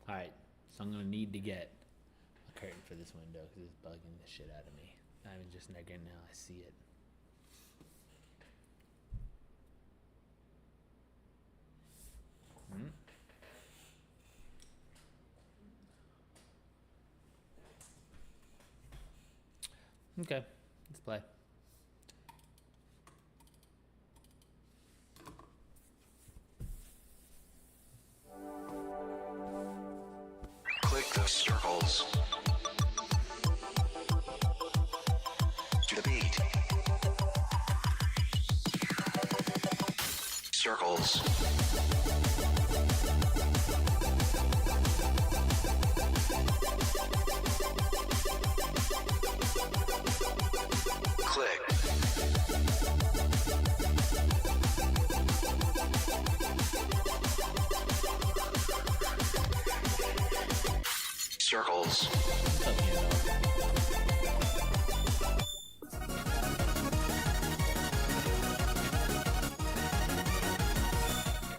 Alright, so I'm gonna need to get a curtain for this window because it's bugging the shit out of me. I'm just negative now, I see it. Okay, let's play. Click the circles to the beat. Circles. Click. Circles.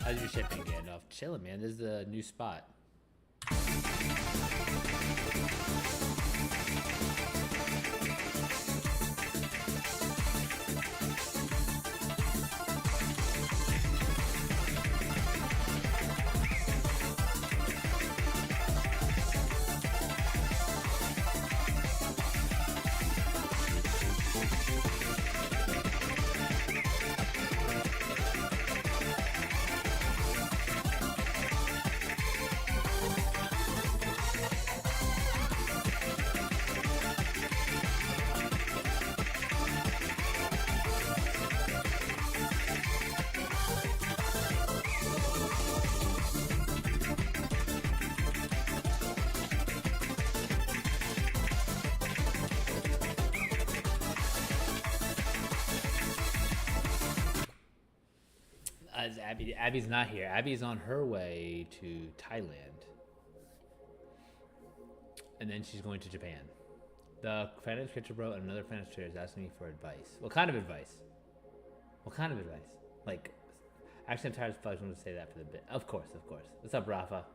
How's your shipping, Gandalf? Chilling, man. This is the new spot. Abby's not here. Abby's on her way to Thailand. And then she's going to Japan. The Fanatics Creature Bro and another Fanatics Creator is asking me for advice. What kind of advice? What kind of advice? Like, actually, I'm tired as fuck. I just wanted to say that for the bit. Of course, of course. What's up, Rafa?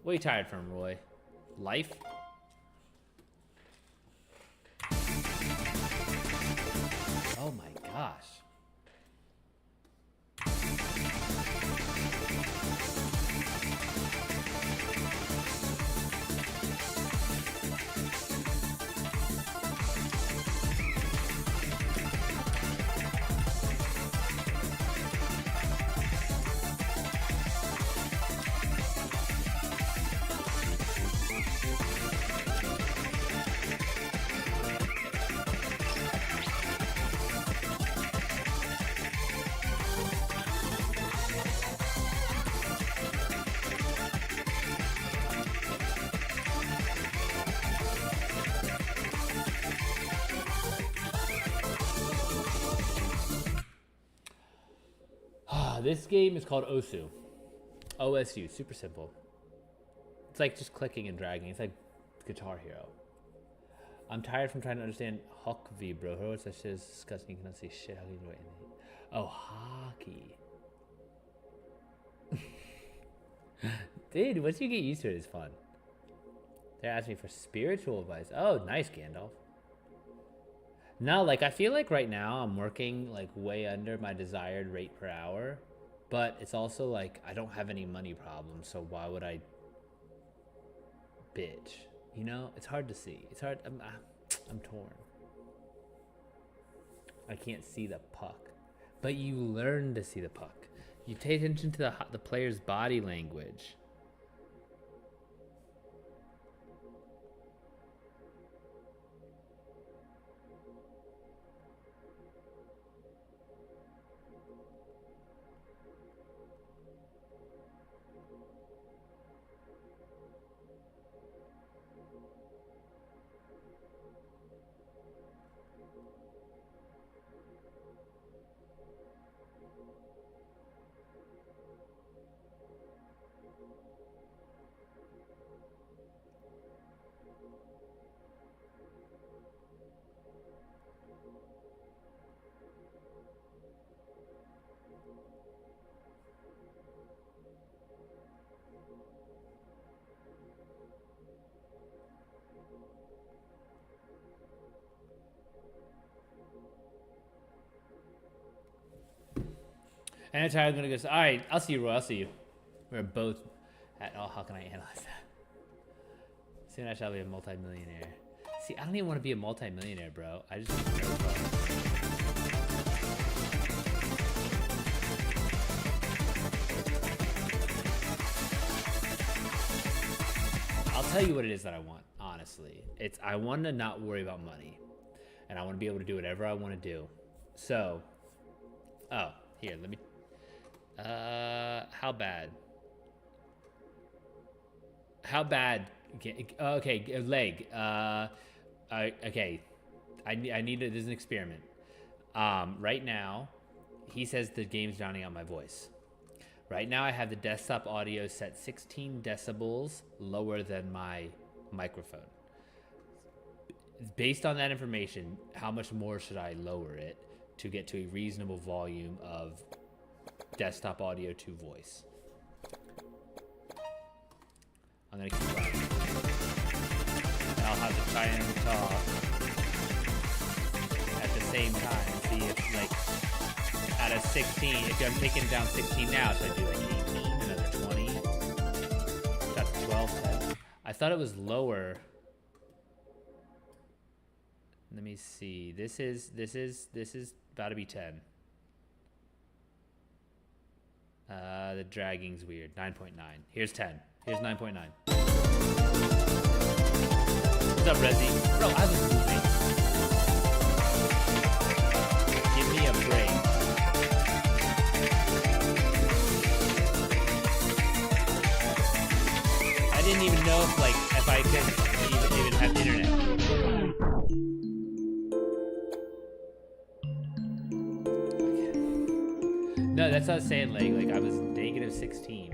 What are you tired from, Roy? Life? Oh my gosh. This game is called Osu. OSU. Super simple. It's like just clicking and dragging. It's like Guitar Hero. I'm tired from trying to understand hockey, bro. It's such as disgusting. You cannot see shit. How can you do it? Oh, hockey. Dude, once you get used to it, it's fun. They're asking me for spiritual advice. Oh, nice, Gandalf. No, like, I feel like right now I'm working, like, way under my desired rate per hour. But it's also, like, I don't have any money problems, so why would I bitch? You know? It's hard to see. It's hard. I'm torn. I can't see the puck. But you learn to see the puck. You pay attention to the player's body language. And I'm gonna go. All right, I'll see you, Roy. I'll see you. We're both at. Oh, how can I analyze that? Soon I shall be a multimillionaire. See, I don't even want to be a multimillionaire, bro. I just want to know I'll tell you what it is that I want, honestly. I want to not worry about money. And I want to be able to do whatever I want to do. So, oh, here, let me, how bad? How bad? Okay, leg. Okay, I need it as an experiment. Right now, he says the game's drowning out my voice. Right now, I have the desktop audio set 16 decibels lower than my microphone. Based on that information, how much more should I lower it to get to a reasonable volume of desktop audio to voice? I'm gonna keep running. And I'll have to try and talk at the same time. See if, like, out of 16, if I'm taking down 16 now, so I do like 18, another 20. That's 12, 10. I thought it was lower. Let me see. This is about to be 10. The dragging's weird. 9.9. Here's 10. Here's 9.9. What's up, Resi? Bro, I was moving. Give me a break. I didn't even know if I could even have internet. No, that's what I was saying. Like I was negative 16,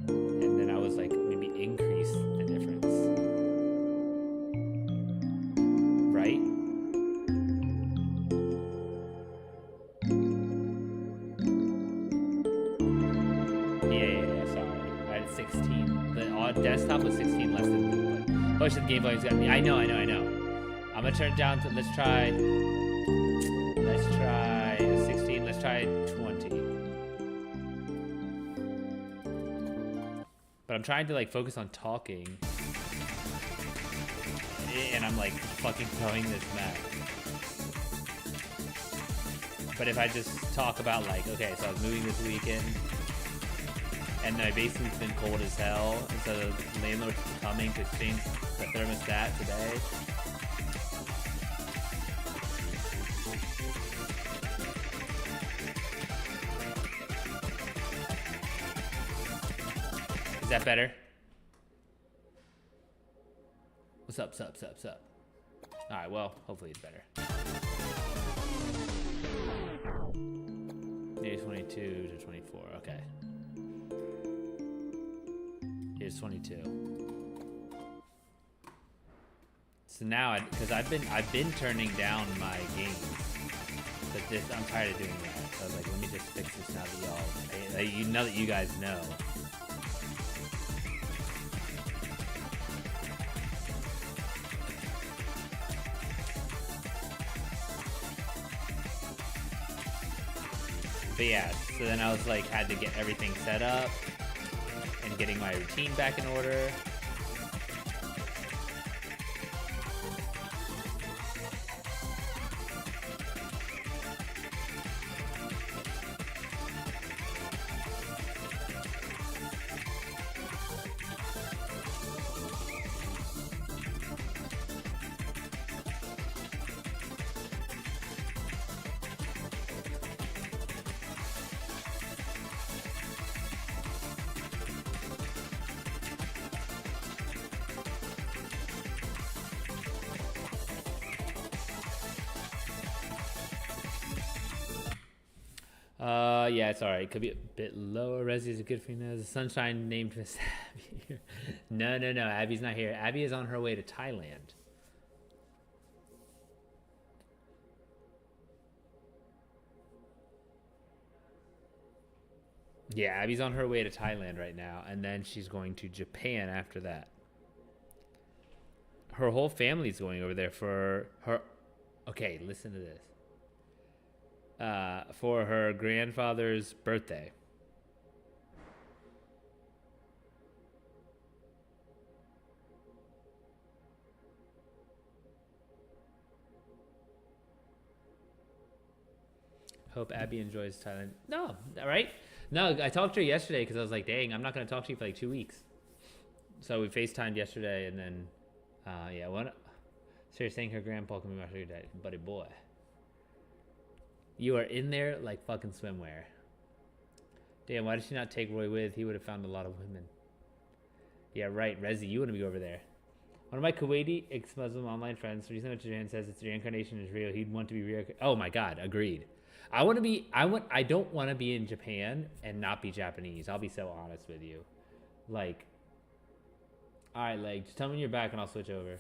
and then I was like maybe increase the difference, right? Yeah. Sorry, I had 16. The desktop was 16 less than. Push the game volume's got me. I know. I'm gonna turn it down to. Let's try 16. Let's try 20. But I'm trying to like focus on talking, and I'm like fucking throwing this map. But if I just talk about like, okay, so I was moving this weekend, and my basement's been cold as hell, and so the landlord's coming to exchange the thermostat today. Is that better? What's up? Alright, well, hopefully it's better. Maybe 22 to 24, okay. Here's 22. So now, because I've been turning down my games, but I'm tired of doing that. So I was like, let me just fix this now that you know that you guys know. But yeah, so then I was like, had to get everything set up and getting my routine back in order. Yeah, it's alright. Could be a bit lower. Resi is a good female. The sunshine named Miss Abby. No. Abby's not here. Abby is on her way to Thailand. Yeah, Abby's on her way to Thailand right now, and then she's going to Japan after that. Her whole family's going over there for her. Okay, listen to this. for her grandfather's birthday. Hope Abby enjoys Thailand. No, right? No, I talked to her yesterday because I was like, dang, I'm not going to talk to you for like 2 weeks. So we FaceTimed yesterday, and then, yeah, so you're saying her grandpa can be my sugar daddy, buddy boy. You are in there like fucking swimwear. Damn, why did she not take Roy with? He would have found a lot of women. Yeah, right, Rezi, you want to be over there. One of my Kuwaiti ex-Muslim online friends, when he sent it to Japan, says if the reincarnation is real, he'd want to be real. Oh my god, agreed. I don't want to be in Japan and not be Japanese. I'll be so honest with you. Like, all right, like, just tell me when you're back and I'll switch over.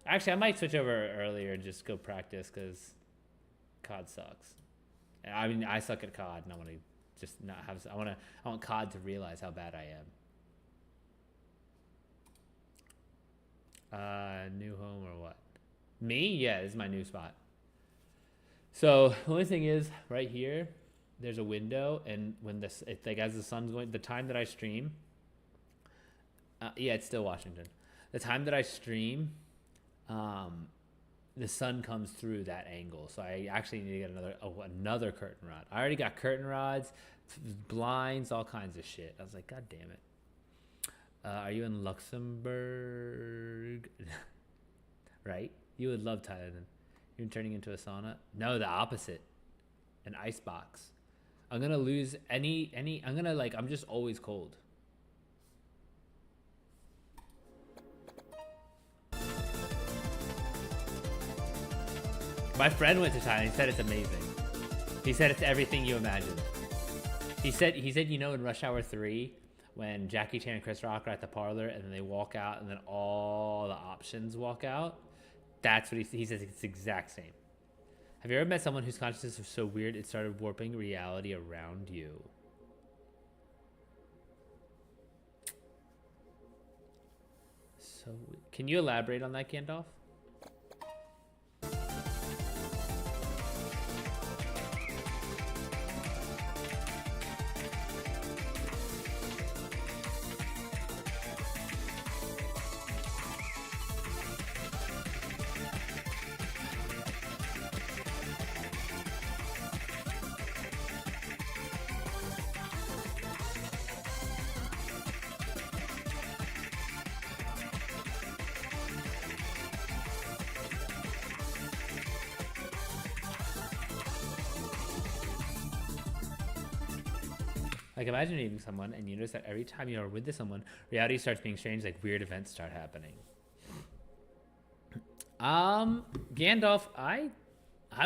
Actually, I might switch over earlier and just go practice because COD sucks. I mean, I suck at COD, and I want to just not have. I want COD to realize how bad I am. New home or what? Me? Yeah, this is my new spot. So the only thing is, right here, there's a window, and when as the sun's going, the time that I stream. Yeah, it's still Washington. The time that I stream, the sun comes through that angle, so I actually need to get another curtain rod. I already got curtain rods, blinds, all kinds of shit. I was like, god damn it. Are you in Luxembourg? Right? You would love Thailand. You're turning into a sauna? No, the opposite. An ice box. I'm gonna lose I'm just always cold. My friend went to Thailand. He said it's amazing. He said it's everything you imagined. He said you know in Rush Hour 3 when Jackie Chan and Chris Rock are at the parlor and then they walk out and then all the options walk out. That's what he says. It's the exact same. Have you ever met someone whose consciousness was so weird it started warping reality around you? So, can you elaborate on that, Gandalf? Like, imagine meeting someone and you notice that every time you are with someone, reality starts being strange, like weird events start happening. Gandalf, I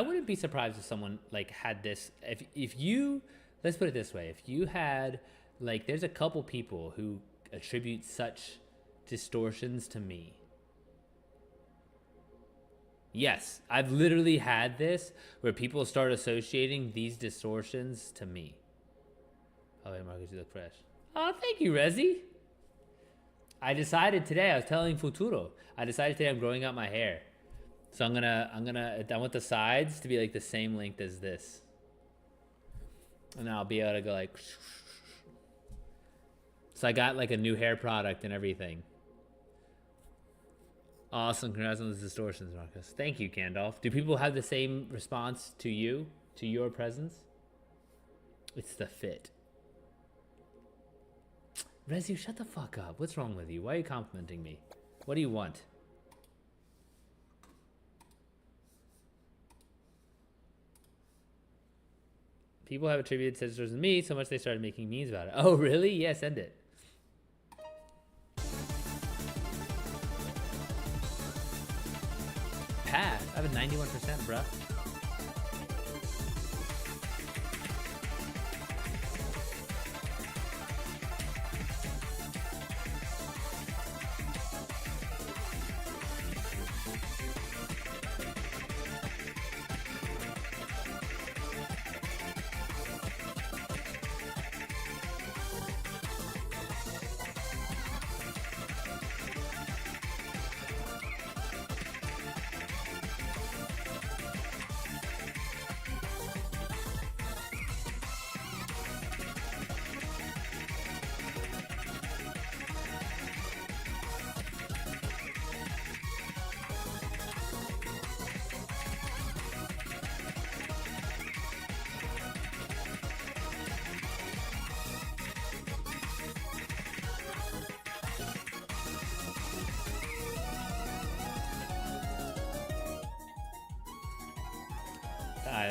wouldn't be surprised if someone like had this. If you, let's put it this way, if you had, like, there's a couple people who attribute such distortions to me. Yes, I've literally had this where people start associating these distortions to me. Oh, hey, Marcus, you look fresh. Oh, thank you, Rezi. I decided today, I was telling Futuro, I decided today I'm growing out my hair. So I want the sides to be like the same length as this. And I'll be able to go like, so I got like a new hair product and everything. Awesome, congrats on the distortions, Marcus. Thank you, Gandalf. Do people have the same response to you, to your presence? It's the fit. Rezi, shut the fuck up. What's wrong with you? Why are you complimenting me? What do you want? People have attributed sisters to me so much they started making memes about it. Oh, really? Yeah, send it. Pass. I have a 91%, bruh.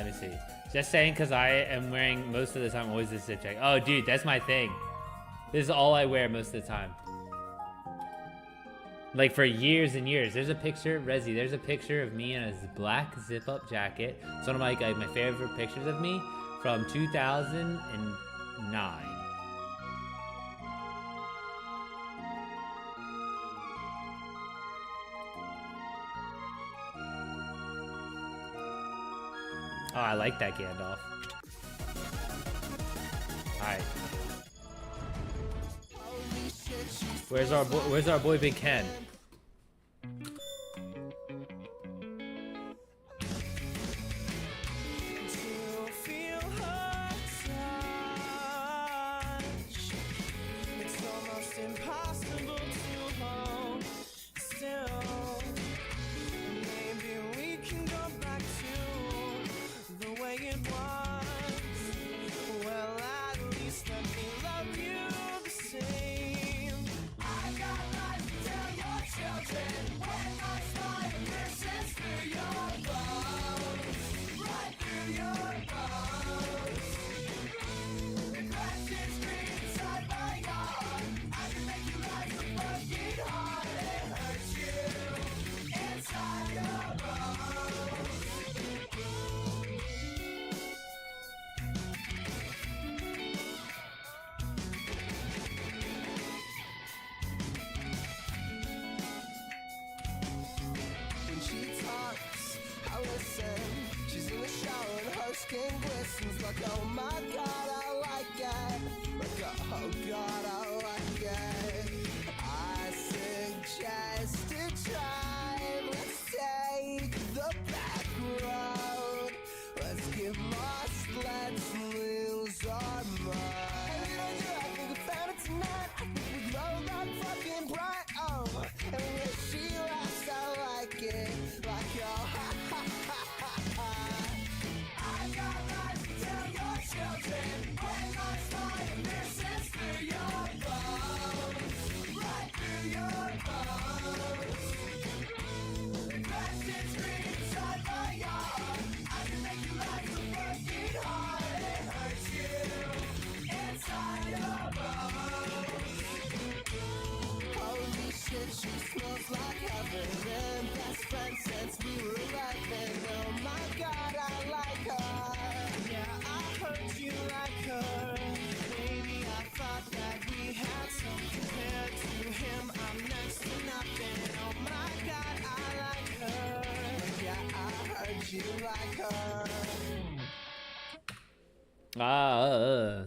let me see. Just saying, because I am wearing most of the time always this zip jacket. Oh, dude, that's my thing. This is all I wear most of the time. Like for years and years. There's a picture, Rezi, there's a picture of me in a black zip-up jacket. It's one of my favorite pictures of me from 2009. Oh, I like that Gandalf. Alright. Where's our boy Big Ken?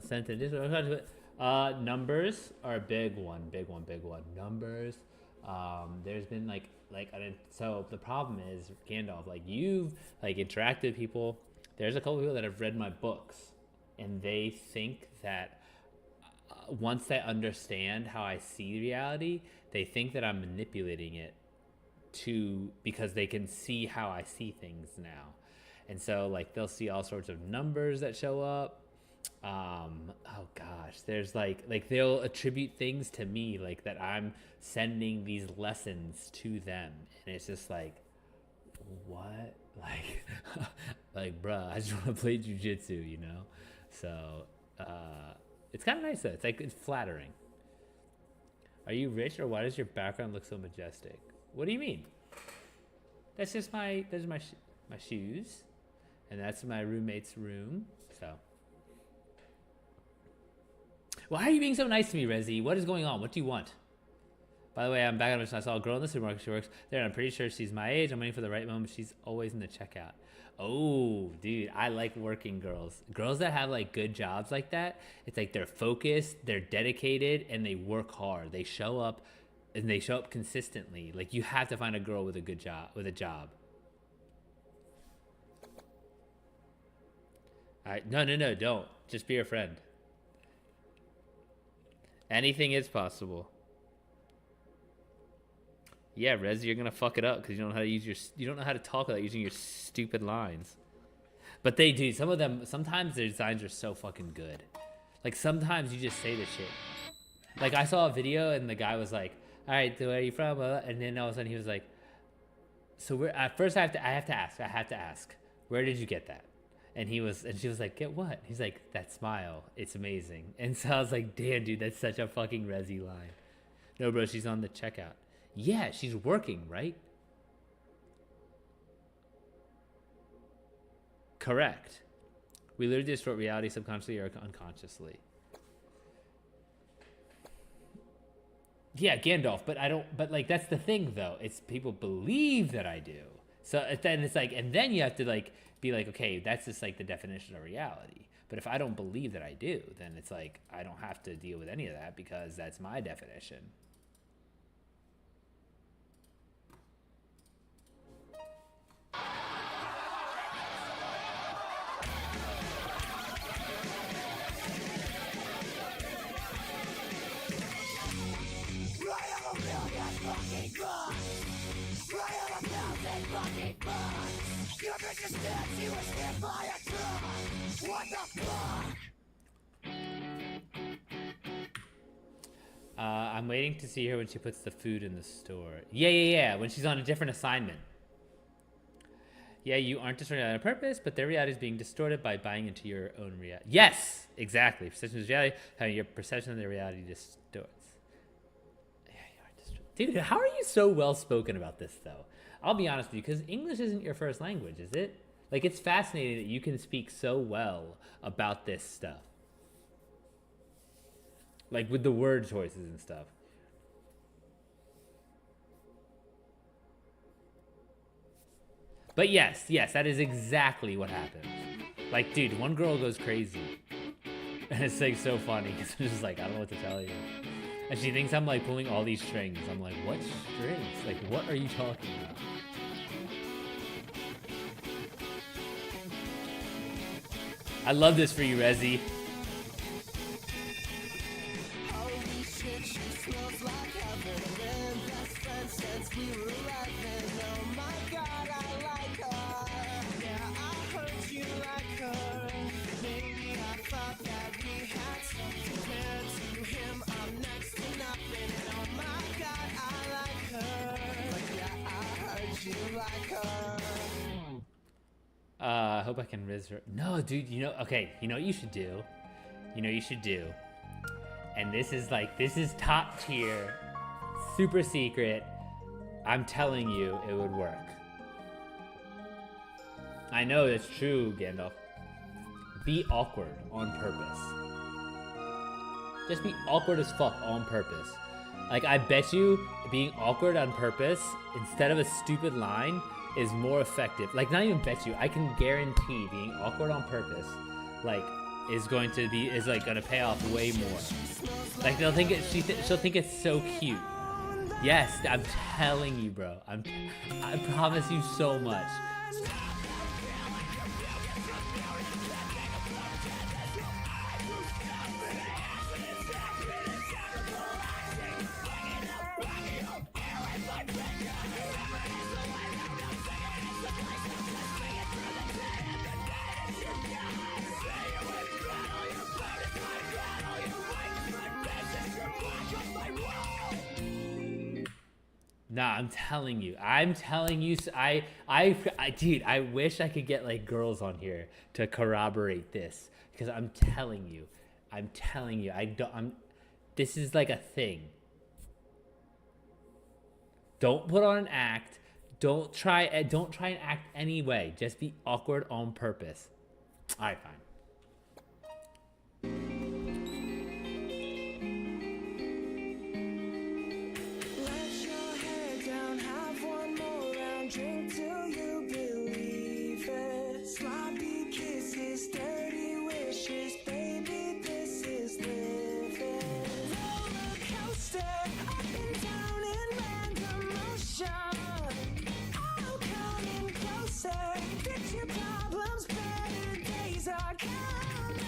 Sentence. Numbers are a big one. Numbers. There's been so the problem is Gandalf. Like you've interacted with people. There's a couple people that have read my books, and they think that once they understand how I see reality, they think that I'm manipulating it because they can see how I see things now. And so they'll see all sorts of numbers that show up. Oh gosh, there's they'll attribute things to me that I'm sending these lessons to them, and it's just what? Bruh, I just want to play jujitsu, you know? So it's kind of nice though. It's flattering. Are you rich, or why does your background look so majestic? What do you mean? Those are my shoes, and that's my roommate's room. So, why are you being so nice to me, Rezi? What is going on? What do you want? By the way, I'm back on mission. I saw a girl in the supermarket. She works there, and I'm pretty sure she's my age. I'm waiting for the right moment. She's always in the checkout. Oh, dude, I like working girls. Girls that have good jobs like that. It's they're focused, they're dedicated, and they work hard. They show up, and they show up consistently. You have to find a girl with a good job, with a job. All right, no, don't. Just be a friend. Anything is possible. Yeah, Rez, you're gonna fuck it up because you don't know how to you don't know how to talk without using your stupid lines. But they do. Some of them, sometimes their designs are so fucking good. Sometimes you just say the shit. I saw a video and the guy was like, "All right, so where are you from?" And then all of a sudden he was like, "So where?" At first I have to ask. Where did you get that? And she was like, get what? He's like, that smile. It's amazing. And so I was like, damn, dude, that's such a fucking Resi line. No, bro, she's on the checkout. Yeah, she's working, right? Correct. We literally distort reality subconsciously or unconsciously. Yeah, Gandalf, but I don't, but like, that's the thing though. It's people believe that I do. So then it's like, and then you have to like, be like, okay, that's just like the definition of reality. But if I don't believe that I do, then it's like, I don't have to deal with any of that because that's my definition. I'm waiting to see her when she puts the food in the store. Yeah. When she's on a different assignment. Yeah, you aren't distorting on purpose, but their reality is being distorted by buying into your own reality. Yes, exactly. Perception is reality. How your perception of their reality distorts. Yeah, you are distorted. Dude, how are you so well spoken about this, though? I'll be honest with you, because English isn't your first language, is it? Like, it's fascinating that you can speak so well about this stuff. Like, with the word choices and stuff. But yes, that is exactly what happens. Like, dude, one girl goes crazy. And it's like so funny, because I'm just like, I don't know what to tell you. And she thinks I'm like pulling all these strings. I'm like, what strings? Like, what are you talking about? I love this for you, Rezi. Holy shit, she smells like heaven. Best friend since we were 11. Oh my god, I like her. Yeah, I heard you like her. Maybe I thought that we had some compared to him. I'm next to nothing. And oh my god, I like her. But yeah, I heard you like her. I hope I can riz her. No, dude, okay, you know what you should do? And this is top tier, super secret. I'm telling you, it would work. I know that's true, Gandalf. Be awkward on purpose. Just be awkward as fuck on purpose. Like, I bet you being awkward on purpose instead of a stupid line is more effective. Like, not even bet you, I can guarantee being awkward on purpose, like, is going to pay off way more. Like, she'll think it's so cute. Yes, I'm telling you, bro. I promise you so much. Nah, I'm telling you, dude, I wish I could get like girls on here to corroborate this, because I'm telling you, this is like a thing. Don't put on an act. Don't try and act anyway. Just be awkward on purpose. All right, fine. Drink till you believe it. Sloppy kisses, dirty wishes, baby, this is living. Roller coaster, up and down in random motion. Oh, coming closer, fix your problems, better days are coming.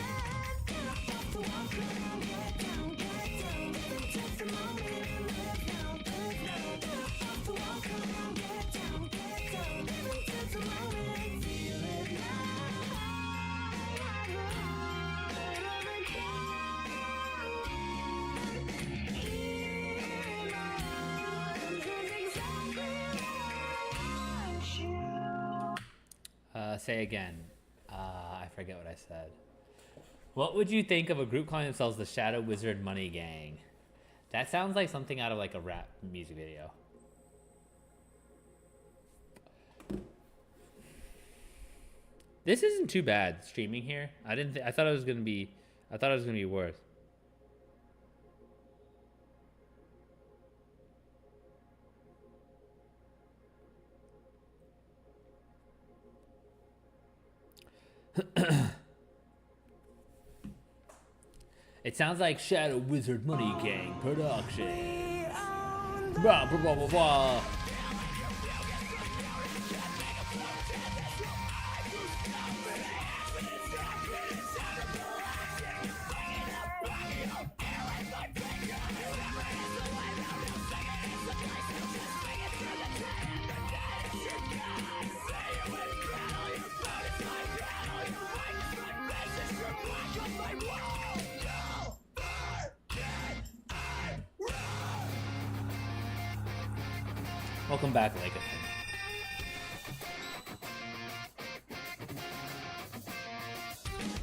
Get off the wall, come on, get down, take the moment and live now, Get off the wall, come on, get down. Say again. I forget what I said. What would you think of a group calling themselves the Shadow Wizard Money Gang? That sounds like something out of like a rap music video. This isn't too bad streaming here. I thought it was gonna be. I thought it was gonna be worse. It sounds like Shadow Wizard Money Gang production. Blah, blah, blah, blah, blah. Welcome back, Legacy.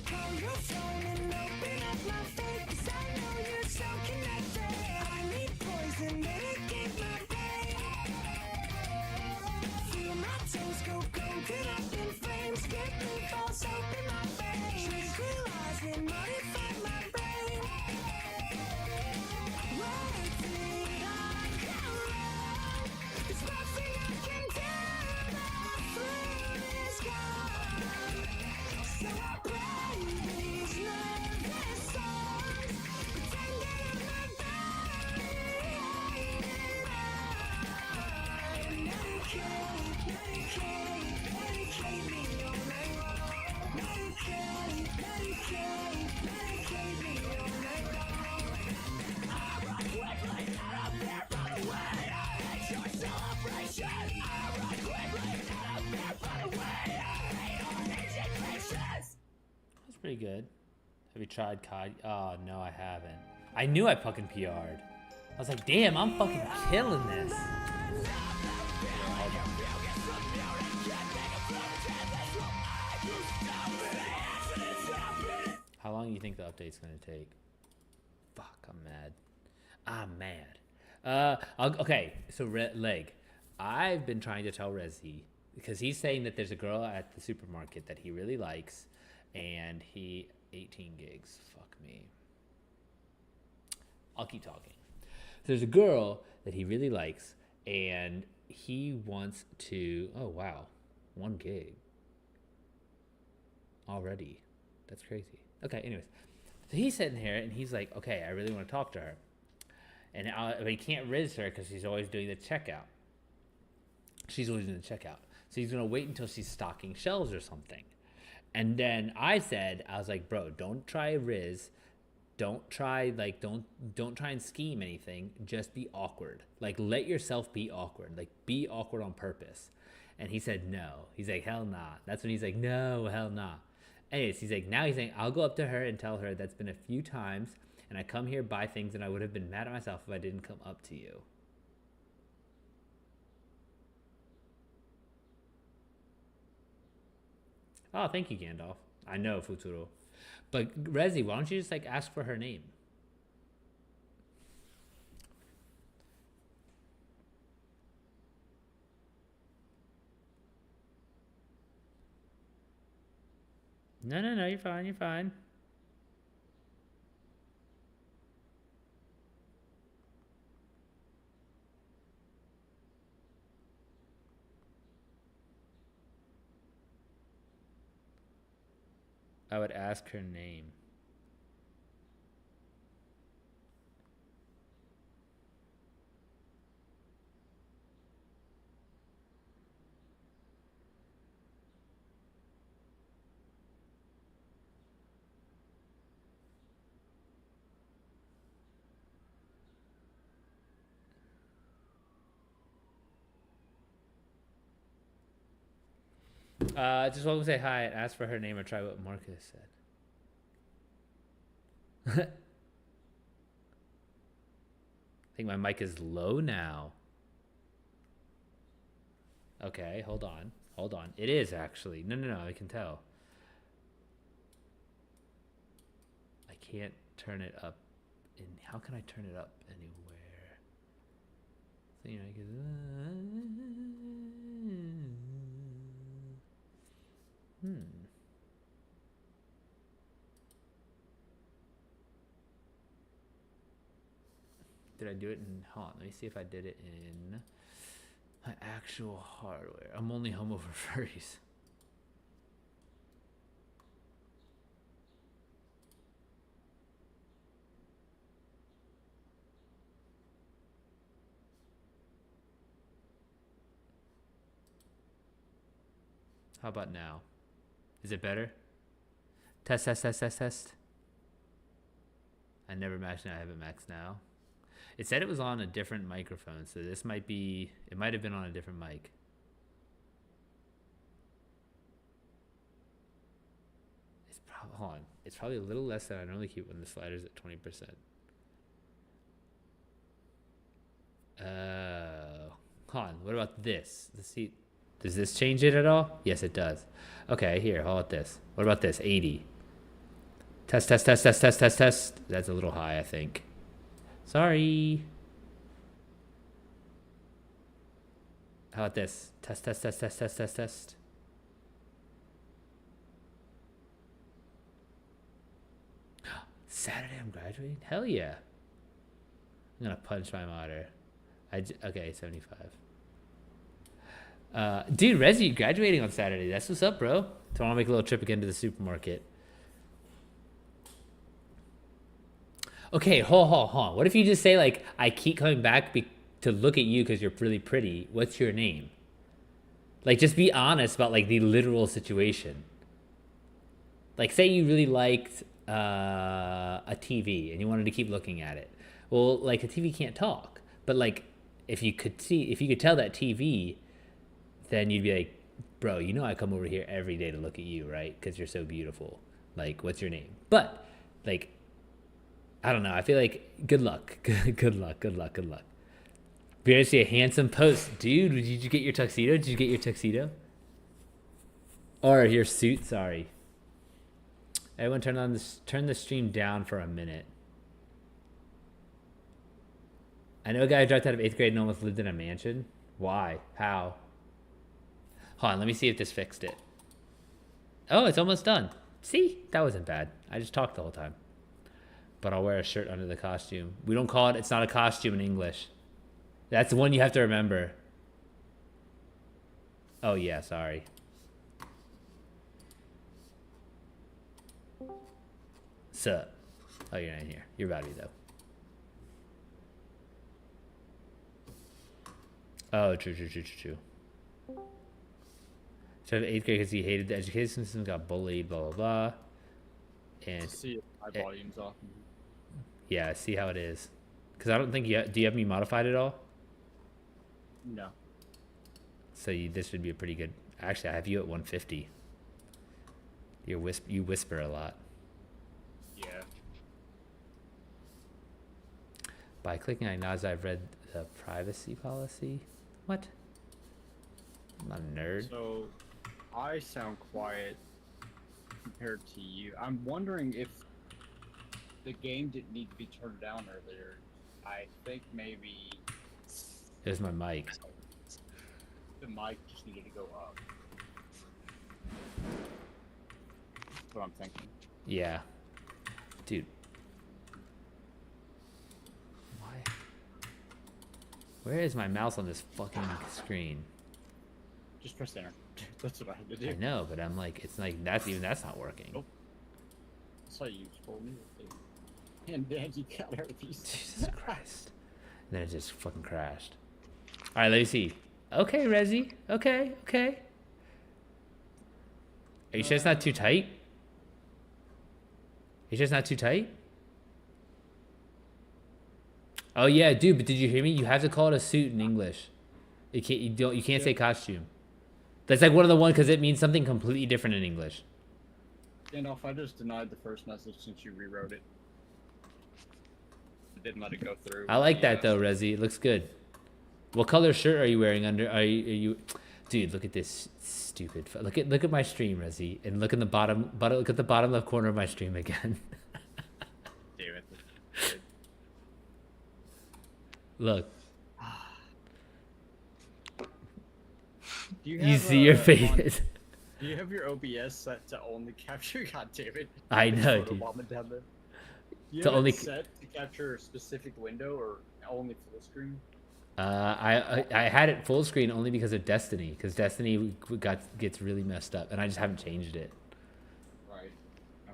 Call your phone and open up my fate, 'cause I know you're so connected. I need poison, mitigate my pain. Feel my toes go get up in flames. Get me false, open my veins. Tranquilize and modify my brain. What did I go wrong? There's nothing I can do. My food is gone. So I play these nervous songs, pretending I'm body and medicate me all night long. Medicate me all night long. I run quickly out of there, run away. It's your celebration. I run quickly out of there, run away. I hate all these impatience. That's pretty good. Have you tried COD? Oh, no, I haven't. I knew I fucking PR'd. I was like, damn, I'm fucking killing this. How long do you think the update's gonna take? Fuck, I'm mad. I'm mad. Okay, so Leg. I've been trying to tell Rezi, because he's saying that there's a girl at the supermarket that he really likes, and 18 gigs. Fuck me. I'll keep talking. There's a girl that he really likes, and he wants to. Oh wow, 1 gig already. That's crazy. Okay, anyways, so he's sitting here and he's like, okay, I really want to talk to her, but he can't riz her because she's always doing the checkout. She's always doing the checkout, so he's gonna wait until she's stocking shelves or something. And then I was like, bro, don't try riz. Don't try and scheme anything. Just be awkward. Like, let yourself be awkward. Like, be awkward on purpose. And he said no. He's like, hell nah. That's when he's like, no, hell nah. Anyways, he's saying, I'll go up to her and tell her that's been a few times, and I come here, buy things, and I would have been mad at myself if I didn't come up to you. Oh, thank you, Gandalf. I know, Futuro. But Rezi, why don't you just like ask for her name? No, you're fine, you're fine. I would ask her name. Just want to say hi and ask for her name or try what Marcus said. I think my mic is low now. Okay, hold on. It is actually. No, I can tell. can't turn it up. And how can I turn it up anywhere? So, you know, Did I do it in? Hold on, let me see if I did it in my actual hardware. I'm only home over furries. How about now? Is it better? Test, test, test, test, test. I never maxed it. I have it maxed now. It said it was on a different microphone, so this might be, it might have been on a different mic. It's probably, hold on. It's probably a little less than I normally keep when the slider's at 20%. Hold on. What about this? Let's see. Does this change it at all? Yes, it does. Okay, here, how about this? What about this? 80. Test, test, test, test, test, test, test. That's a little high, I think. Sorry. How about this? Test, test, test, test, test, test, test. Saturday I'm graduating? Hell yeah. I'm gonna punch my monitor. Okay, 75. Dude, Rezi, graduating on Saturday. That's what's up, bro. Tomorrow I'll make a little trip again to the supermarket. Okay, hold on. What if you just say, like, I keep coming back to look at you because you're really pretty. What's your name? Like, just be honest about, like, the literal situation. Like, say you really liked a TV and you wanted to keep looking at it. Well, like, a TV can't talk. But, like, if you could tell that TV, then you'd be like, bro, you know I come over here every day to look at you, right? Because you're so beautiful. Like, what's your name? But, like, I don't know. I feel like good luck. Good luck. Be able to see a handsome post. Dude, did you get your tuxedo? Or your suit, sorry. Everyone turn the stream down for a minute. I know a guy who dropped out of 8th grade and almost lived in a mansion. Why? How? Hold on, let me see if this fixed it. Oh, it's almost done. See? That wasn't bad. I just talked the whole time. But I'll wear a shirt under the costume. We don't call it, it's not a costume in English. That's the one you have to remember. Oh yeah, sorry. Sup? Oh, you're not in here. You're about to be though. Oh, true. So 8th grade because he hated the education system, got bullied, blah, blah, blah. And see if my volume's off. Yeah, see how it is. Because I don't think do you have me modified at all? No. So this would be a pretty good. Actually, I have you at 150. You whisper a lot. Yeah. By clicking, I acknowledge I've read the privacy policy. What? I'm not a nerd. So, I sound quiet compared to you. I'm wondering if the game didn't need to be turned down earlier. I think maybe There's my mic. the mic just needed to go up. That's what I'm thinking. Yeah. Dude. Why? Where is my mouse on this fucking screen? Just press enter. That's what I had to do. I know, but I'm like, it's like, that's not working. Oh. That's how you told me. And then you got our piece. Jesus Christ. And then it just fucking crashed. Alright, let me see. Okay, Rezi. Okay. Are you sure it's not too tight? You sure it's not too tight? Oh yeah, dude, but did you hear me? You have to call it a suit in English. You can't say costume. That's like one of the ones because it means something completely different in English. Gandalf, I just denied the first message since you rewrote it. It didn't let it go through. I like that though, Rezi. It looks good. What color shirt are you wearing under? Are you? Dude, look at this stupid. Look at my stream, Rezi, and look at the bottom left corner of my stream again. Look, Do you, you have, see your on- face. do you have your OBS set to only capture? God damn it! I It's know, photo dude. bombing down there. Do you To have only it set to capture a specific window or only full screen? I had it full screen only because of Destiny, because Destiny gets really messed up, and I just haven't changed it. Right. No.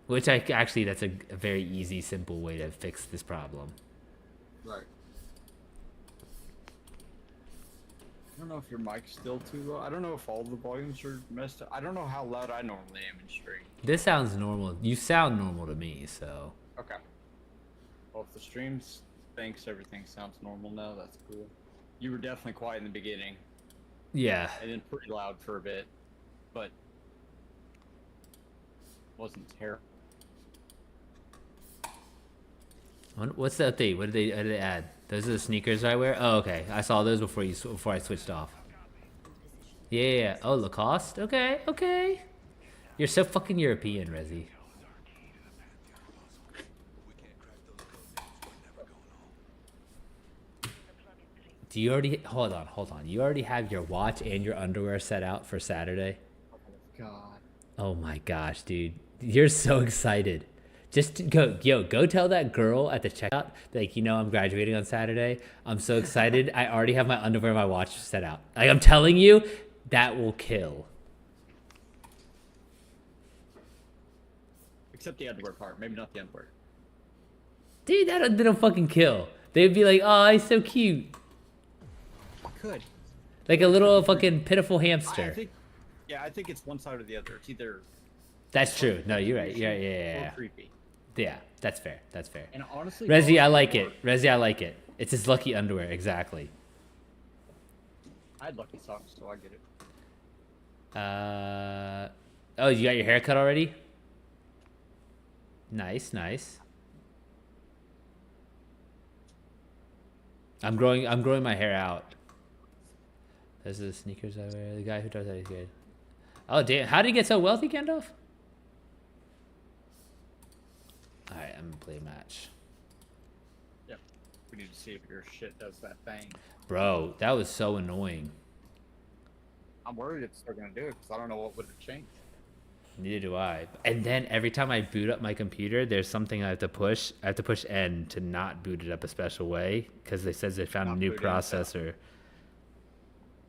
Which actually that's a very easy, simple way to fix this problem. Right. I don't know if your mic's still too low. I don't know if all the volumes are messed up. I don't know how loud I normally am in stream. This sounds normal. You sound normal to me, so. Okay. Well, if the stream thinks everything sounds normal now, that's cool. You were definitely quiet in the beginning, Yeah. and then pretty loud for a bit, but wasn't terrible. What's the update? What did they add? Those are the sneakers I wear? Oh, okay. I saw those before I switched off. Yeah. Oh, Lacoste? Okay, okay. You're so fucking European, Rezi. Do you already... Hold on. You already have your watch and your underwear set out for Saturday? Oh God. Oh my gosh, dude. You're so excited. Just go tell that girl at the checkout, like, I'm graduating on Saturday. I'm so excited. I already have my underwear and my watch set out. Like, I'm telling you, that will kill. Except the underwear part, maybe not the underwear. Dude, that'll fucking kill. They'd be like, oh, he's so cute. Could. Like a little fucking pitiful I hamster. think, I think it's one side or the other. It's either That's true. No, you're right. or Yeah. creepy. Yeah, that's fair. And honestly, Rezi, both I like work. it. Rezi, I like it. It's his lucky underwear, exactly. I had lucky socks, so I get it. Oh, you got your hair cut already? Nice. I'm growing my hair out. Those are the sneakers I wear. The guy who does that is good. Oh damn! How did he get so wealthy, Gandalf? All right, I'm gonna play a match. Yep. We need to see if your shit does that thing. Bro, that was so annoying. I'm worried it's still gonna do it because I don't know what would have changed. Neither do I. And then every time I boot up my computer, there's something I have to push. I have to push N to not boot it up a special way because they says they found a Not new boot in, so- processor.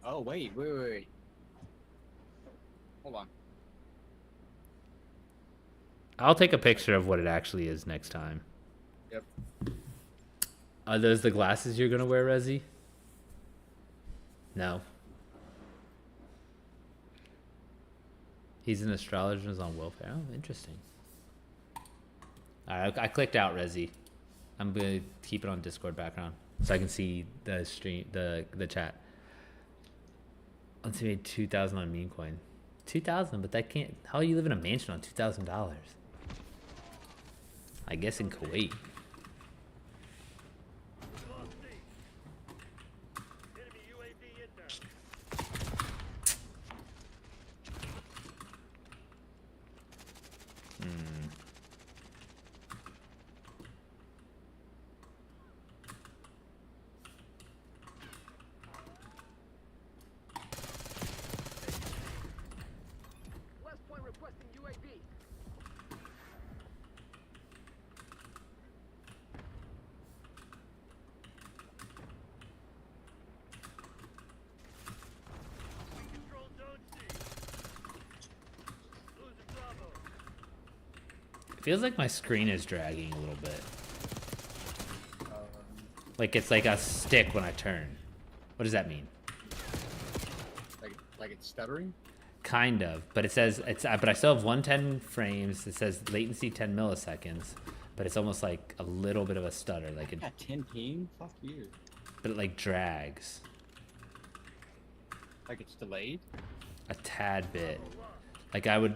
Oh wait. Hold on. I'll take a picture of what it actually is next time. Yep. Are those the glasses you're gonna wear, Rezi? No. He's an astrologer and is on welfare. Oh, interesting. Alright, I clicked out Rezi. I'm gonna keep it on Discord background so I can see the stream, the chat. Let's see, made 2,000 on meme coin. 2,000, but that can't. How are you live in a mansion on $2,000? I guess in Kuwait. West Point requesting UAV. Control zone C. Losing Bravo. It feels like my screen is dragging a little bit. Like it's like a stick when I turn. What does that mean? Like it's stuttering. Kind of, but it says it's. But I still have 110 frames. It says latency 10 milliseconds, but it's almost like a little bit of a stutter, like it, Got 10 ping. Fuck you. but it like drags Like it's delayed. a tad bit. Like I would,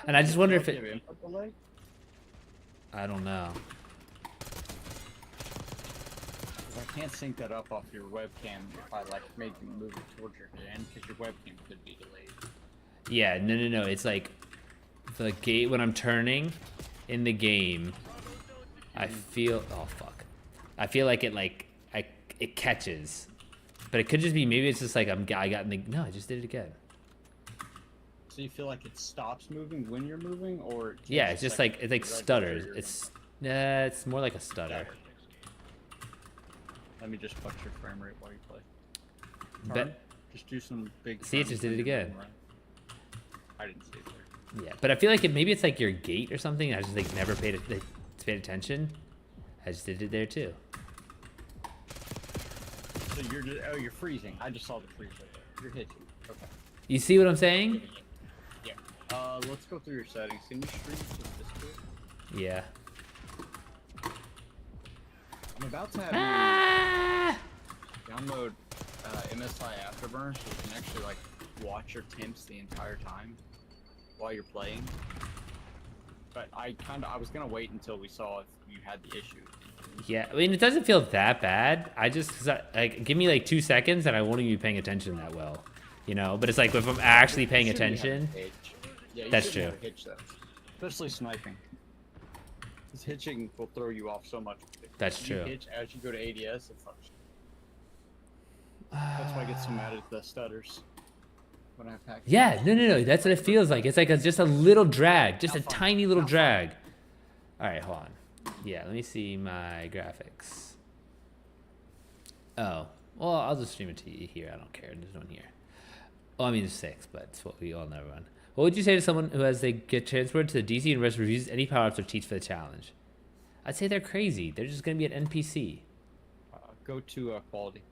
and I just wonder if Do you have it. input delay? I don't know. 'Cause I can't sync that up off your webcam if I like maybe move it towards your hand because your webcam could be delayed. Yeah, no. It's like the gate when I'm turning in the game. I feel. Oh fuck. I feel like it catches, but it could just be maybe it's just like I got in the no, I just did it again. So you feel like it stops moving when you're moving, or it Yeah, takes it's a just like second it like to register stutters. your- It's more like a stutter. Let me just watch your frame rate while you play. Bet- Turn. Just do some big. See, it turns just did when it you're again. moving around. I didn't see it there. Yeah, but I feel like maybe it's like your gait or something. I just like never paid attention. I just did it there too. So you're just, oh, you're freezing. I just saw the freeze right there. You're hitting. Okay. You see what I'm saying? Yeah. Let's go through your settings. Can you stream to Discord? Yeah. I'm about to have Ah! you download MSI Afterburner so you can actually like watch your temps the entire time while you're playing. But I was gonna wait until we saw if you had the issue. Yeah, I mean, it doesn't feel that bad. I just, like, give me like 2 seconds and I won't even be paying attention that well, you know? But it's like if I'm actually paying You shouldn't be having attention, a hitch. Yeah, you That's shouldn't have true. a hitch though. Especially sniping. Because hitching will throw you off so much. That's If you true. hitch as you go to ADS, it fucks you. That's why I get so mad at the stutters when I pack. Yeah, no, that's what it feels like. It's like just a little drag, just a Not fun. tiny little Not fun. drag. All right, hold on. Yeah, let me see my graphics. Oh, well, I'll just stream it to you here. I don't care. There's one here. Oh, I mean, there's 6, but it's what we all know run. What would you say to someone who, as they get transferred to the DC and refuses any power-ups or cheats for the challenge? I'd say they're crazy. They're just going to be an NPC. Go to quality.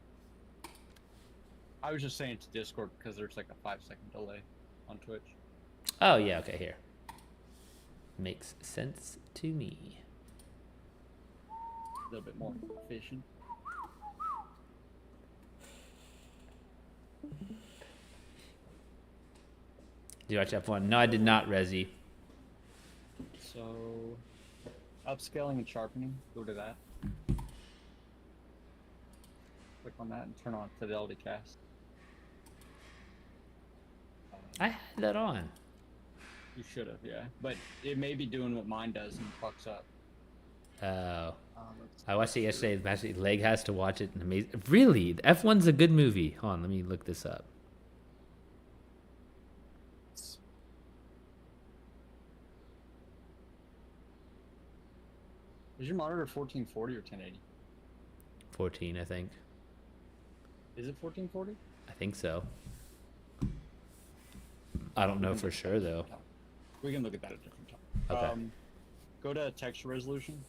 I was just saying to Discord because there's like a 5-second delay on Twitch. Oh, yeah, okay, here. Makes sense to me. A little bit more efficient. Did you watch F1? No, I did not, Resi. So, upscaling and sharpening, go to that. Click on that and turn on Fidelity Cast. I had that on. You should have, yeah. But it may be doing what mine does and fucks up. Oh. Let's- I watched it yesterday. Actually, Leg has to watch it. And amazing. Really? F1's a good movie. Hold on, let me look this up. Is your monitor 1440 or 1080? 14, I think. Is it 1440? I think so. I don't know for sure, though. We can look at that at a different time. Okay. Go to texture resolution.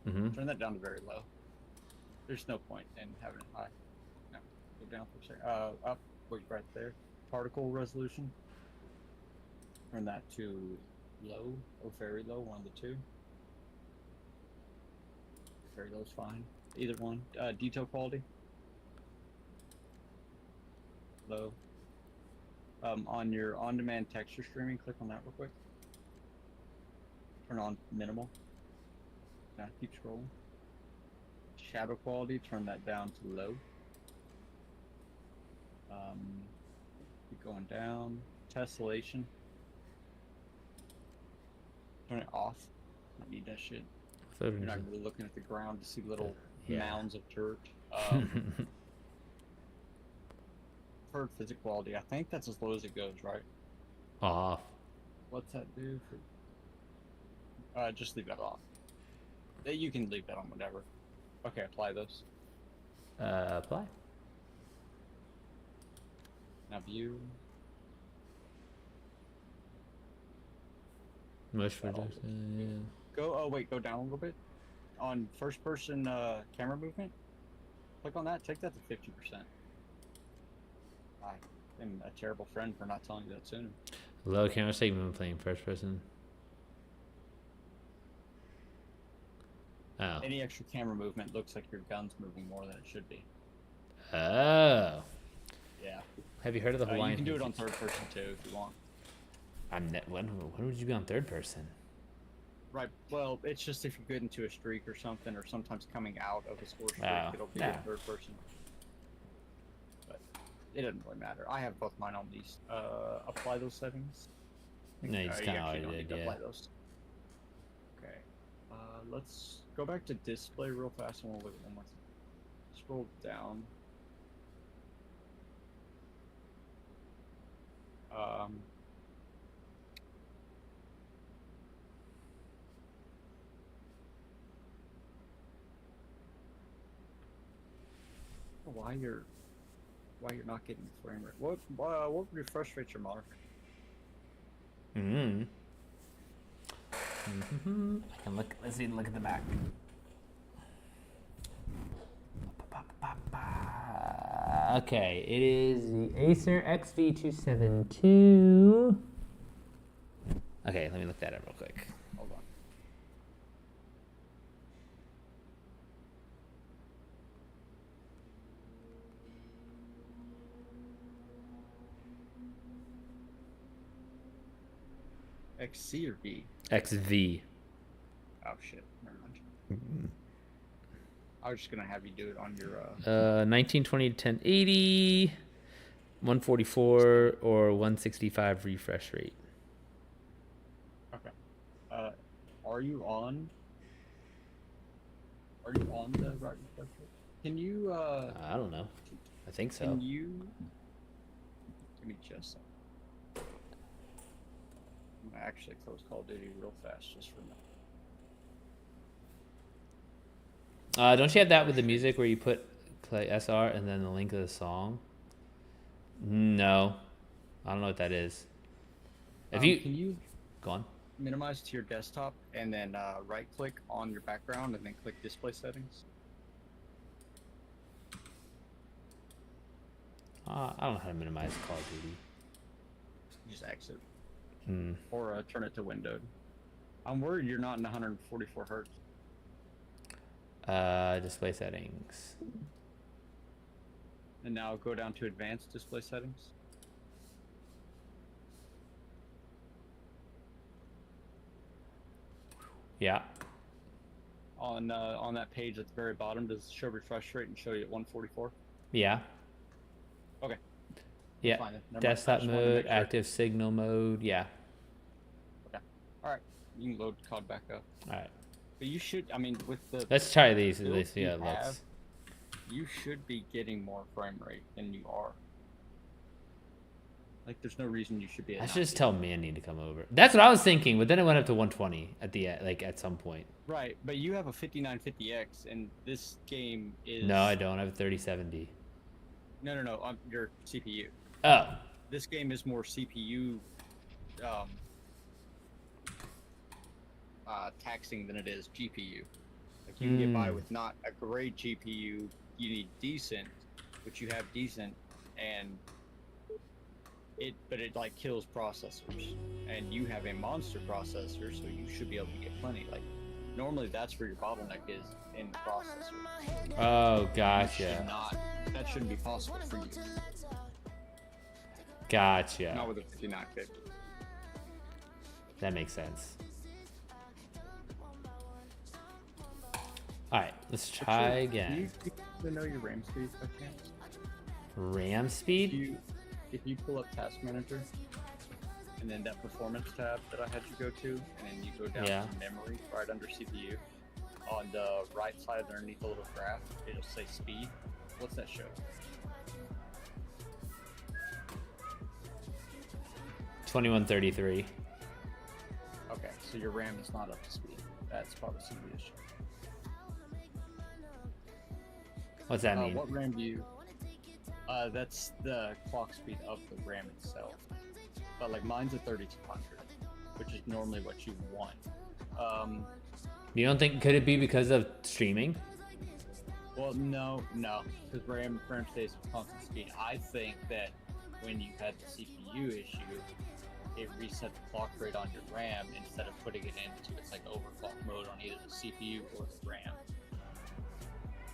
Mm-hmm. Turn that down to very low. There's no point in having it high. No, go down for a second. Up, wait, right there. Particle resolution. Turn that to low or very low, one of the two. Very low's fine. Either one. Detail quality. Low. On your on-demand texture streaming, click on that real quick. Turn on minimal. Now keep scrolling. Shadow quality, turn that down to low. Keep going down. Tessellation. Turn it off. I need that shit. You're not really looking at the ground to see little Yeah. mounds of dirt. For physics quality, I think that's as low as it goes, right? Off. What's that do for? Just leave that off. You can leave that on whatever. Okay, apply those. Apply. Now view. Motion That'll- reduction. Go. Oh wait, go down a little bit. On first-person camera movement, click on that. Take that to 50%. I am a terrible friend for not telling you that sooner. Low camera segment when playing first person. Oh. Any extra camera movement looks like your gun's moving more than it should be. Oh. Yeah. Have you heard of the Hawaiian? You can do it on feature? third person too if you want. When would you be on third person? Right. Well, it's just if you get into a streak or something, or sometimes coming out of a score streak, Oh, it'll be yeah. in third person. But it doesn't really matter. I have both mine on these. Apply those settings. No, you just you kinda actually already don't need did, to yeah. apply those. Okay. Let's Go back to display real fast and we'll look at one more thing. Scroll down. Why you're not getting the frame rate? What refresh your monitor? I can look. Let's see. Look at the back. Okay, it is the Acer XV272. Okay, let me look that up real quick. Hold on. XC or V? XV. Oh shit, never mind. I was just gonna have you do it on your 1920 to 1080, 144 or 165 refresh rate. Okay. Are you on the right refresh rate? Can you I don't know. I think so. can you give me just a second. I'm gonna actually close Call of Duty real fast just for a minute. Don't you have that with the music where you put play SR and then the link of the song? No, I don't know what that is. If Can you you go on. minimize to your desktop and then right click on your background and then click display settings? I don't know how to minimize Call of Duty. Just exit. Or turn it to windowed. I'm worried you're not in 144 hertz. Display settings. And now go down to advanced display settings. Yeah. On that page at the very bottom, does it show refresh rate and show you at 144? Yeah. Okay. Yeah. Fine then. Never mind. I Desktop just wanted to mode, make sure. active signal mode. Yeah. All right. You can load COD back up. All right. But you should, I mean, with the Let's try these. At build least, you yeah. Let's. have, you should be getting more frame rate than you are. Like, there's no reason you should be. I At should just 90. tell Mandy to come over. That's what I was thinking, but then it went up to 120 at the at some point. Right, but you have a 5950X, and this game is. No, I don't. I have a 3070. No. On your CPU. Oh. This game is more CPU taxing than it is GPU. Like you can get by with not a great GPU. You need decent, which you have decent, and but it like kills processors. And you have a monster processor, so you should be able to get plenty. Like normally, that's where your bottleneck is in the processor. Oh, gotcha. That shouldn't be possible for you. Gotcha. Not with a 5950. That makes sense. All right, let's try again. Do you know your RAM speed by chance? RAM speed? If you pull up Task Manager, and then that Performance tab that I had you go to, and then you go down Yeah. to Memory, right under CPU, on the right side underneath the little graph, it'll say Speed. What's that show? 2133. Okay, so your RAM is not up to speed. That's probably some of the issue. What's that mean? What RAM do you? That's the clock speed of the RAM itself. But like mine's a 3200, which is normally what you want. You don't think, could it be because of streaming? Well, no, because RAM stays at constant speed. I think that when you had the CPU issue, it reset the clock rate on your RAM instead of putting it into its like overclock mode on either the CPU or the RAM.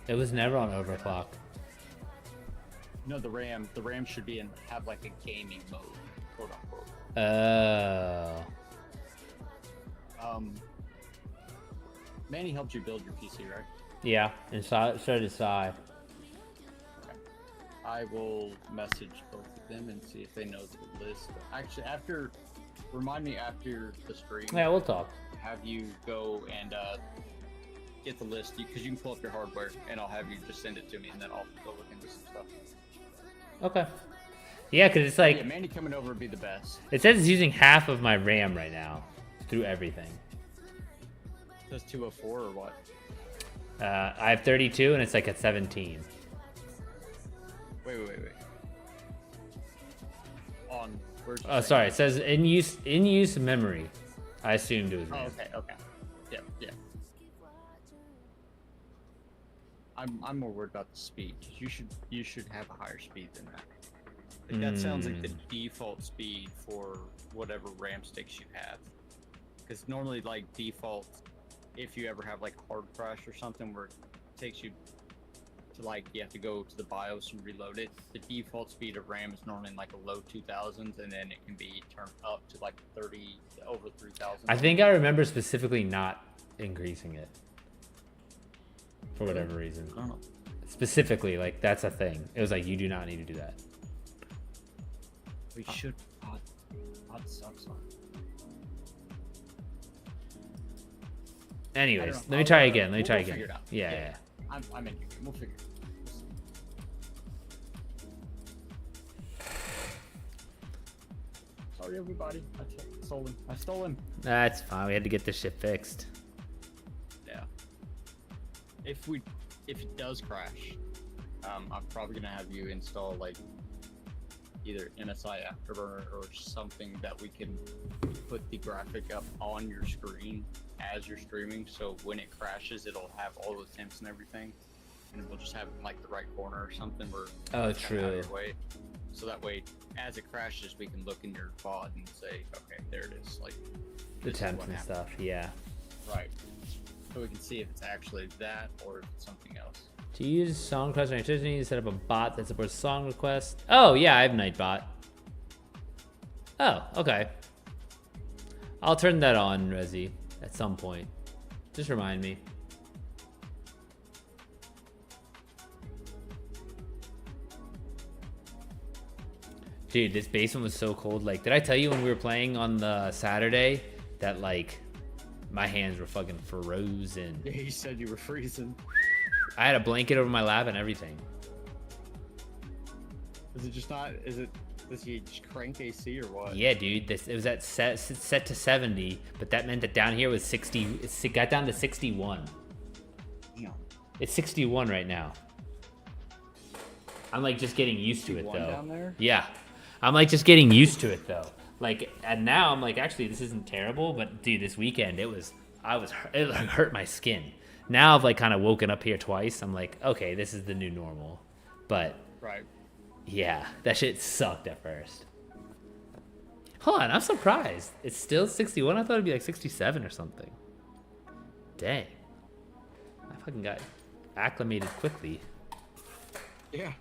It was never on overclock. No, the RAM should be have like a gaming mode, quote unquote. Oh. Manny helped you build your PC, right? Yeah, and so did Sai. Okay. I will message both of them and see if they know the list. Actually, remind me after the stream. Yeah, we'll talk. Have you go and get the list, because you can pull up your hardware, and I'll have you just send it to me, and then I'll go look into some stuff. Okay. Yeah, because it's like Yeah, Mandy coming over would be the best. it says it's using half of my RAM right now through everything. Does 204 or what? I have 32 and it's like at 17. Wait. On where's Oh, sorry. It says in use memory. I assumed it was Oh, RAM. okay. Yeah. I'm more worried about the speed. You should have a higher speed than that. Like, that sounds like the default speed for whatever RAM sticks you have. Because normally, like, default, if you ever have like a hard crash or something where it takes you to like you have to go to the BIOS and reload it, the default speed of RAM is normally in like a low 2000s, and then it can be turned up to like 30 over 3000. I think I remember specifically not increasing it for whatever reason. I don't know. Specifically, like that's a thing. It was like you do not need to do that. We should. Pod sucks on. Anyways, know. let me try again. We'll figure it out. Yeah. I'm in. We'll figure it. Sorry, everybody. I stole him. That's fine. We had to get this shit fixed. Yeah. If it does crash, I'm probably gonna have you install like either MSI Afterburner or something that we can put the graphic up on your screen as you're streaming, so when it crashes it'll have all the temps and everything, and we'll just have it in like the right corner or something where Oh, it's kinda out of true. your way. So that way as it crashes we can look in your VOD and say, okay, there it is, like The this is temps what and happened. stuff. Yeah. Right. So we can see if it's actually that or if it's something else. To use song requests on electricity, you set up a bot that supports song requests. Oh yeah, I have Nightbot. Oh, okay. I'll turn that on, Rezi, at some point. Just remind me. Dude, this basement was so cold. Like, did I tell you when we were playing on the Saturday that like my hands were fucking frozen? Yeah, you said you were freezing. I had a blanket over my lap and everything. Is it just not? Does he just crank AC or what? Yeah, dude. It was at set to 70, but that meant that down here was 60. It got down to 61. Damn. It's 61 right now. I'm like just getting used to it 61 though. down there? Yeah, I'm like just getting used to it though. Like, and now I'm like, actually, this isn't terrible. But dude, this weekend it like hurt my skin. Now I've like kind of woken up here twice. I'm like, okay, this is the new normal. But Right. yeah, that shit sucked at first. Hold on, I'm surprised. It's still 61? I thought it'd be like 67 or something. Dang. I fucking got acclimated quickly. Yeah.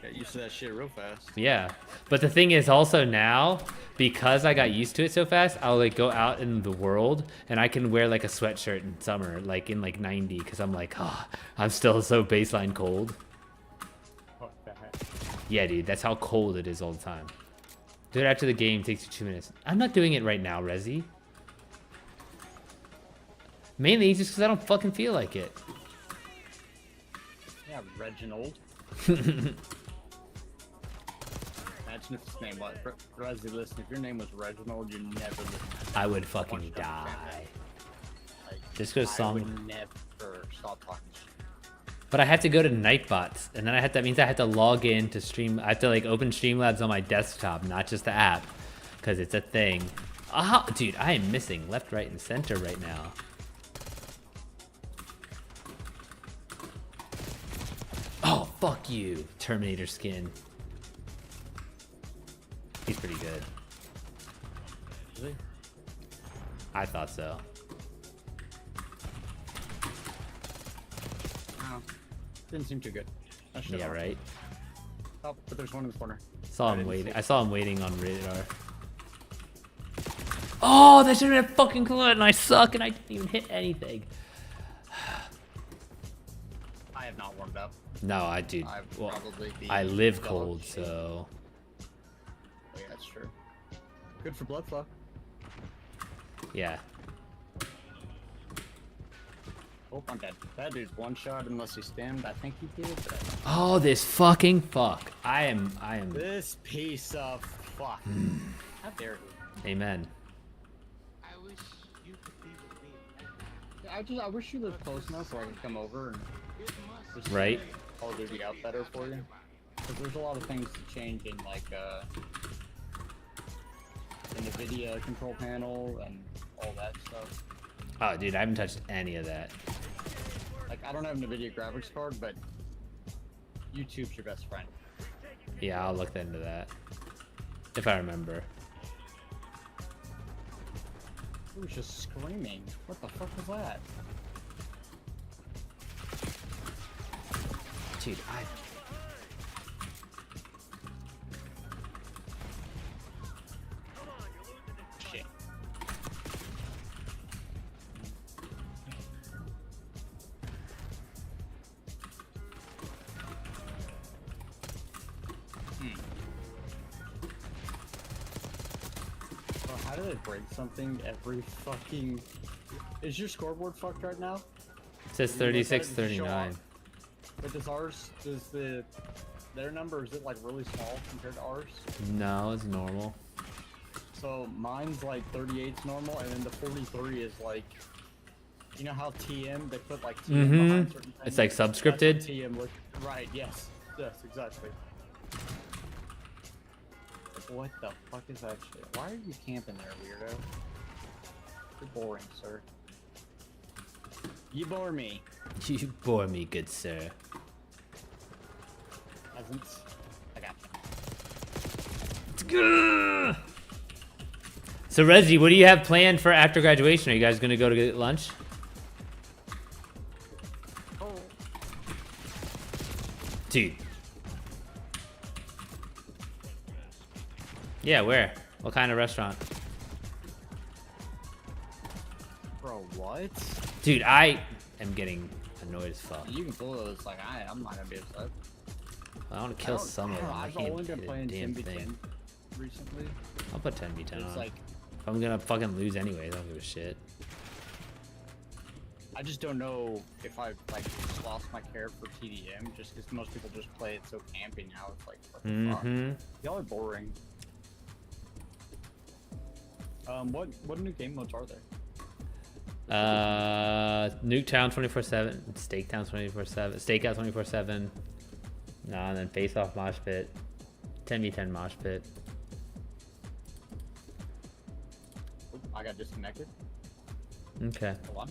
Got used to that shit real fast. Yeah. But the thing is also now, because I got used to it so fast, I'll like go out in the world and I can wear like a sweatshirt in summer, like in like 90, because I'm like, oh, I'm still so baseline cold. What the heck? Yeah, dude, that's how cold it is all the time. Do it after the game, takes you 2 minutes. I'm not doing it right now, Rezi. Mainly just because I don't fucking feel like it. Yeah, Reginald. Imagine if his name was Rezi. Listen, if your name was Reginald, you're never listening. I would fucking die. Like, Just because I song. would never stop talking. But I have to go to Nightbots, and then that means I have to log in to stream. I have to like open Streamlabs on my desktop, not just the app, because it's a thing. Ah, dude, I am missing left, right, and center right now. Oh, fuck you, Terminator skin. He's pretty good. Is he? I thought so. Oh, didn't seem too good. I should've Yeah, lost right. it. Oh, but there's one in the corner. I saw him waiting on radar. Oh, that should have been fucking cool, and I suck, and I didn't even hit anything. I have not warmed up. No, I do. I Well, probably be I live dog cold, shit. so Oh, yeah, that's true. Good for blood flow. yeah. Oh, I'm dead. That dude's one shot unless he stemmed. I think he did. But Oh, this fucking fuck. I am. this piece of fuck. How dare he? Amen. I wish you could be with me. I wish you lived close enough so I could come over and just Right. Call of Duty out better for you. Because there's a lot of things to change in like in the video control panel and all that stuff. Oh, dude, I haven't touched any of that. Like I don't have an NVIDIA graphics card, but YouTube's your best friend. Yeah, I'll look into that if I remember. It was just screaming. What the fuck was that? Dude, Shit. Bro, how do they break something every fucking... Is your scoreboard fucked right now? it says You look at it and show 36-39. off. But does their number, is it like really small compared to ours? No, it's normal. So mine's like 38's normal, and then the 43 is like, you know how TM, they put like TM behind certain things? It's like That's what subscripted? TM look, right, yes. Yes, exactly. What the fuck is that shit? Why are you camping there, weirdo? You're boring, sir. You bore me. You bore me, good sir. Peasants. I got you. So, Rezi, what do you have planned for after graduation? Are you guys gonna go to get lunch? Oh. Dude. Yeah, where? What kind of restaurant? Bro, what? Dude, I am getting annoyed as fuck. You can pull those, like, I'm not gonna be upset. I want to kill some of them. I I've can't only been hit a playing damn 10v10 thing. recently. I'll put 10v10 It's on. like, If I'm gonna fucking lose anyway, I don't give a shit. I just don't know if I've, like, just lost my care for TDM, just because most people just play it so campy now. It's like, what the fuck? Y'all are boring. What new game modes are there? Nuketown 24/7, Steaktown 24/7, Stakeout 24/7. Nah, and then Face Off Mosh Pit, 10v10 Mosh Pit. Oh, I got disconnected. Okay. Hold on.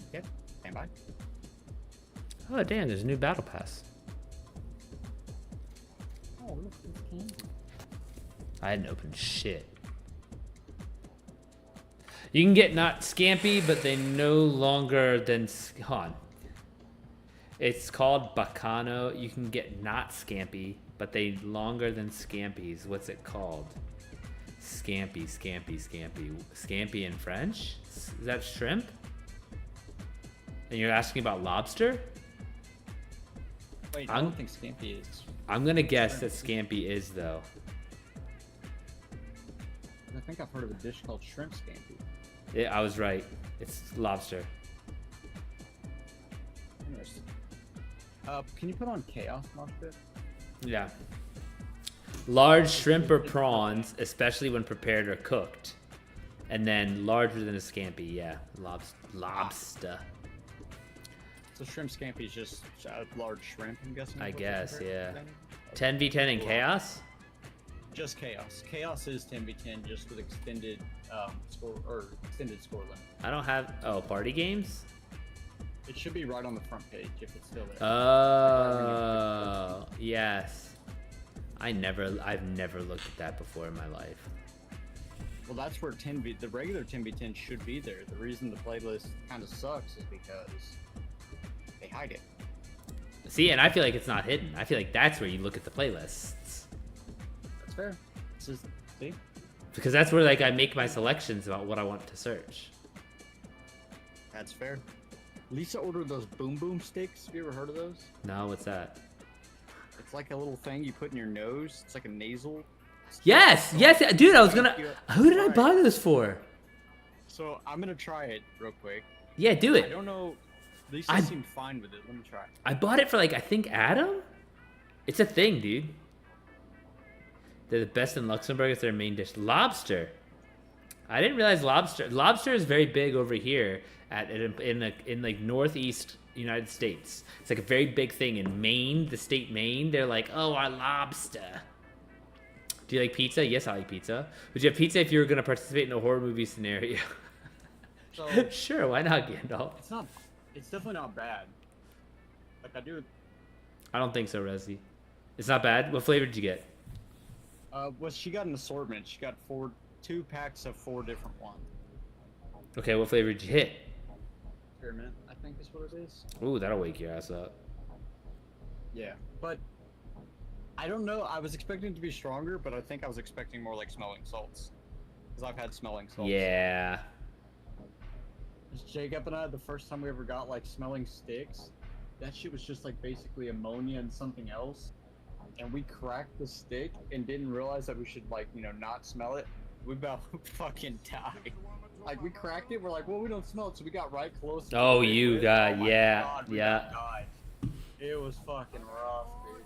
Okay. Stand by. Oh damn, there's a new battle pass. Oh, look, it's candy. I hadn't opened shit. You can get not Scampy, but they no longer than hold on. It's called Bacano. You can get not Scampy, but they longer than Scampies. What's it called? Scampy, Scampy, Scampy. Scampy in French? Is that shrimp? And you're asking about lobster? Wait, I don't think Scampy is. I'm gonna guess that Scampy is though. I think I've heard of a dish called shrimp Scampy. Yeah, I was right. It's lobster. Interesting. Can you put on Chaos Mosh Pit? Yeah. Large shrimp or prawns, especially when prepared or cooked. And then larger than a scampi, yeah. Lobster. So shrimp Scampy is just a large shrimp, I'm guessing. I is what guess, they're yeah. compared to? 10v10 in chaos? Just Chaos. Chaos is 10v10 just with extended extended score limit. I don't have party games? It should be right on the front page if it's still there. Oh, yes. I've never looked at that before in my life. Well, that's where the regular 10v10 should be there. The reason the playlist kind of sucks is because they hide it. See, and I feel like it's not hidden. I feel like that's where you look at the playlists. That's fair. This is, see? Because that's where like I make my selections about what I want to search. That's fair. Lisa ordered those boom boom sticks. Have you ever heard of those? No, what's that? It's like a little thing you put in your nose. It's like a nasal. Yes, yes, dude. I was gonna. Who did I buy those for? So I'm gonna try it real quick. Yeah, do I it. don't know. Lisa I- seemed fine with it. Let me try. I bought it for like I think Adam. It's a thing, dude. They're the best in Luxembourg. It's their main dish. Lobster. I didn't realize lobster. Lobster is very big over here in like northeast United States. It's like a very big thing in Maine, the state Maine. They're like, oh, our lobster. Do you like pizza? Yes, I like pizza. Would you have pizza if you were gonna participate in a horror movie scenario? So Sure, why not, Gandalf? it's not. It's definitely not bad. Like I do. I don't think so, Resi. It's not bad. What flavor did you get? Well, she got an assortment. She got 2 packs of 4 different ones. Okay, what flavor did you hit? Spearmint, I think is what it is. Ooh, that'll wake your ass up. Yeah, but I don't know. I was expecting it to be stronger, but I think I was expecting more like smelling salts. Because I've had smelling salts. Yeah. Jacob and I, the first time we ever got like smelling sticks, that shit was just like basically ammonia and something else. And we cracked the stick and didn't realize that we should like, not smell it. We about fucking died. Like we cracked it, we're like, well, we don't smell it, so we got right close. to Oh, it. you Oh got, my yeah, God, we yeah. died. It was fucking rough, dude.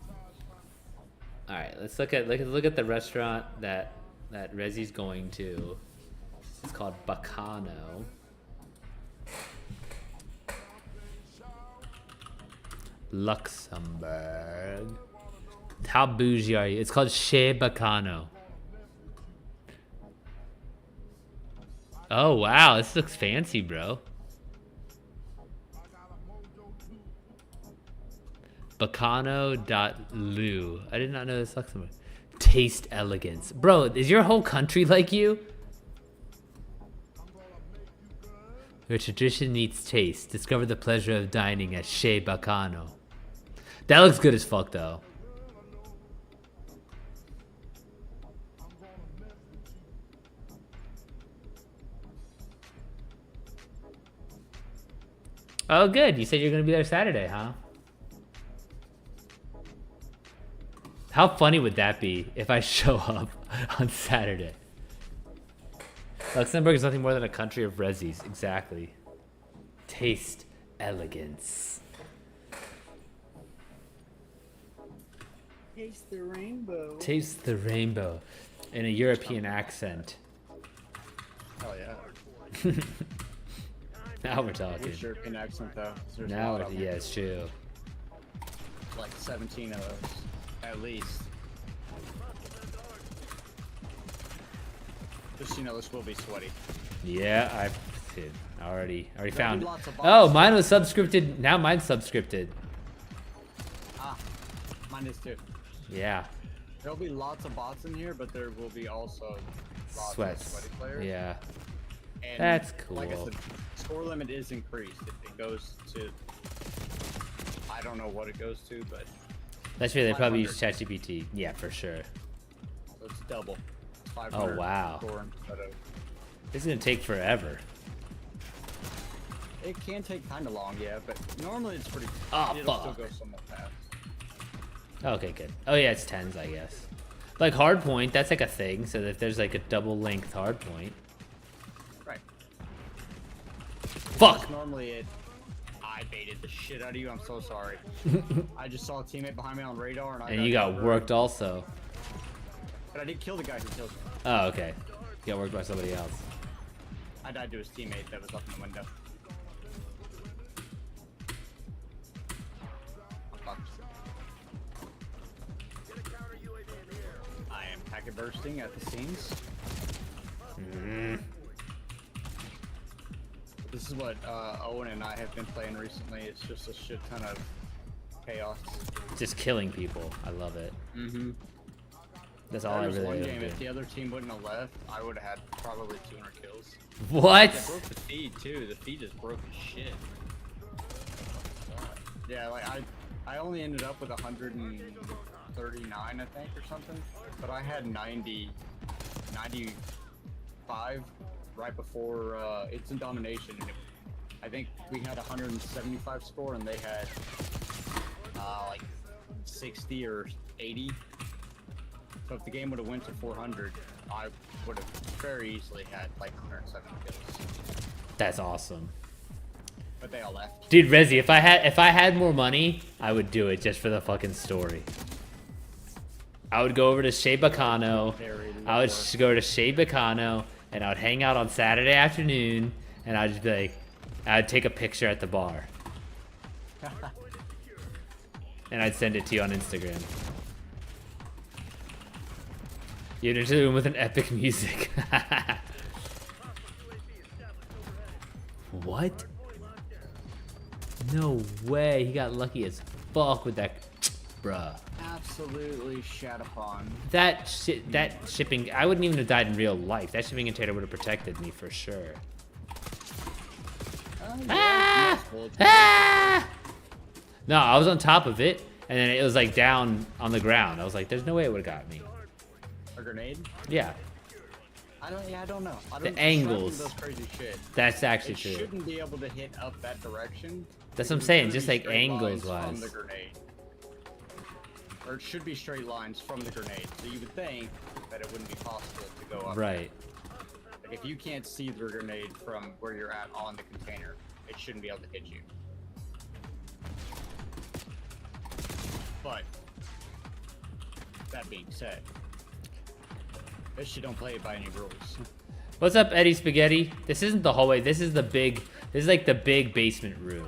All right, let's look at the restaurant that Resi's going to. It's called Bacano. Luxembourg. How bougie are you? It's called Chez Bacano. Oh wow, this looks fancy, bro. Bacano.lu. I did not know this Luxembourg. Taste elegance. Bro, is your whole country like you? Where tradition meets taste. Discover the pleasure of dining at Chez Bacano. That looks good as fuck, though. Oh, good. You said you're going to be there Saturday, huh? How funny would that be if I show up on Saturday? Luxembourg is nothing more than a country of resis. Exactly. Taste elegance. Taste the rainbow. Taste the rainbow in a European accent. Oh yeah. Now we're talking. Which European accent though? There's a Now, lot of them. yeah, it's true. Like 17 of those, at least. Just so you know, this will be sweaty. Yeah, I already found. lots of Oh, bots. mine was subscripted. Now mine's subscripted. Ah, mine is too. Yeah, There'll be lots of bots in here, but there will be also lots sweats. of sweaty players. Yeah, And That's Like I cool. said, score limit is increased. It goes to, I don't know what it goes to, but that's true. They probably use 500. ChatGPT. Yeah, for sure. so it's double. It's 500 wow. score instead of. This is gonna take forever. It can take kind of long, yeah, but normally it's pretty. Oh, it'll fuck. still go somewhat fast. Okay, good. Oh yeah, it's 10s, I guess. Like hardpoint, that's like a thing. So if there's like a double length hardpoint. Right. Fuck. Normally I baited the shit out of you. I'm so sorry. I just saw a teammate behind me on radar, and And you got covered. worked also. But I did kill the guy who killed me. Oh, okay. You got worked by somebody else. I died to his teammate that was up in the window. I'm fucked. I am packet bursting at the seams. This is what Owen and I have been playing recently. It's just a shit ton of chaos. Just killing people. I love it. Mm-hmm. That's all I There was really one ever game, if do. the other team wouldn't have left, I would have had probably 200 kills. What? They broke the feed too. The feed just broke as shit. Yeah, like I only ended up with 139, I think, or something. But I had 95 right before it's in domination. And I think we had 175 score, and they had like 60 or 80. So if the game would have went to 400, I would have very easily had like 107 kills, That's awesome. but they all left. Dude, Rezi, if I had more money, I would do it just for the fucking story. I would go over to Shea Bacano. I would go to Shea Bacano and I would hang out on Saturday afternoon and I'd just be like, I'd take a picture at the bar. And I'd send it to you on Instagram. You enter the room with an epic music. What? No way. He got lucky as fuck with that. Bruh. Absolutely shat upon. That shipping, I wouldn't even have died in real life. That shipping container would have protected me for sure. Ah! Ah! No, I was on top of it, and then it was like down on the ground. I was like, there's no way it would have got me. A grenade? Yeah, I don't know. The angles. Does crazy shit. that's actually It true. shouldn't be able to hit up that direction. That's what I'm It's saying, gonna just be like straight angles lines from wise. the grenade. Or it should be straight lines from the grenade. So you would think that it wouldn't be possible to go up. Right. Like if you can't see the grenade from where you're at on the container, it shouldn't be able to hit you. But that being said, this shit don't play it by any rules. What's up, Eddie Spaghetti? This isn't the hallway. This is the big. This is like the big basement room.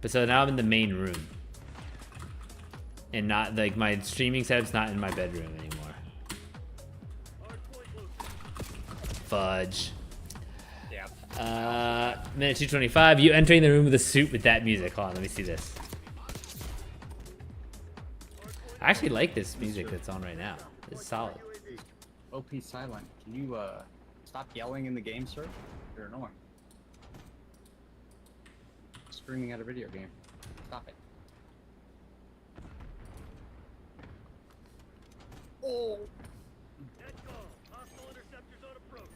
But so now I'm in the main room, and not like my streaming setup's not in my bedroom anymore. Fudge. Yeah. Minute 225. You entering the room with a suit with that music. Hold on, let me see this. I actually like this music that's on right now. It's solid. OP silent. Can you stop yelling in the game, sir? You're annoying. Screaming at a video game. Stop it. Oh. Netcall, hostile interceptors on approach.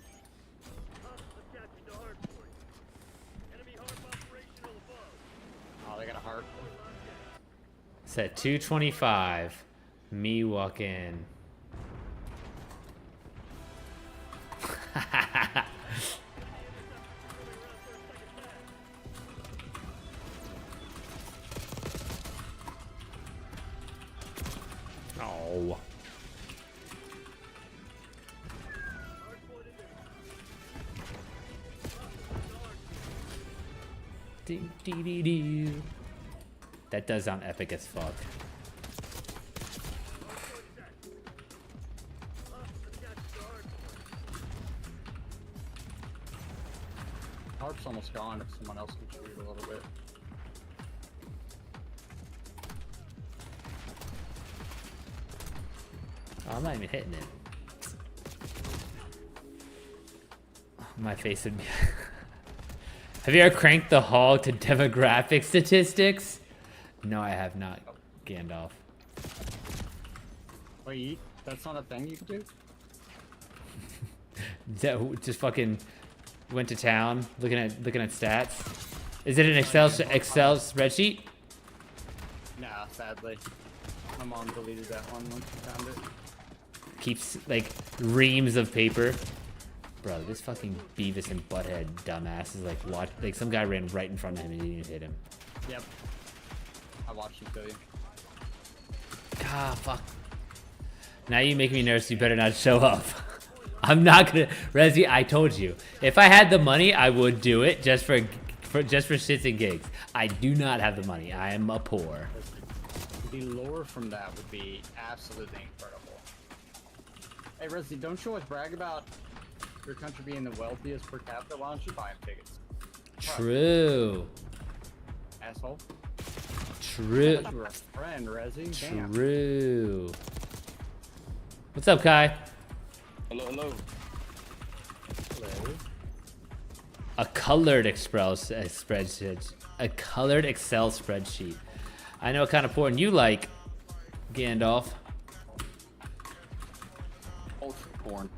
Hostiles attaching to hardpoint. Enemy harp operational above. Oh, they got a heart. It's at 225. Me walk in. Oh. Do. That does sound epic as fuck. Harp's almost gone if someone else can shoot a little bit. Oh, I'm not even hitting it. My face would be. Have you ever cranked the hog to demographic statistics? No, I have not, Gandalf. Wait, that's not a thing you can do? That just fucking went to town looking at stats. Is it an Excel spreadsheet? Nah, sadly. My mom deleted that one once she found it. Keeps like reams of paper. Bro, this fucking Beavis and Butthead dumbass is like some guy ran right in front of him and he didn't even hit him. Yep. I watched him kill you. Ah, fuck. Now you make me nervous. You better not show up. I'm not gonna, Rezi. I told you, if I had the money, I would do it just for shits and gigs. I do not have the money. I am a poor. The lore from that would be absolutely incredible. Hey, Rezi, don't you always brag about your country being the wealthiest per capita? Why don't you buy him tickets? True. Asshole. True. I thought you were a friend, Rezi. Damn. True. What's up, Kai? Hello, hello. Hello. A colored Excel spreadsheet. A colored Excel spreadsheet. I know what kind of porn you like, Gandalf. Ultra porn.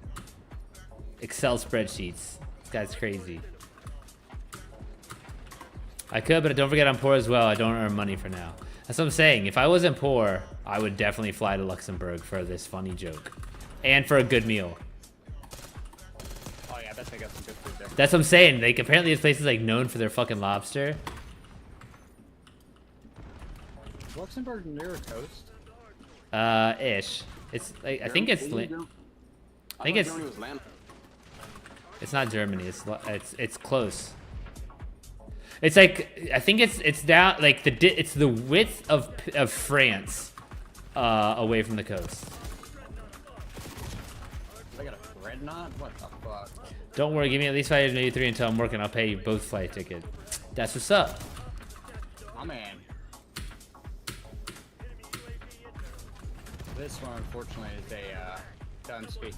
Excel spreadsheets. This guy's crazy. I could, but don't forget I'm poor as well. I don't earn money for now. That's what I'm saying. If I wasn't poor, I would definitely fly to Luxembourg for this funny joke. and for a good meal. Oh yeah, I bet they got some good food there. That's what I'm saying. Like apparently this place is like known for their fucking lobster. Is Luxembourg near a coast? Ish. It's like I think it's I think thought it's Germany was land. it's not Germany. It's close. It's like I think it's down like it's the width of France away from the coast. They got a dreadnought? What the fuck? Don't worry, give me at least 5 years, maybe 3 until I'm working. I'll pay you both flight ticket. That's what's up. My man. This one, unfortunately, is a done speed.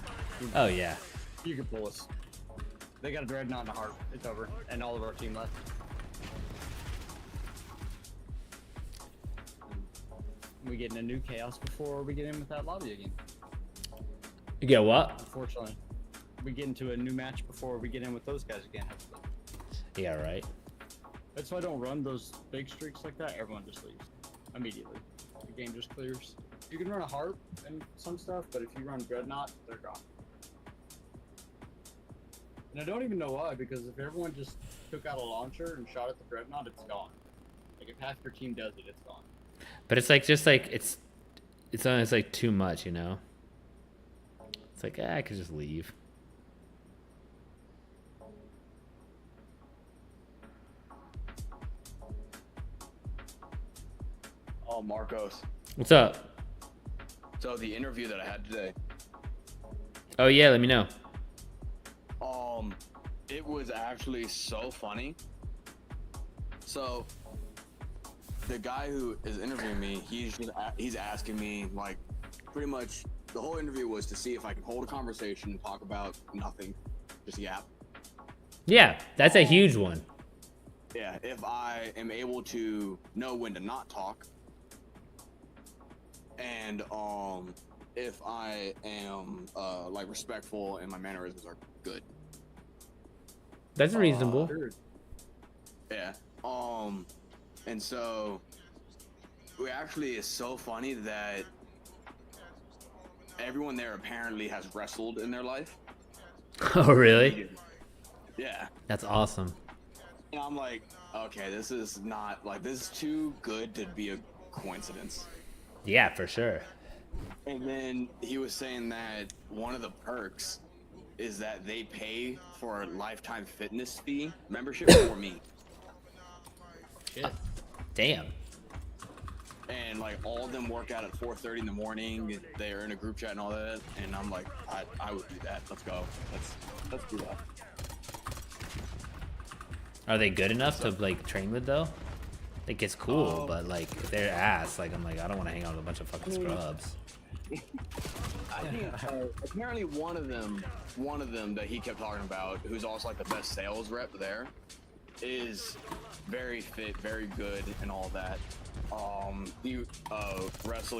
Oh yeah. You can pull us. They got a dreadnought and a heart. It's over, and all of our team left. We get in a new chaos before we get in with that lobby again. You get what? Unfortunately, we get into a new match before we get in with those guys again. Yeah, right. That's why I don't run those big streaks like that. Everyone just leaves immediately. The game just clears. You can run a harp and some stuff, but if you run dreadnought, they're gone. And I don't even know why, because if everyone just took out a launcher and shot at the dreadnought, it's gone. Like if half your team does it, it's gone. But it's like just like it's almost like too much, you know. It's like I could just leave. Oh, Marcos. What's up? So the interview that I had today, Oh yeah, let me know. it was actually so funny. So the guy who is interviewing me, he's asking me like pretty much the whole interview was to see if I can hold a conversation and talk about nothing, just yap. Yeah, that's a huge one. Yeah, if I am able to know when to not talk, and if I am like respectful and my mannerisms are good. That's reasonable. Yeah. And so it actually is so funny that everyone there apparently has wrestled in their life. Oh really? Yeah. That's awesome. And I'm like, okay, this is not like this is too good to be a coincidence. Yeah, for sure. And then he was saying that one of the perks is that they pay for a lifetime fitness fee membership for me. Shit. Damn. And like all of them work out at 4:30 in the morning. They're in a group chat and all that. And I'm like, I would do that. Let's go. Let's do that. Are they good enough to like train with though? Like it's cool, but like if they're ass, like I'm like I don't want to hang out with a bunch of fucking scrubs. I think apparently one of them that he kept talking about, who's also like the best sales rep there, is very fit, very good, and all that. He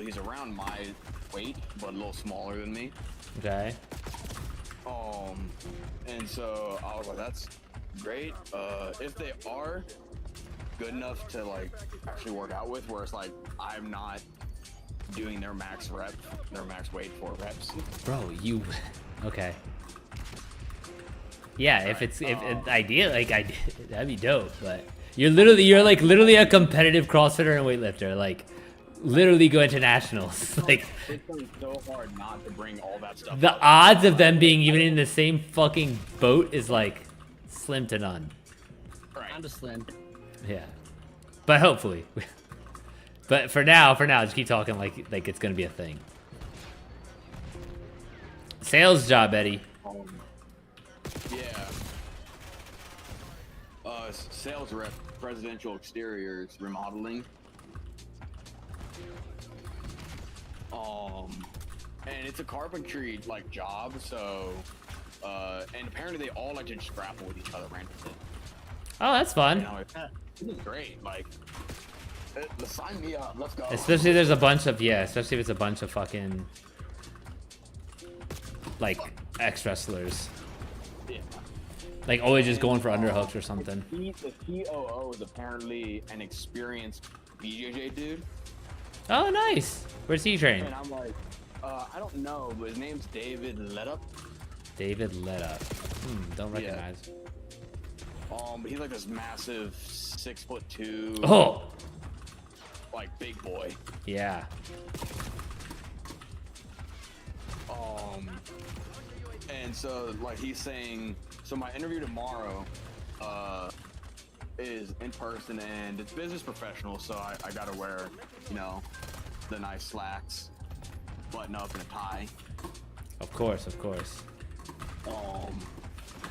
he's around my weight, but a little smaller than me. Okay. And so I was like, that's great. If they are good enough to like actually work out with, where it's like I'm not doing their max weight for reps. Bro, you okay. Yeah, if it's ideal, like that'd be dope, but you're literally a competitive CrossFitter and weightlifter, like literally go internationals. Like It's so hard not to bring all that stuff the up. odds of them being even in the same fucking boat is like slim to none. Right. I'm just slim. Yeah. But hopefully. But for now, just keep talking like it's gonna be a thing. Sales job, Eddie. Yeah. Sales rep, presidential exteriors, remodeling. And it's a carpentry like job, so and apparently they all like to just grapple with each other randomly. Oh, that's fun. You know, this is great. Like, sign me up. Let's go. Especially if it's a bunch of fucking like ex-wrestlers. Yeah. Like always just going for underhooks or something. The COO is apparently an experienced BJJ dude. Oh, nice. Where's he train? And I'm like, I don't know, but his name's David Letup. David Letta. Don't recognize. But he's like this massive 6'2". Oh! Like big boy. Yeah. And so like he's saying, so my interview tomorrow, is in person and it's business professional, so I gotta wear, you know, the nice slacks, button up and a tie. Of course, of course.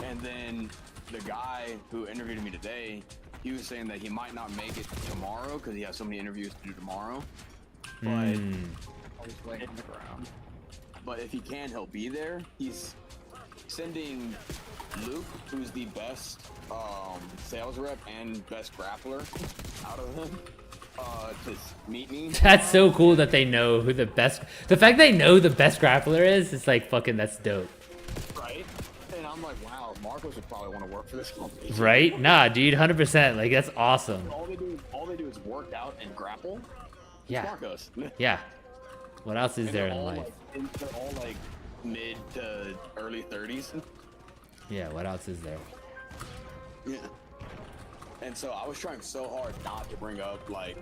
And then the guy who interviewed me today, he was saying that he might not make it tomorrow because he has so many interviews to do tomorrow. But Always laying on the ground. But if he can, he'll be there. He's sending Luke, who's the best sales rep and best grappler out of him, to meet me. That's so cool that they know who the best. The fact they know the best grappler is, it's like fucking. That's dope. Right? And I'm like, wow, Marcos would probably want to work for this company. Right? Nah, dude, 100%. Like that's awesome. All they do is work out and grapple. It's Yeah. Marcos. Yeah. What else is And there they're in all, life? like, they're all like mid to early 30s. Yeah. What else is there? Yeah. And so I was trying so hard not to bring up like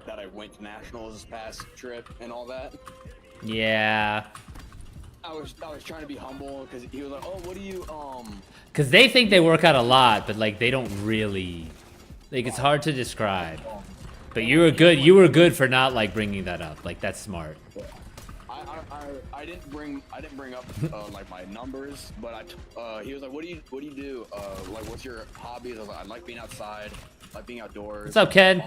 that I went to nationals this past trip and all that. Yeah. I was trying to be humble because he was like, "Oh, what do you Because they think they work out a lot, but like they don't really. Like it's hard to describe. But you were good. You were good for not like bringing that up. Like that's smart. I didn't bring up like my numbers, but he was like, "What do you do? Like, what's your hobbies?" I was like, "I like being outside, I like being outdoors." What's up, Ken?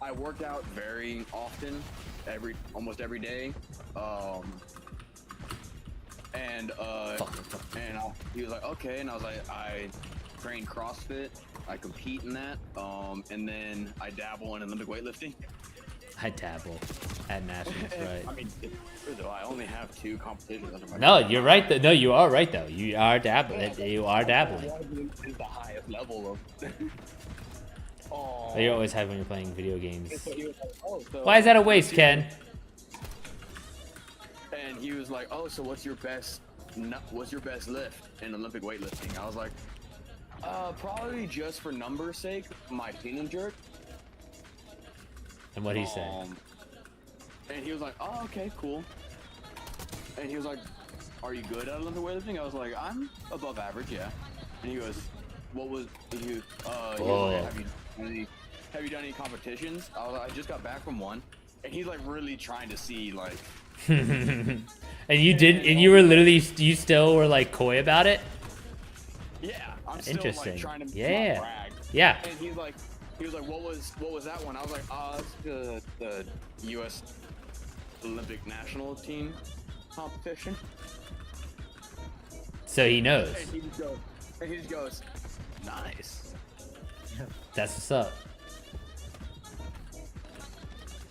I work out very often, almost every day. He was like, "Okay," and I was like, "I train CrossFit, I compete in that, and then I dabble in Olympic weightlifting." I dabble at nationals, right? I mean, it's true though. I only have 2 competitions under my No, belt. you're right. No, you are right though. You are dabbling. You are dabbling. Is the highest level of. Oh. You always have when you're playing video games. So he was like, "Oh, so Why is that a waste, Ken? And he was like, "Oh, so what's your best lift in Olympic weightlifting?" I was like, probably just for numbers' sake, my clean and jerk." And what he say? And he was like, "Oh, okay, cool." And he was like, "Are you good at Olympic weightlifting?" I was like, "I'm above average, yeah." And he goes, "What was he was like, have you done any competitions?" I was like, "I just got back from one." And he's like really trying to see like. And you did, and you were literally, you still were like coy about it. Yeah, I'm still Interesting. like trying to not Yeah. brag. Yeah. And he was like, what was that one? I was like, it's the U.S. Olympic national team competition. So he knows. And he just goes, nice. That's what's up.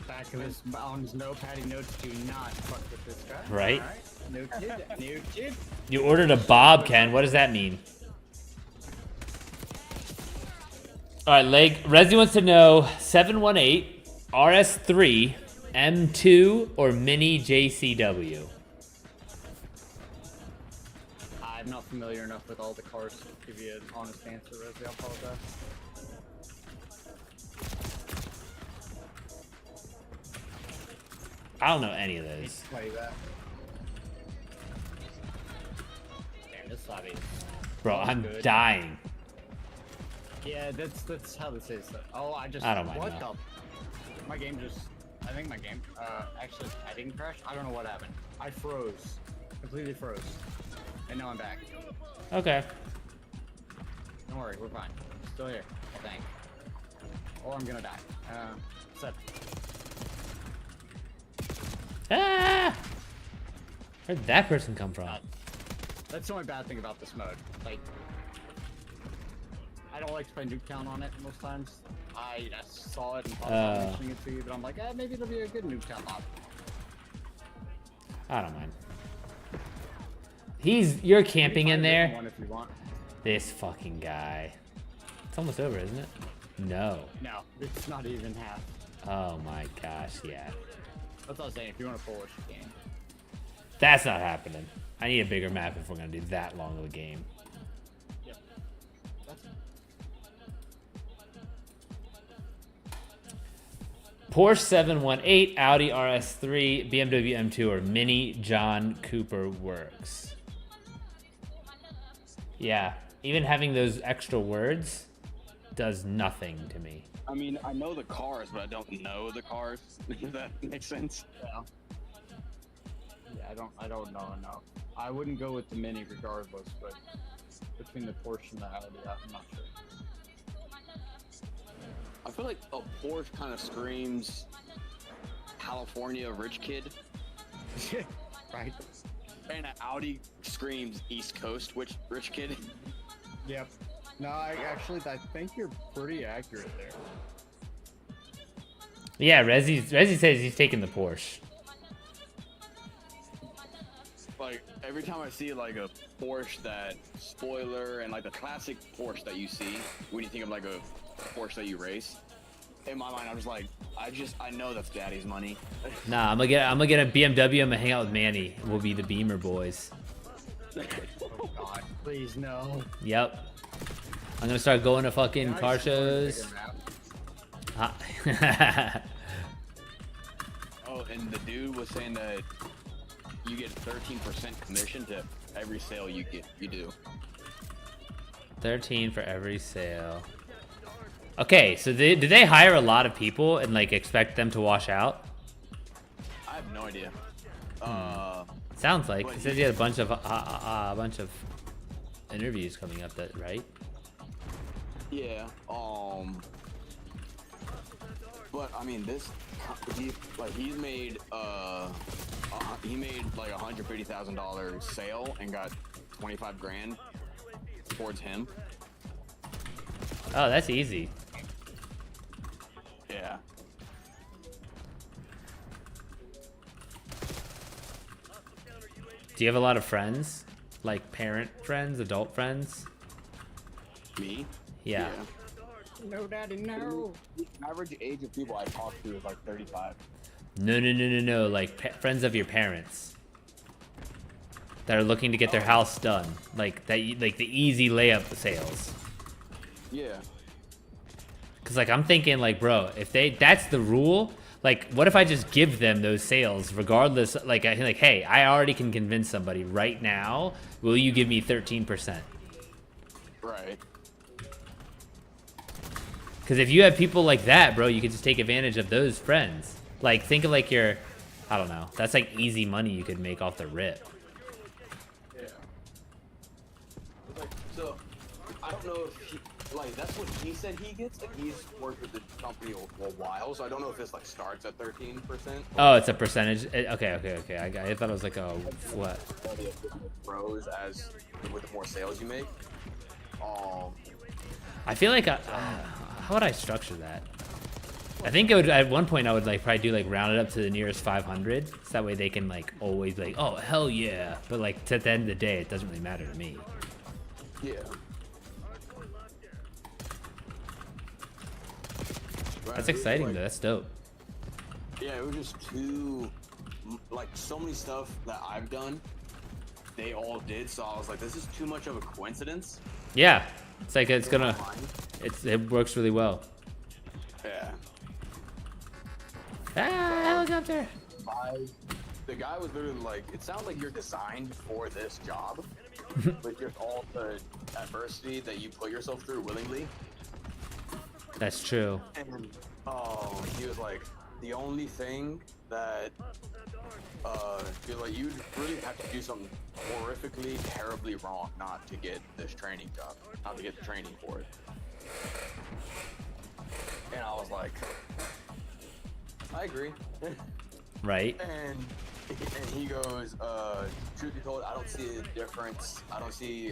Back of his on his notepad, he notes, "Do not fuck with this guy." Right. All right. Noted. You ordered a Bob, Ken. What does that mean? All right, Resi wants to know 718, RS3, M2, or Mini JCW. I'm not familiar enough with all the cars to give you an honest answer, Rosie. I apologize. I don't know any of those. Tell you that. Damn, this lobby. Bro, I'm Good. dying. Yeah, that's how this is. Oh, I don't mind What that. the? My game just. I think my game. Actually, I didn't crash. I don't know what happened. I froze. Completely froze. And now I'm back. Okay. Don't worry, we're fine. Still here, I think. Or I'm gonna die. Set. Ah! Where'd that person come from? That's the only bad thing about this mode. Like, I don't like to play Nuketown on it most times. I saw it and thought about mentioning it to you, but I'm like, maybe it'll be a good Nuketown mod. I don't mind. You're camping in there? One if you want. This fucking guy. It's almost over, isn't it? No. No, it's not even half. Oh my gosh, yeah. That's what I was saying. If you want to Polish, you can. That's not happening. I need a bigger map if we're gonna do that long of a game. Yep. That's Porsche 718, Audi RS3, BMW M2, or Mini John Cooper works. Yeah, even having those extra words does nothing to me. I mean, I know the cars, but I don't know the cars. If that makes sense. yeah. Yeah, I don't know enough. I wouldn't go with the Mini regardless, but between the Porsche and the Audi, I'm not sure. I feel like a Porsche kind of screams California rich kid, Right. and an Audi screams East Coast rich kid. Yep. No, I think you're pretty accurate there. Yeah, Rezi says he's taking the Porsche. Like every time I see like a Porsche that spoiler and like the classic Porsche that you see when you think of like a Porsche that you race, in my mind I'm just like I know that's daddy's money. Nah, I'm gonna get a BMW. I'm gonna hang out with Manny. We'll be the Beamer boys. Oh God, please no. Yep. I'm gonna start going to fucking Can I car explore a shows. bigger map? Oh, and the dude was saying that you get 13% commission to every sale you do. 13 for every sale. Okay, so do they hire a lot of people and like expect them to wash out? I have no idea. Sounds like But it says you had a bunch of interviews coming up. That right? Yeah. But I mean, he's made he made like $150,000 sale and got 25 grand towards him. Oh, that's easy. Yeah. Do you have a lot of friends? Like parent friends, adult friends? Me? Yeah. No, daddy, no. The average age of people I talk to is like 35. No. Like friends of your parents that are looking to get their house done. Like like the easy layup sales. Yeah. Cause like I'm thinking like, bro, if that's the rule, like what if I just give them those sales regardless? Like hey, I already can convince somebody right now. Will you give me 13%? Right. Because if you have people like that, bro, you can just take advantage of those friends. Like think of like your, I don't know, that's like easy money you could make off the rip. Yeah. Like, so, I don't know if that's what he said he gets. Like, he's worked with the company a while, so I don't know if this like starts at 13%. Oh, it's a percentage. Okay. I thought it was like a what? Grows as with the more sales you make. I feel like how would I structure that? I think it would at one point I would like probably do like round it up to the nearest 500, so that way they can like always be like, oh hell yeah. But like at the end of the day, it doesn't really matter to me. Yeah. That's exciting though. That's dope. Yeah, it was just too, like, so many stuff that I've done, they all did, so I was like, this is too much of a coincidence. Yeah, it's like it's in my gonna, mind. it works really well. Yeah. Helicopter. The guy was literally like, it sounds like you're designed for this job, with just all the adversity that you put yourself through willingly. That's true. And he was like, the only thing that feel like you'd really have to do something horrifically, terribly wrong not to get this training job, not to get the training for it. And I was like, I agree. Right. And he goes, truth be told, I don't see a difference. I don't see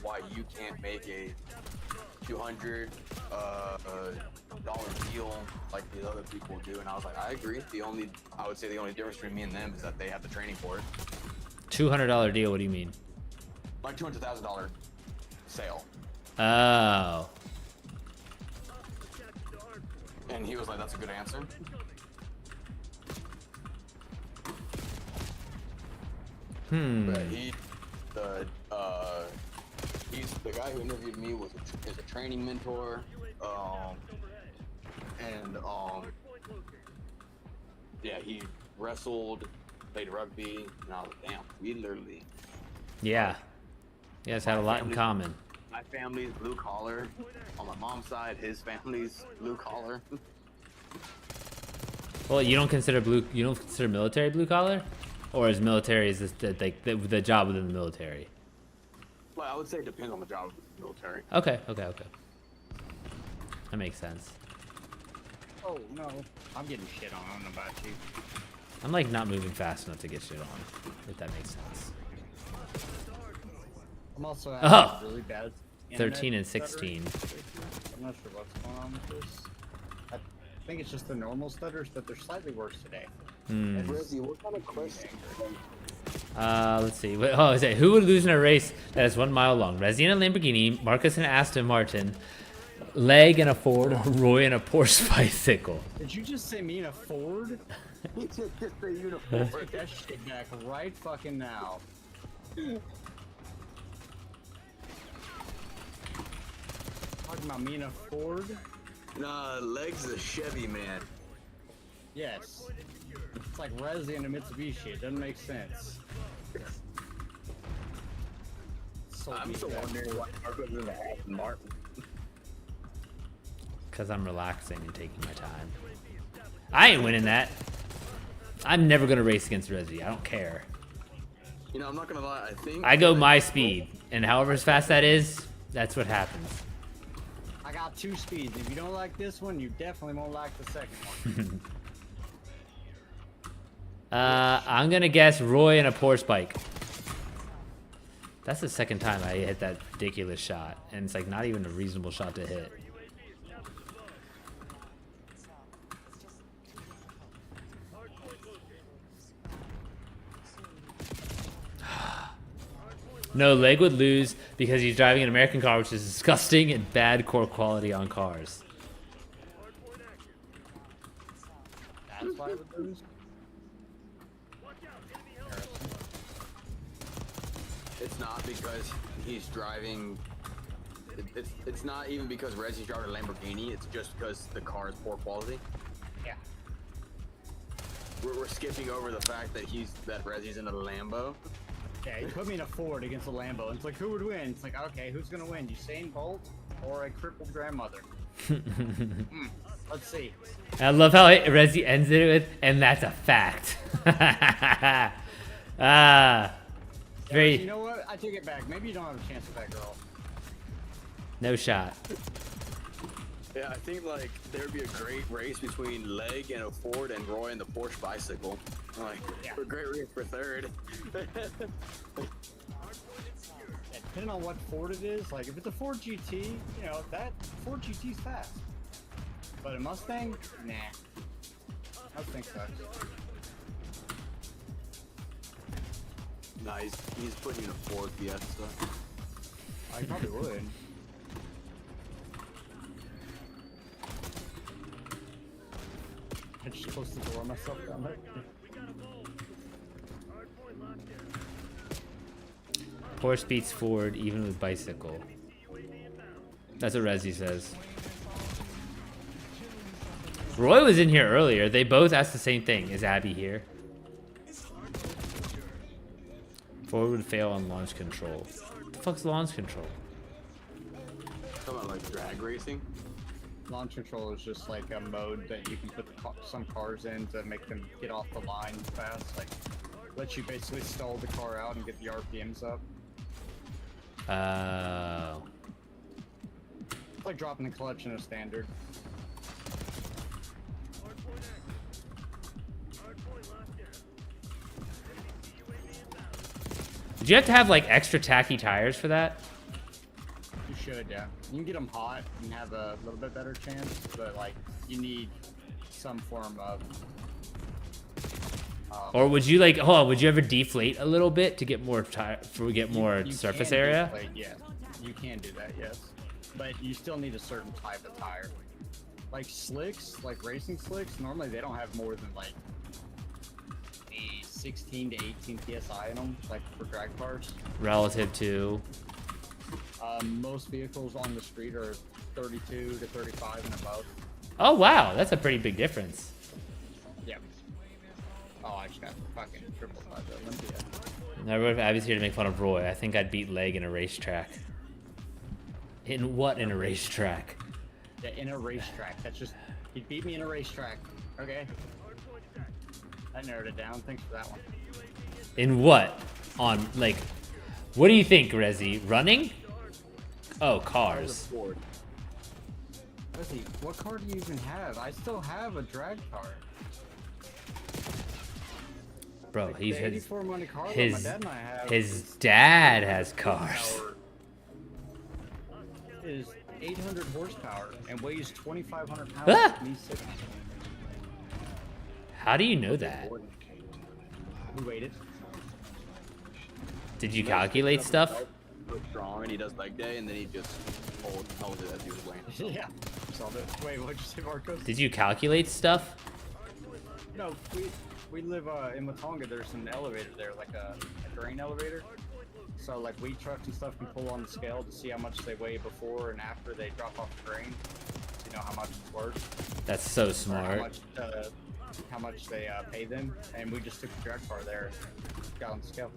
why you can't make a $200 deal like the other people do. And I was like, I agree. I would say the only difference between me and them is that they have the training for it. $200 deal. What do you mean? Like $200,000 sale. Oh. And he was like, that's a good answer. But he's the guy who interviewed me is a training mentor, yeah, he wrestled, played rugby, and I was like, damn, we literally. Yeah. You guys had a lot in common. My family's blue collar. On my mom's side, his family's blue collar. Well, you don't consider military blue collar, or is military is this the job within the military? Well, I would say it depends on the job of the military. Okay. That makes sense. Oh no, I'm getting shit on. I don't know about you. I'm like not moving fast enough to get shit on, if that makes sense. I'm also having really bad. 13 and internet 16. stuttering. I'm not sure what's going on with this. I think it's just the normal stutters, but they're slightly worse today. Rizzy, what kind of question? Let's see. Is it who would lose in a race that is 1 mile long? Resi and a Lamborghini, Marcus and Aston Martin, Leg and a Ford, or Roy and a Porsche bicycle? Did you just say me in a Ford? He just the uniform. Take that shit back right fucking now. Talking about me in a Ford? Nah, Leg's a Chevy man. Yes. It's like Resi and a Mitsubishi. It doesn't make sense. I'm so wondering why Marco's in the Aston Martin. Because I'm relaxing and taking my time. I ain't winning that. I'm never going to race against Resi. I don't care. You know, I'm not gonna lie, I think I go my speed, and however fast that is, that's what happens. I got 2 speeds. If you don't like this one, you definitely won't like the second one. I'm gonna guess Roy and a Porsche bike. That's the second time I hit that ridiculous shot, and it's like not even a reasonable shot to hit. No, Leg would lose because he's driving an American car, which is disgusting and bad core quality on cars. That's why I would lose. it's not because he's driving. It's not even because Rezi's driving a Lamborghini. It's just because the car is poor quality. Yeah. We're skipping over the fact that Rezi's in a Lambo. Yeah, he put me in a Ford against a Lambo. It's like, who would win? It's like, okay, who's gonna win? Usain Bolt or a crippled grandmother? Let's see. I love how Rezi ends it with, and that's a fact. Very. You know what? I take it back. Maybe you don't have a chance with that girl. No shot. Yeah, I think like there'd be a great race between Leg and a Ford and Roy and the Porsche bicycle. Like, Yeah. a great race for third. Yeah, depending on what Ford it is, like if it's a Ford GT, you know, that Ford GT's fast. But a Mustang, nah. Mustang sucks. Nah, he's putting in a Ford Fiesta. I probably would. I just closed the door on myself down there. Porsche beats Ford even with bicycle. That's what Rezi says. Roy was in here earlier. They both asked the same thing. Is Abby here? Ford would fail on launch control. What the fuck's launch control? Talking about like drag racing. Launch control is just like a mode that you can put some cars in to make them get off the line fast. Like, lets you basically stall the car out and get the RPMs up. Oh. It's like dropping the clutch in a standard. Did you have to have like extra tacky tires for that? You should, yeah. You can get them hot and have a little bit better chance, but like you need some form of. Or would you like, hold on, would you ever deflate a little bit to get more You surface can area? deflate, yeah, you can do that, yes. But you still need a certain type of tire. Like slicks, like racing slicks, normally they don't have more than like a 16 to 18 psi in them, like for drag cars. Relative to. Most vehicles on the street are 32 to 35 and above. Oh wow, that's a pretty big difference. Yeah. Oh, I just got fucking triple by the Olympia. I wrote Abby's here to make fun of Roy. I think I'd beat Leg in a racetrack. In what in a racetrack? Yeah, in a racetrack. That's just, he beat me in a racetrack. Okay. I narrowed it down. Thanks for that one. In what? On like, what do you think, Rezi? Running? Oh, cars. Ford. Lizzie, what car do you even have? I still have a drag car. Bro, Like, he's the 84 Monte Carlo my his dad and I have his dad has cars. Is 800 horsepower and weighs 2,500 pounds. Ah! Me sitting. How do you know that? We waited. Did you calculate stuff? Strong, and he does leg day, and then he just held it as he was weighing. Yeah. Saw it. Wait, what'd you say, Marcos? Did you calculate stuff? No, we live in Matonga. There's an elevator there, like a grain elevator. So like wheat trucks and stuff can pull on the scale to see how much they weigh before and after they drop off the grain. So you know how much it's worth. That's so Or smart. how much they pay them. And we just took the drag car there and got on the scale.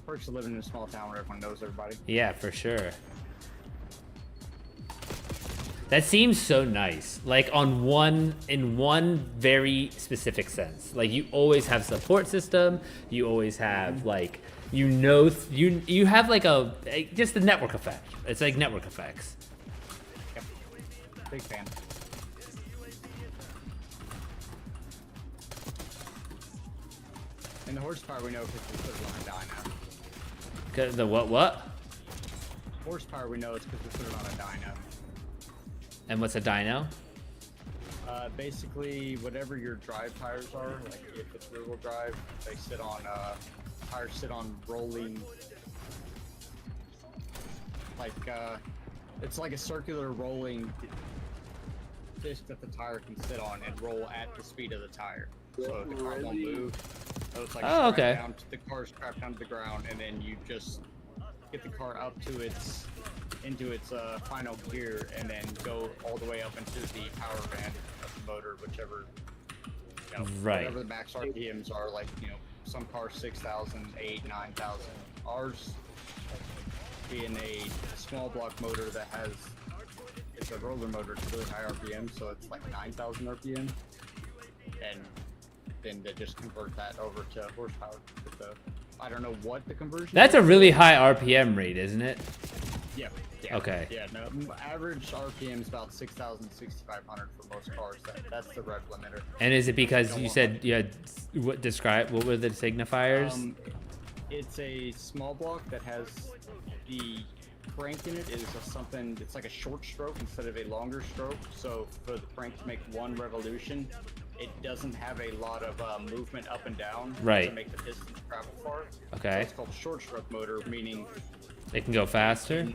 Perks of living in a small town where everyone knows everybody. Yeah, for sure. That seems so nice. Like in one very specific sense. Like you always have support system. You always have like, you have like just the network effect. It's like network effects. Yep. Big fan. And the horsepower we know because we put it on a dyno. The what? Horsepower we know it's because we put it on a dyno. And what's a dyno? Basically, whatever your drive tires are, like if it's rear-wheel drive, they sit on tires sit on rolling. Like it's like a circular rolling disc that the tire can sit on and roll at the speed of the tire, so the car won't move. So it's like Oh, strapped okay. down the car's strapped down to the ground, and then you just get the car up to into its final gear, and then go all the way up into the power band of the motor, whichever, you know, Right. whatever the max RPMs are. Like, you know, some cars 6,000, 8,000, 9,000. Ours being a small block motor that has, it's a roller motor, it's really high RPM, so it's like 9,000 RPM, and then they just convert that over to horsepower with the, I don't know what the conversion That's is. a really high RPM rate, isn't it? Yeah. Yeah. Okay. Yeah, no, average RPM is about 6,000, 6,500 for most cars. That's the rev limiter. And is it because you said you had what were the signifiers? It's a small block that has the crank in it is something, it's like a short stroke instead of a longer stroke. So for the crank to make one revolution, it doesn't have a lot of movement up and down Right. to make the piston travel far. Okay. So it's called short stroke motor, meaning It can go faster.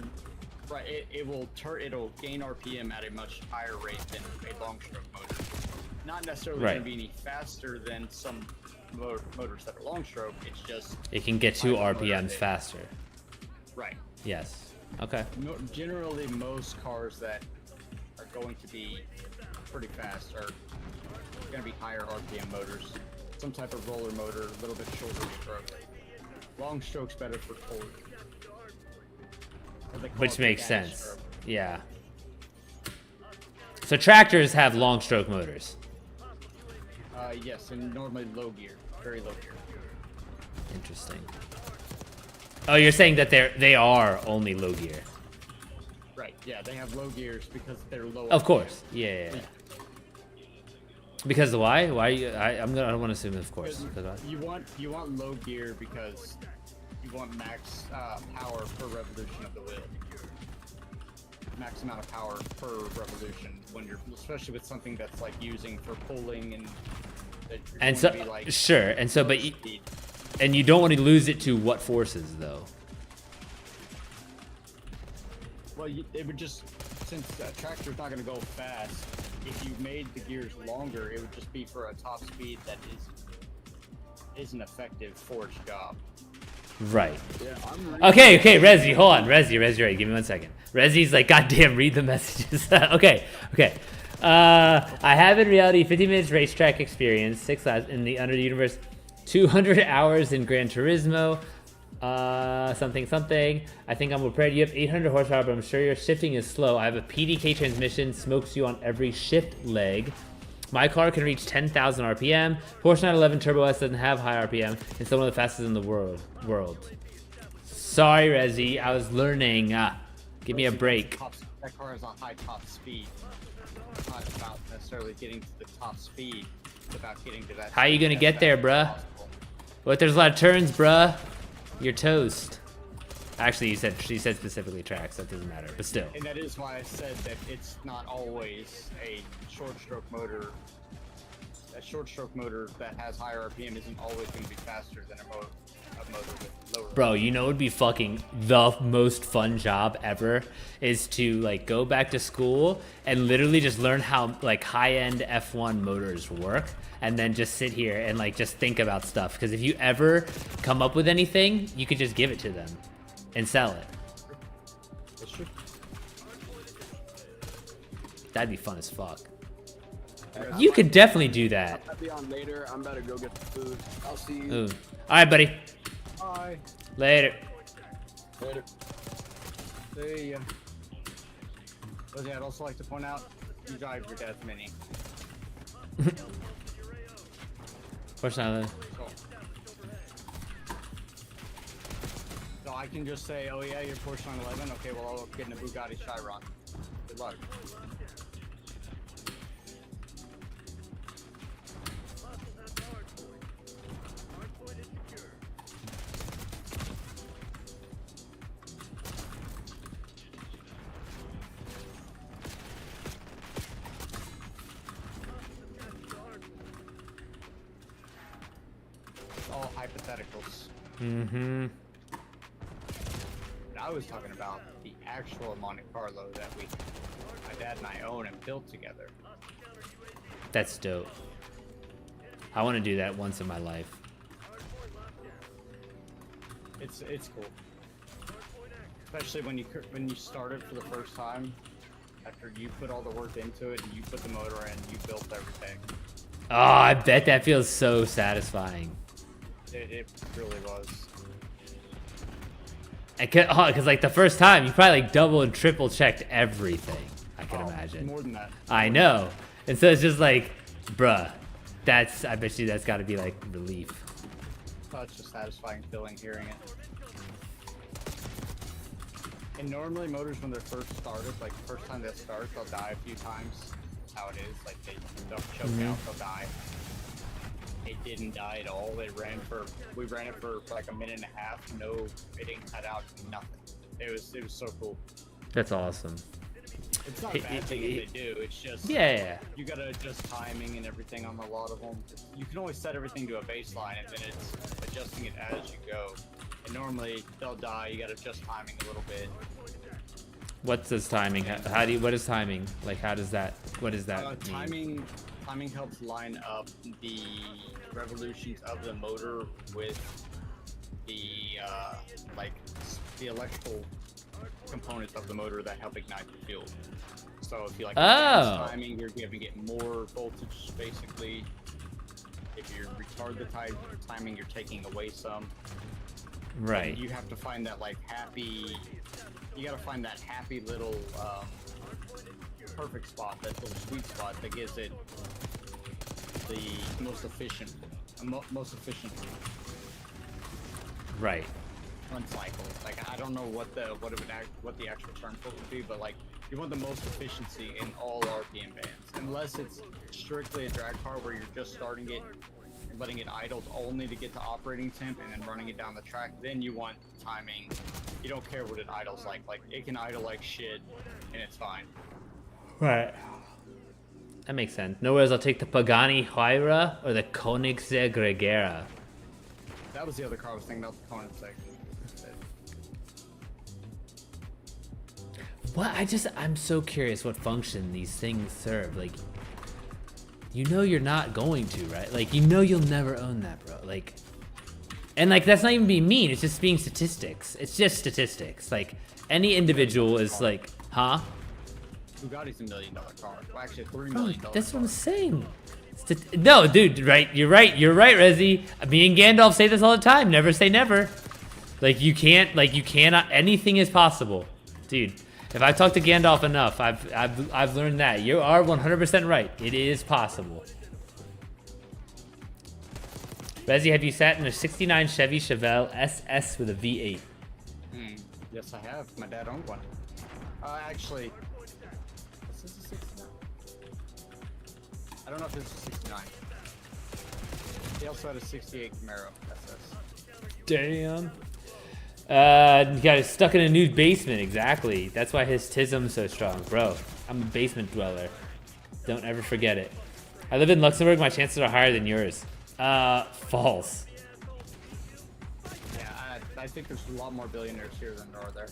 right, it'll gain RPM at a much higher rate than a long stroke motor. Not necessarily Right. going to be any faster than some motors that are long stroke. It's just It can get 2 higher motor RPMs rate. faster. Right. Yes. Okay. Generally, most cars that are going to be pretty fast are going to be higher RPM motors. Some type of roller motor, a little bit shorter stroke. Long stroke's better for torque. Or they call Which it makes dash sense. stroke. Yeah. So tractors have long stroke motors. Yes, and normally low gear, very low gear. Interesting. Oh, you're saying that they are only low gear. Right. Yeah, they have low gears because they're low. Of course. Yeah. Because the why? Why? I don't want to assume of course. Because why? You want low gear because you want max power per revolution of the wheel. Max amount of power per revolution when you're, especially with something that's like using for pulling and. That you're And going so to be like sure. And so, but speed. and you don't want to lose it to what forces though. Well, it would just, since a tractor's not going to go fast, if you made the gears longer, it would just be for a top speed that is is an effective forged job. Right. Yeah, I'm Okay, Resi, hold on. Resi, right. Give me 1 second. Resi's like, goddamn, read the messages. okay. I have in reality 50 minutes racetrack experience, 6 laps in the Under the Universe, 200 hours in Gran Turismo, something. I think I'm prepared. You have 800 horsepower, but I'm sure your shifting is slow. I have a PDK transmission, smokes you on every shift leg. My car can reach 10,000 RPM. Porsche 911 Turbo S doesn't have high RPM. It's still one of the fastest in the world. Sorry, Resi. I was learning. Give me a break. That car has a high top speed. It's not about necessarily getting to the top speed. It's about getting to that. How you gonna speed get as there, fast bruh? as possible. What? There's a lot of turns, bruh. You're toast. Actually, she said specifically tracks. That doesn't matter, but still. And that is why I said that it's not always a short stroke motor. A short stroke motor that has higher RPM isn't always going to be faster than a motor with lower. Bro, you know what would be fucking the most fun job ever is to like go back to school and literally just learn how like high-end F1 motors work and then just sit here and like just think about stuff. Because if you ever come up with anything, you could just give it to them and sell it. That's true. That'd be fun as fuck. You could definitely do that. I'll be on later. I'm about to go get the food. I'll see you Ooh. All right, buddy. Bye. Later. later. See ya. But yeah, I'd also like to point out, you drive your dad's Mini. What's that? So I can just say, oh yeah, you're Porsche 911. Okay, well I'll get in a Bugatti Chiron. Good luck. It's all hypotheticals. Mm-hmm. I was talking about the actual Monte Carlo that my dad and I own and built together. That's dope. I want to do that once in my life. It's cool, especially when you start it for the first time. After you put all the work into it and you put the motor in, you built everything. Oh, I bet that feels so satisfying. It really was. Because like the first time, you probably like double and triple checked everything. I can imagine. More than that. I know. And so it's just like, bruh, I bet you that's got to be like relief. Such a satisfying feeling hearing it. And normally motors when they're first started, like the first time they start, they'll die a few times. That's how it is. Like they'll choke out, they'll die. It didn't die at all. We ran it for like a minute and a half. No, it didn't cut out, nothing. It was so cool. That's awesome. It's not a bad thing if they do. It's just Yeah. you gotta adjust timing and everything on a lot of them. You can always set everything to a baseline and then it's adjusting it as you go. And normally they'll die. You gotta adjust timing a little bit. What's this timing? What is timing? Like, what does that mean? Timing helps line up the revolutions of the motor with the the electrical components of the motor that help ignite the fuel. So if you like advance timing, you're giving it more voltage basically. If you retard the timing, you're taking away some. Right. And you have to find that happy. You gotta find that happy little perfect spot, that little sweet spot that gives it the most efficient. Right. Run cycle. Like I don't know what the actual term for it would be, but like you want the most efficiency in all RPM bands, unless it's strictly a drag car where you're just starting it and letting it idle only to get to operating temp and then running it down the track. Then you want timing. You don't care what it idles like it can idle like shit and it's fine. Right. That makes sense. No worries, I'll take the Pagani Huayra or the Koenigsegg Regera. That was the other car I was thinking about, the Koenigsegg. What? I'm so curious what function these things serve. Like, You know you're not going to, right? Like, you know you'll never own that, bro. Like, and like, that's not even being mean. It's just being statistics. It's just statistics. Like, any individual is like, huh? Bugatti's $1 million car. Well, actually, a $3 Bro, million. that's what I'm saying. No, dude, right? You're right, Rezzy. Me and Gandalf say this all the time. Never say never. Like, you cannot, anything is possible. Dude, if I talk to Gandalf enough, I've learned that. You are 100% right. It is possible. Rezzy, have you sat in a 69 Chevy Chevelle SS with a V8? Yes, I have. My dad owned one. Actually, is this a 69? I don't know if this is a 69. He also had a 68 Camaro SS. Damn. He got stuck in a new basement, exactly. That's why his tism's so strong. Bro, I'm a basement dweller. Don't ever forget it. I live in Luxembourg, my chances are higher than yours. False. Yeah, I think there's a lot more billionaires here than there are there.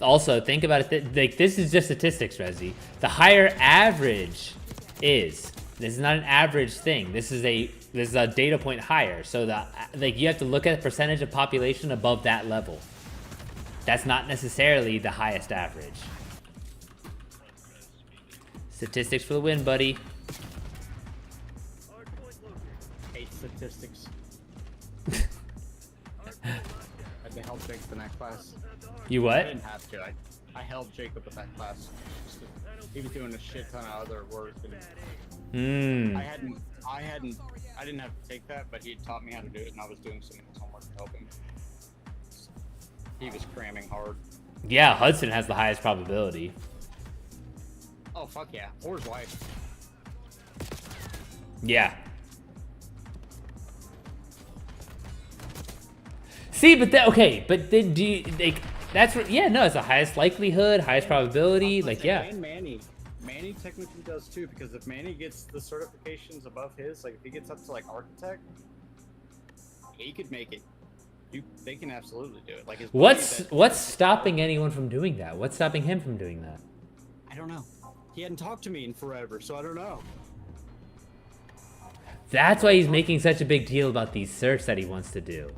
Also, think about it, like, this is just statistics, Rezzy. The higher average is, this is not an average thing. This is a data point higher. So you have to look at the percentage of population above that level. That's not necessarily the highest average. Statistics for the win, buddy. Hate statistics. I had to help Jacob in that class. You I what? didn't have to. I helped Jacob with that class. He was doing a shit ton of other work, and I didn't have to take that, but he taught me how to do it, and I was doing some of his homework to help him. He was cramming hard. Yeah, Hudson has the highest probability. Oh fuck yeah, or his wife. Yeah. See, but then do you, like, that's what, yeah, no, it's the highest likelihood, highest probability, like, yeah. And Manny technically does too, because if Manny gets the certifications above his, like if he gets up to like architect, he could make it. They can absolutely do it. Like his What's stopping anyone from doing that? What's stopping him from doing that? I don't know. He hadn't talked to me in forever, so I don't know. That's why he's making such a big deal about these certs that he wants to do.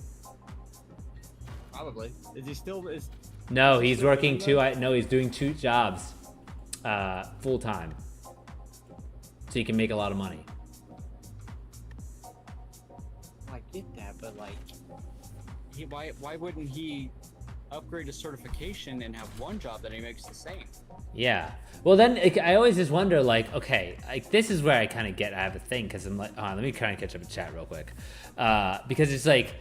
Probably. Is he still No, he's working no, he's doing 2 jobs, full time, so he can make a lot of money. I get that, but like, why wouldn't he upgrade his certification and have one job that he makes the same? Yeah. Well, then I always just wonder, like, okay, like, this is where I kind of I have a thing, because I'm like, let me kind of catch up in chat real quick, because it's like,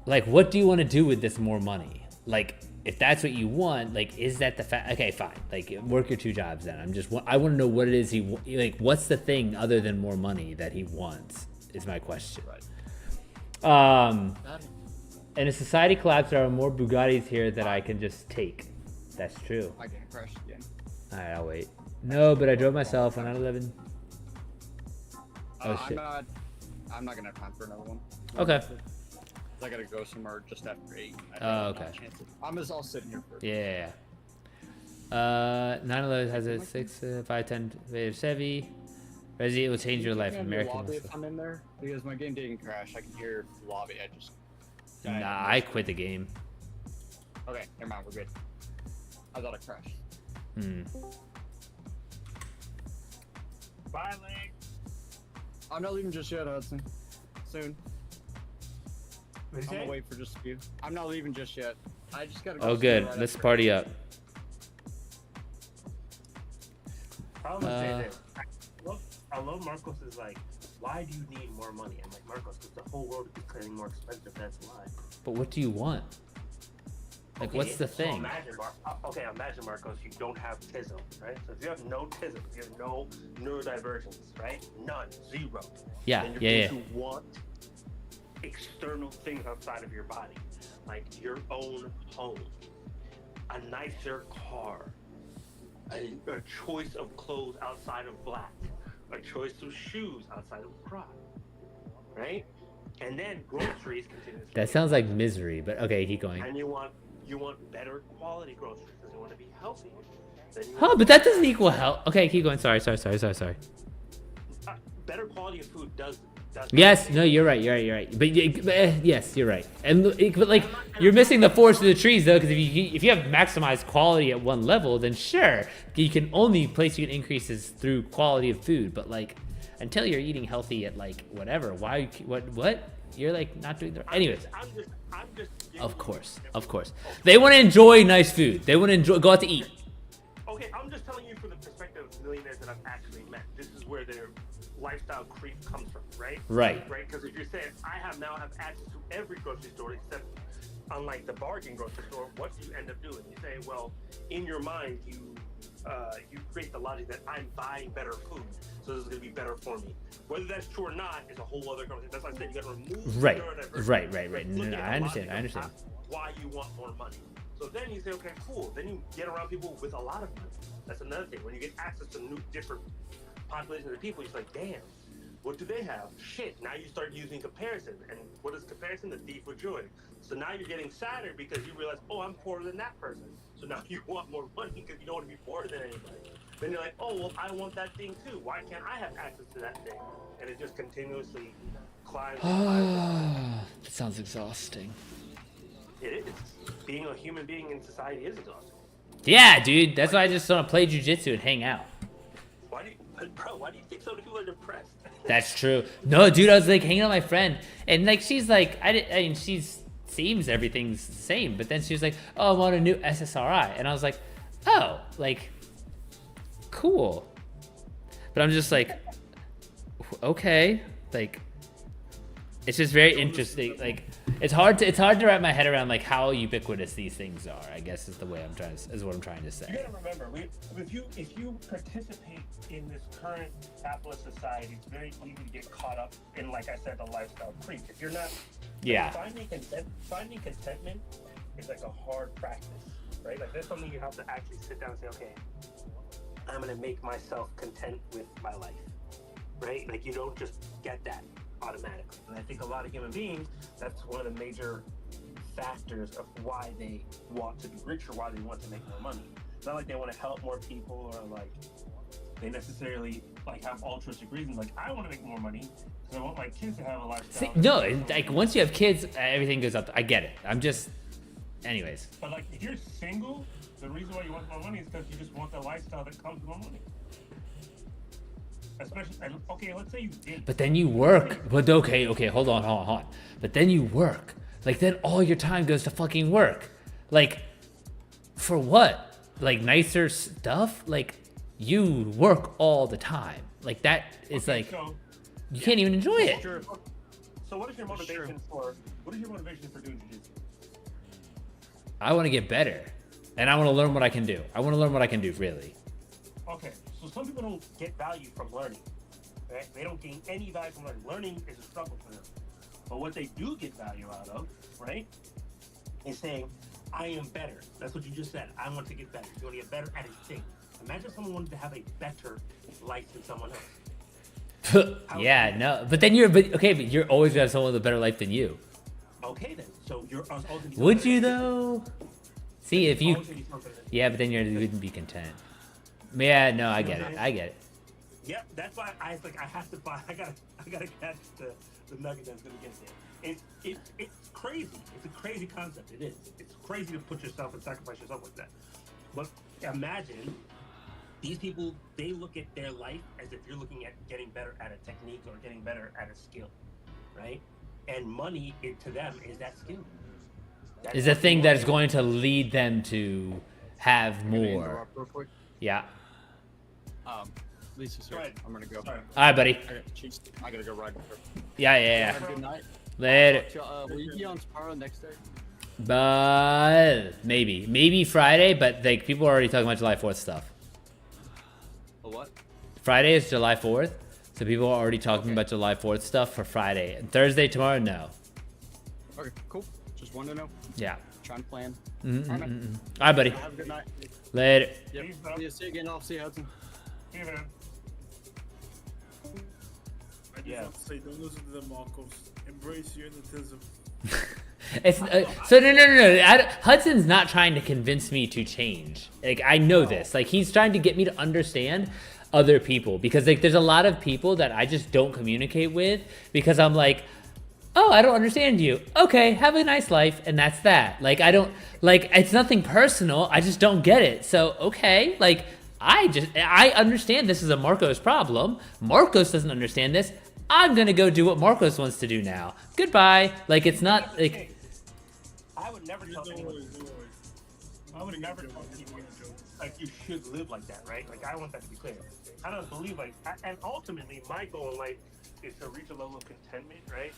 what do you want to do with this more money? Like, if that's what you want, like, is that the fact? Okay, fine. Like, work your 2 jobs then. I want to know what it is like, what's the thing other than more money that he wants, is my question. Right. In a society collapse, there are more Bugattis here that I can just take. That's true. I get crashed again. Alright, I'll wait. No, but I drove myself on 9/11. Oh, shit. I'm not gonna have time for another one. Okay. I gotta go somewhere just after 8. Oh, okay. I'll sit here for. Yeah. 9/11 has a 6, 510 Vader Chevy. Rezzy, it will change your life. American. Lobby if I'm in there, because my game didn't crash. I can hear the lobby. I just. Nah, I quit the game. Okay, never mind. We're good. I thought it crashed. Bye, Leg. I'm not leaving just yet, Hudson. Soon. What I'm gonna wait for just a few. I'm not leaving just yet. I just gotta go. Oh, good. Right Let's after. party up. I was gonna say this. I love Marcos is like, why do you need more money? I'm like, Marcos, because the whole world is becoming more expensive. That's why. But what do you want? Like, what's the thing? Imagine, Marcos, you don't have TISM, right? So if you have no TISM, if you have no neurodivergence, right? None, 0. Yeah, then you're yeah. going to want external things outside of your body, like your own home, a nicer car, a choice of clothes outside of black, a choice of shoes outside of crop, right? And then groceries continue. That sounds like misery, but okay, keep going. And you want better quality groceries because you want to be healthy. Huh, but that doesn't equal health. Okay, keep going. Sorry. better quality of food does. Yes, no, you're right. But yes, you're right. And but like you're missing the forest of the trees though, because if you have maximized quality at one level, then sure, you can only place you can increases through quality of food. But like until you're eating healthy at like whatever, why what you're like not doing the anyways. I'm just. Of course. They want to enjoy nice food. They want to go out to eat. Okay, I'm just telling you from the perspective of millionaires that I've actually met. This is where their lifestyle creep comes from, right? Right. Because if you're saying I now have access to every grocery store except, unlike the bargain grocery store, what do you end up doing? You say, well, in your mind, you create the logic that I'm buying better food, so this is going to be better for me. Whether that's true or not is a whole other conversation. That's why I said you got to remove Right. neurodiversity. No, I understand. Why you want more money. So then you say, okay, cool. Then you get around people with a lot of money. That's another thing. When you get access to new, different populations of people, you're like, damn, what do they have? Shit. Now you start using comparison. And what is comparison? The thief of joy. So now you're getting sadder because you realize, oh, I'm poorer than that person. So now you want more money because you don't want to be poorer than anybody. Then you're like, oh, well, I want that thing too. Why can't I have access to that thing? And it just continuously climbs. That sounds exhausting. It is. Being a human being in society is exhausting. Yeah, dude. That's why I just want to play jujitsu and hang out. Why do you think so many people are depressed? That's true. No, dude, I was like hanging out with my friend, and like she's like, I mean, seems everything's the same, but then she was like, oh, I want a new SSRI, and I was like, oh, like, cool. But I'm just like, okay, like, it's just very interesting. Like, it's hard to wrap my head around like how ubiquitous these things are. I guess is what I'm trying to say. You gotta remember, if you participate in this current capitalist society, it's very easy to get caught up in, like I said, the lifestyle creep. If you're not, Yeah. finding contentment is like a hard practice, right? Like there's something you have to actually sit down and say, okay, I'm gonna make myself content with my life, right? Like you don't just get that automatically. And I think a lot of human beings, that's one of the major factors of why they want to be rich or why they want to make more money. It's not like they want to help more people or like they necessarily like have altruistic reasons. Like I want to make more money because I want my kids to have a lifestyle. See, no, like once you have kids, everything goes up. I get it. I'm just, anyways. But like if you're single, the reason why you want more money is because you just want the lifestyle that comes with more money. Especially, okay, let's say you did. But then you work. But okay, hold on. But then you work. Like then all your time goes to fucking work. Like, for what? Like nicer stuff? Like you work all the time. Like that is Okay, like so, you can't even enjoy it. Sure. So what is your motivation for doing jiu-jitsu? I want to get better, and I want to learn what I can do. I want to learn what I can do, really. Okay, so some people don't get value from learning. Right? They don't gain any value from learning. Learning is a struggle for them. But what they do get value out of, right, is saying, I am better. That's what you just said. I want to get better. You want to get better at a thing. Imagine someone wanted to have a better life than someone else. Yeah, no. But you're always gonna have someone with a better life than you. Okay then. So you're always gonna be Would something you that- though? See, if you, always gonna be something that- yeah, but then you wouldn't be content. Yeah, no, I get it. Yep, that's why I have to buy. I gotta catch the nugget that's gonna get there. It's crazy. It's a crazy concept. It is. It's crazy to put yourself and sacrifice yourself like that. But imagine these people. They look at their life as if you're looking at getting better at a technique or getting better at a skill, right? And money, to them, is that skill. That's Is a what they thing want. that is going to lead them to have more. Interrupt real quick. Yeah. Lisa, sir, Go ahead. I'm gonna go. Sorry. All right, buddy. I gotta go ride with her. Yeah. Have a good night. Later. Will you be on Sparrow next day? But maybe Friday. But like people are already talking about July 4th stuff. A what? Friday is July 4th, so people are already talking about July 4th stuff for Friday. And Thursday, tomorrow, no. Okay, cool. Just wanted to know. Yeah. Trying to plan. All right, buddy. Have a good night. Later. Yep. Peace, bro. See you again. I'll see you, Hudson. See you, man. I just Yeah. have to say, don't listen to the Marcos. Embrace unitism. It's so no. Hudson's not trying to convince me to change. Like I know this. Like he's trying to get me to understand. other people, because like there's a lot of people that I just don't communicate with because I'm like, oh, I don't understand you. Okay, have a nice life, and that's that. Like I don't like it's nothing personal. I just don't get it. So okay, like I understand this is a Marcos problem. Marcos doesn't understand this. I'm gonna go do what Marcos wants to do now. Goodbye. Like it's not like. I would never tell anyone. I would never tell anyone like you should live like that, right? Like I want that to be clear. I don't believe like, and ultimately my goal in life is to reach a level of contentment, right,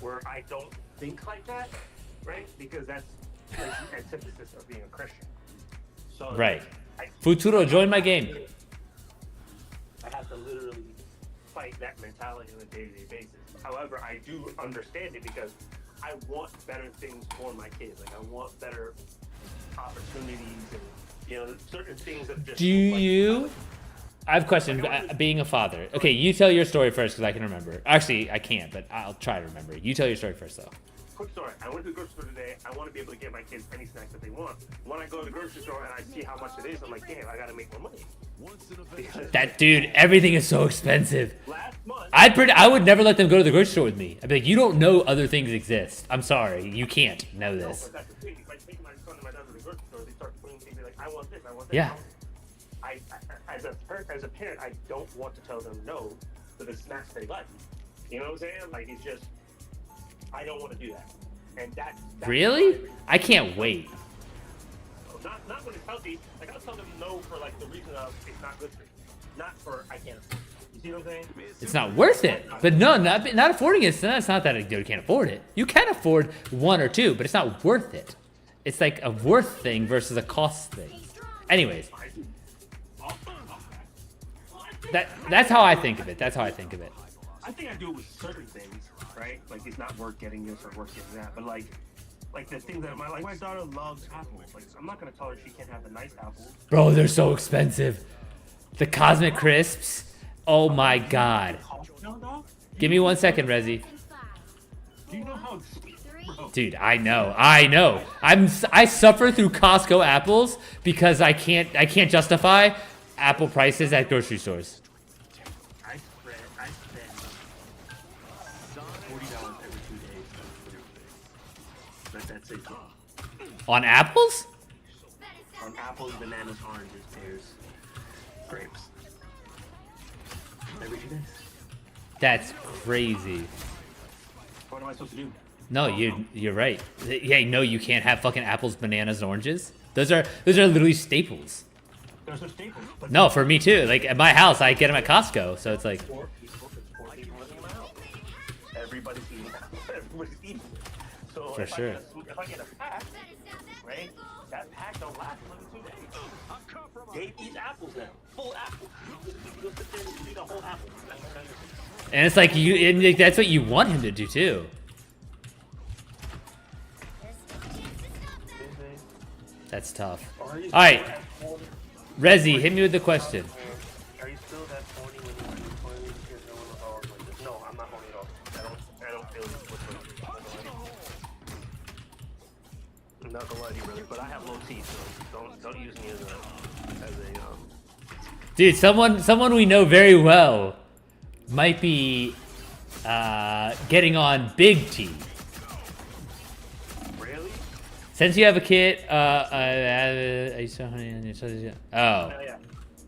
where I don't think like that, right? Because that's like the antithesis of being a Christian. So Right. Futuro, join my game. I have to literally fight that mentality on a day-to-day basis. However, I do understand it because I want better things for my kids. Like I want better opportunities and certain things that just. Do you? I have a question. Being a father. Okay, you tell your story first because I can remember. Actually, I can't, but I'll try to remember. You tell your story first, though. Quick story. I went to the grocery store today. I want to be able to get my kids any snacks that they want. When I go to the grocery store and I see how much it is, I'm like, damn, I gotta make more money. That dude, everything is so expensive. Last month, I would never let them go to the grocery store with me. I'd be like, you don't know other things exist. I'm sorry, you can't know no, this. but that's the thing. If I take my son and my daughter to the grocery store, they start putting things like, I want this, I want that. Yeah. As a parent, I don't want to tell them no to the snacks they like. You know what I'm saying? Like it's just, I don't want to do that. And that's Really? I can't wait. not when it's healthy. Like I'll tell them no for like the reason of it's not good for you, not for I can't afford it. You see what I'm saying? It's not worth it. But no, not affording it. It's not that you can't afford it. You can afford one or two, but it's not worth it. It's like a worth thing versus a cost thing. Anyways, that's how I think of it. That's how I think of it. I think I do it with certain things, right? Like it's not worth getting this or worth getting that, but like the things that my daughter loves apples. Like I'm not gonna tell her she can't have a nice apple. Bro, they're so expensive. The Cosmic Crisps. Oh my god. Give me 1 second, Rezi. Do you know how? Bro. Dude, I know. I suffer through Costco apples because I can't justify apple prices at grocery stores. I spend $40 every 2 days. That's it. On apples? On apples, bananas, oranges, pears, grapes. Every 2 days. That's crazy. What am I supposed to do? No, you're right. Yeah, no, you can't have fucking apples, bananas, oranges. Those are literally staples. Those are staples. But No, for me too. Like at my house, I get them at Costco, so it's like. four people living in my house. Everybody's eating. Everybody's eating. So For if sure. if I get a pack, right? That pack don't last more than 2 days. They eat apples now. Full apples. You'll sit there and eat a whole apple. And it's like that's what you want him to do too. That's tough. Are you All right, still that horny? Rezi, hit me with the question. Are you still that horny when you're horny? Because no one was always like this. No, I'm not horny at all. I don't feel this whatsoever. I'm not gonna lie to you, brother, but I have low teeth, so don't use me as a Dude, someone we know very well might be getting on big T. really? Since you have a kid, are you so honey on your social? Oh. Yeah.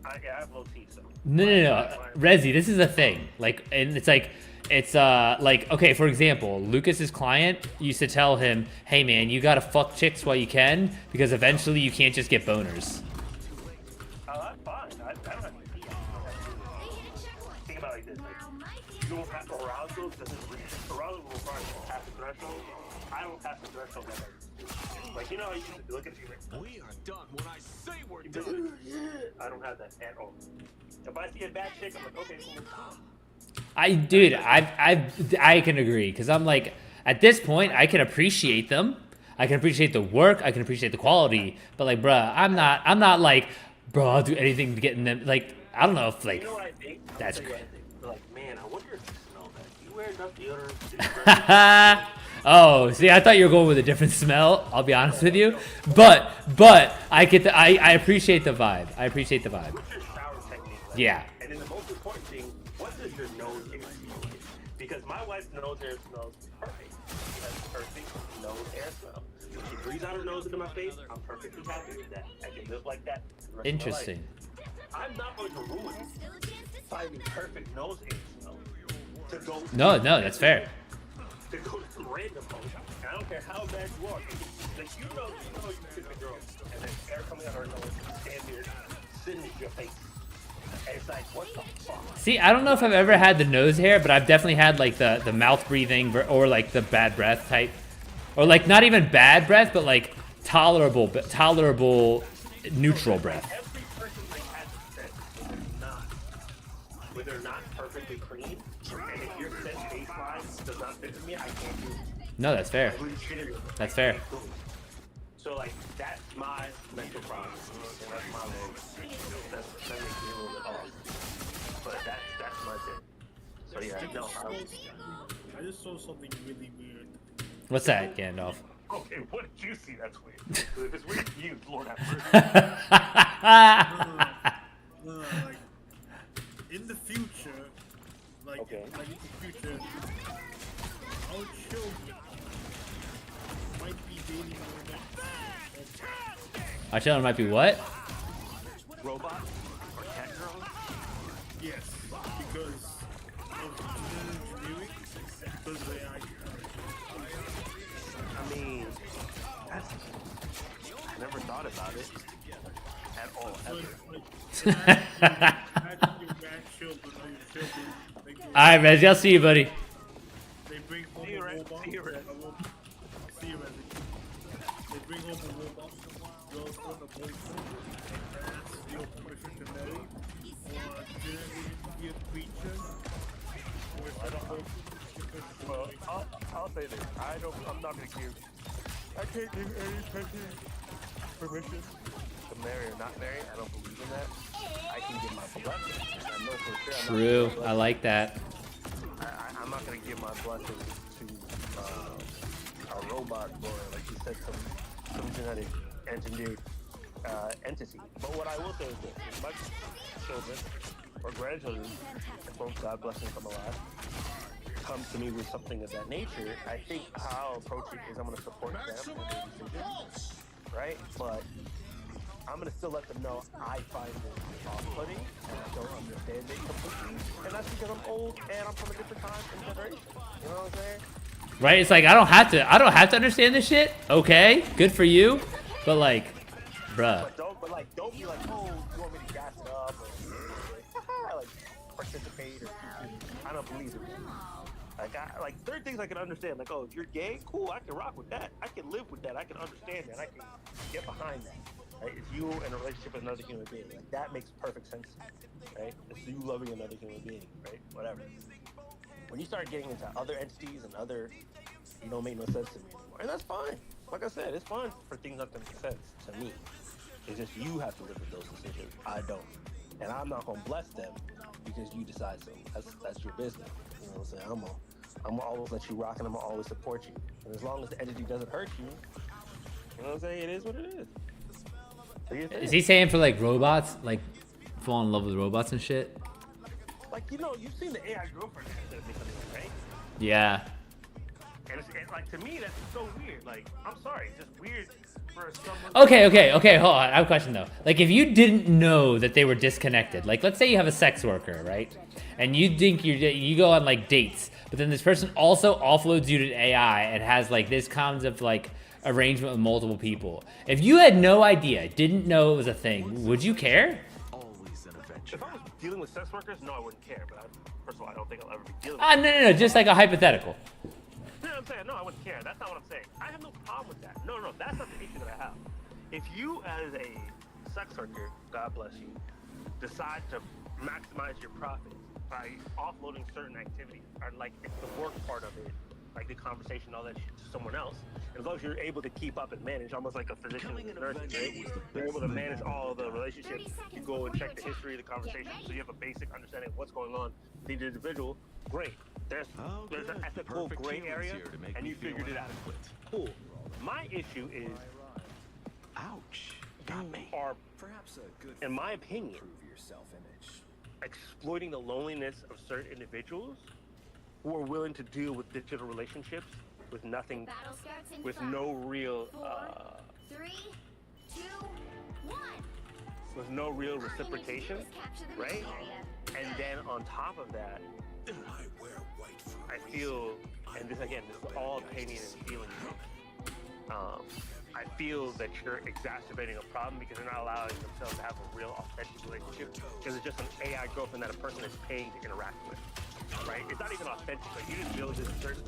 I have low teeth, so. No. Rezi, this is a thing. Like, and it's like, okay, for example, Lucas's client used to tell him, hey man, you gotta fuck chicks while you can, because eventually you can't just get boners. Oh, that's fine. I don't have to pee. Think about it like this. Like, you don't have arousal arousal will require you to pass the threshold. I don't pass the threshold ever. Like, you know how you used to look at you like, We are done when I say we're done. I don't have that at all. If I see a bad chick, I'm like, okay, cool. I can agree, because I'm like, at this point, I can appreciate them. I can appreciate the work. I can appreciate the quality. But like, bruh, I'm not like, bro, I'll do anything to get in them. Like, I don't know if like, You know what I think? that's crazy. crazy. Like, man, I wonder if you smell that. You wear enough deodorant. Oh, see, I thought you were going with a different smell. I'll be honest with you, but I appreciate the vibe. I appreciate the vibe. What's your shower technique? Like? Yeah. And what does your nose hair smell like? Because my wife's nose hair smells perfect. She has perfect nose hair smell. When she breathes out her nose into my face, I'm perfectly happy with that. I can live like that for the rest Interesting. of my life. I'm not going to ruin finding perfect nose hair smell to go. No, that's fair. To go to some random home, and I don't care how bad you are. Like you know you kiss a girl, and then air coming out her nose, stand here, sitting in your face. And it's like, what the fuck? See, I don't know if I've ever had the nose hair, but I've definitely had like the mouth breathing or like the bad breath type, or like not even bad breath, but like tolerable neutral breath. Every person like has a scent where they're not perfectly clean, and if your scent baseline does not fit with me, I can't do it. No, that's fair. That's fair. So like that's my mental problem, and that's my little. That makes me a little bit off. But that's my thing. So yeah, no. I just saw something really weird. What's that, Gandalf? Okay, what did you see? That's weird. If it's weird to you, Lord have mercy. Like in the future, like Okay. like in the future, our children might be dating robots. Our children might be what? Robot or cat girl? Yes, because of engineering and because of AI. I mean, that's, I never thought about it at all. So Ever. it's like imagine your grandchildren or your children. They grow All right, Rez, I'll see you, buddy. They bring home See you, a Red. robot. See you, Red. See you, Red. They bring home a robot, girlfriend, a boyfriend, and ask your person to marry, or genetically a creature, or some Well, I'll say this. I'm not gonna give. I can't give any person permission to marry or not marry. I don't believe in that. I can give my blessing. I know for sure. True. I like that. I'm not gonna give my blessing to a robot or, like you said, some genetic engineered entity. But what I will say is this: if my children or grandchildren, both God bless them from alive, come to me with something of that nature, I think how I'll approach it is I'm going to support them in their decision, right? But I'm going to still let them know I find it off-putting and I don't understand it completely. And that's because I'm old and I'm from a different time and generation. You know what I'm saying? Right? It's like I don't have to understand this shit. Okay, good for you, but like, bruh. Don't be like, oh, you want me to gas it up or like participate or I don't believe it. Like there are things I can understand. Like, oh, if you're gay, cool, I can rock with that. I can live with that. I can understand that. I can get behind that. Right? It's you in a relationship with another human being. Like, that makes perfect sense. Right? It's you loving another human being. Right? Whatever. When you start getting into other entities and other, you don't make no sense to me anymore. And that's fine. Like I said, it's fine for things not to make sense to me. It's just you have to live with those decisions. I don't. And I'm not gonna bless them because you decide so. That's your business. You know what I'm saying? I'm gonna always let you rock and I'm gonna always support you. And as long as the entity doesn't hurt you, you know what I'm saying? It is what it is. Do your thing. Is he saying for like robots, like fall in love with robots and shit? Like, you know, you've seen the AI girlfriend right? Yeah. And it's like, to me, that's so weird. Like, I'm sorry, it's just weird for someone. Okay. Hold on. I have a question though. Like, if you didn't know that they were disconnected, like, let's say you have a sex worker, right? And you think you go on like dates, but then this person also offloads you to AI and has like this kind of like arrangement with multiple people. If you had no idea, didn't know it was a thing, would you care? If I was dealing with sex workers, no, I wouldn't care. But first of all, I don't think I'll ever be dealing with No. Just like a hypothetical. You know what I'm saying? No, I wouldn't care. That's not what I'm saying. I have no problem with that. No, that's not the issue that I have. If you, as a sex worker, God bless you, decide to maximize your profits by offloading certain activities, or like it's the work part of it, like the conversation, all that shit to someone else, as long as you're able to keep up and manage, almost like a physician and a nurse, right? You're able to manage all the relationships. You go and check the history of the conversation, so you have a basic understanding of what's going on with the individual. Great. There's an ethical gray area, and you figured it out. Cool. My issue is, Ouch. Got me. are, Perhaps a good in my opinion, improve your self-image. exploiting the loneliness of certain individuals who are willing to deal with digital relationships with nothing, with no real, with no real reciprocation, right? And then on top of that, I feel, and this again, this is all opinion and feeling. I feel that you're exacerbating a problem because they're not allowing themselves to have a real authentic relationship because it's just an AI girlfriend that a person is paying to interact with, right? It's not even authentic. Like you didn't build this certain,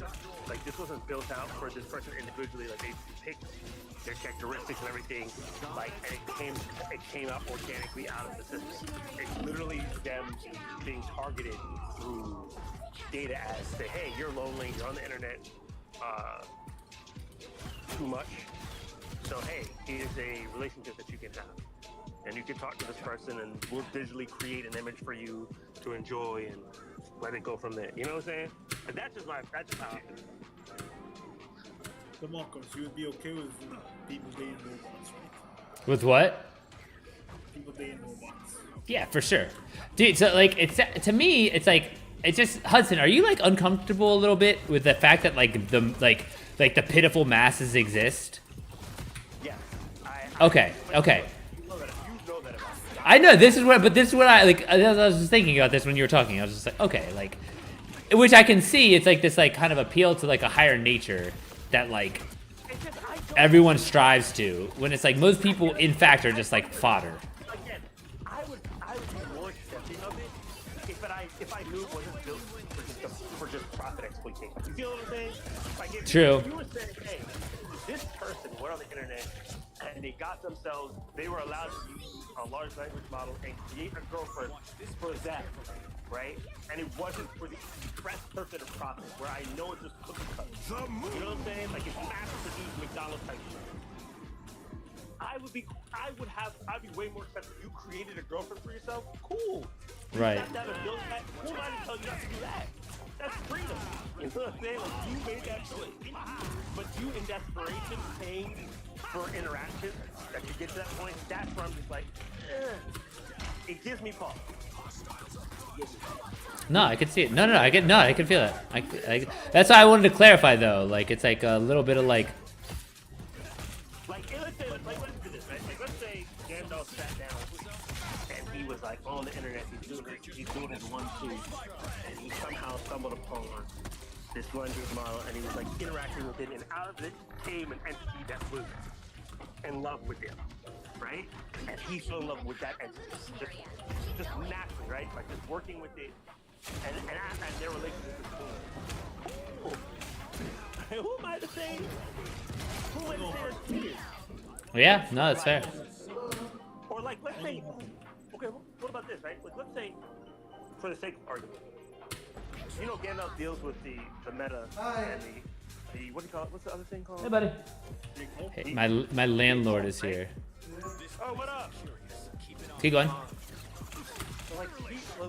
like this wasn't built out for this person individually. Like they picked their characteristics and everything, like and it came out organically out of the system. It's literally them being targeted through data as say, hey, you're lonely, you're on the internet too much. So hey, here's a relationship that you can have. And you can talk to this person and we'll digitally create an image for you to enjoy and let it go from there. You know what I'm saying? And that's just how I feel. So Marcos, you would be okay with people dating robots, right? With what? People dating robots. Yeah, for sure, dude. So like, it's to me, it's like it's just Hudson. Are you like uncomfortable a little bit with the fact that like the pitiful masses exist? Yes. Okay. Okay. You know that about me. I know this is what I like. I was just thinking about this when you were talking. I was just like, okay, like, which I can see. It's like this like kind of appeal to like a higher nature that like everyone strives to. When it's like most people, in fact, are just like fodder. Again, I would be more accepting of it if I knew it wasn't built for just profit exploitation. You feel what I'm saying? Like if True. you were saying, hey, this person went on the internet and they got themselves, they were allowed to use a large language model and create a girlfriend for that, right? And it wasn't for the express purpose of profit, where I know it's just cookie cutter. You know what I'm saying? Like it's mass-produced McDonald's type shit. I'd be way more accepting. You created a girlfriend for yourself? Cool. You Right. sat down and built that. Who am I to tell you not to do that? That's freedom. You know what I'm saying? Like you made that choice. But you in desperation paying for interaction that you get to that point, that's where I'm just like, it gives me pause. No, I can see it. No, I can feel it. That's why I wanted to clarify though. Like it's like a little bit of like. Like let's do this, right? Like let's say Gandalf sat down and he was like on the internet, he's doing his 1-2, and he somehow stumbled upon this language model, and he was like interacting with it, and out of it came an entity that was in love with him, right? And he fell in love with that entity, just naturally, right? Like just working with it, and their relationship is cool. Who am I to say? Who am I to say that's weird? Yeah, no, that's fair. Or like, let's say, okay, what about this, right? Like, let's say, for the sake of argument, you know, Gandalf deals with the meta and the what do you call it? What's the other thing called? Hey, buddy. Hey, my landlord is here. Oh, what up? Keep going. So like,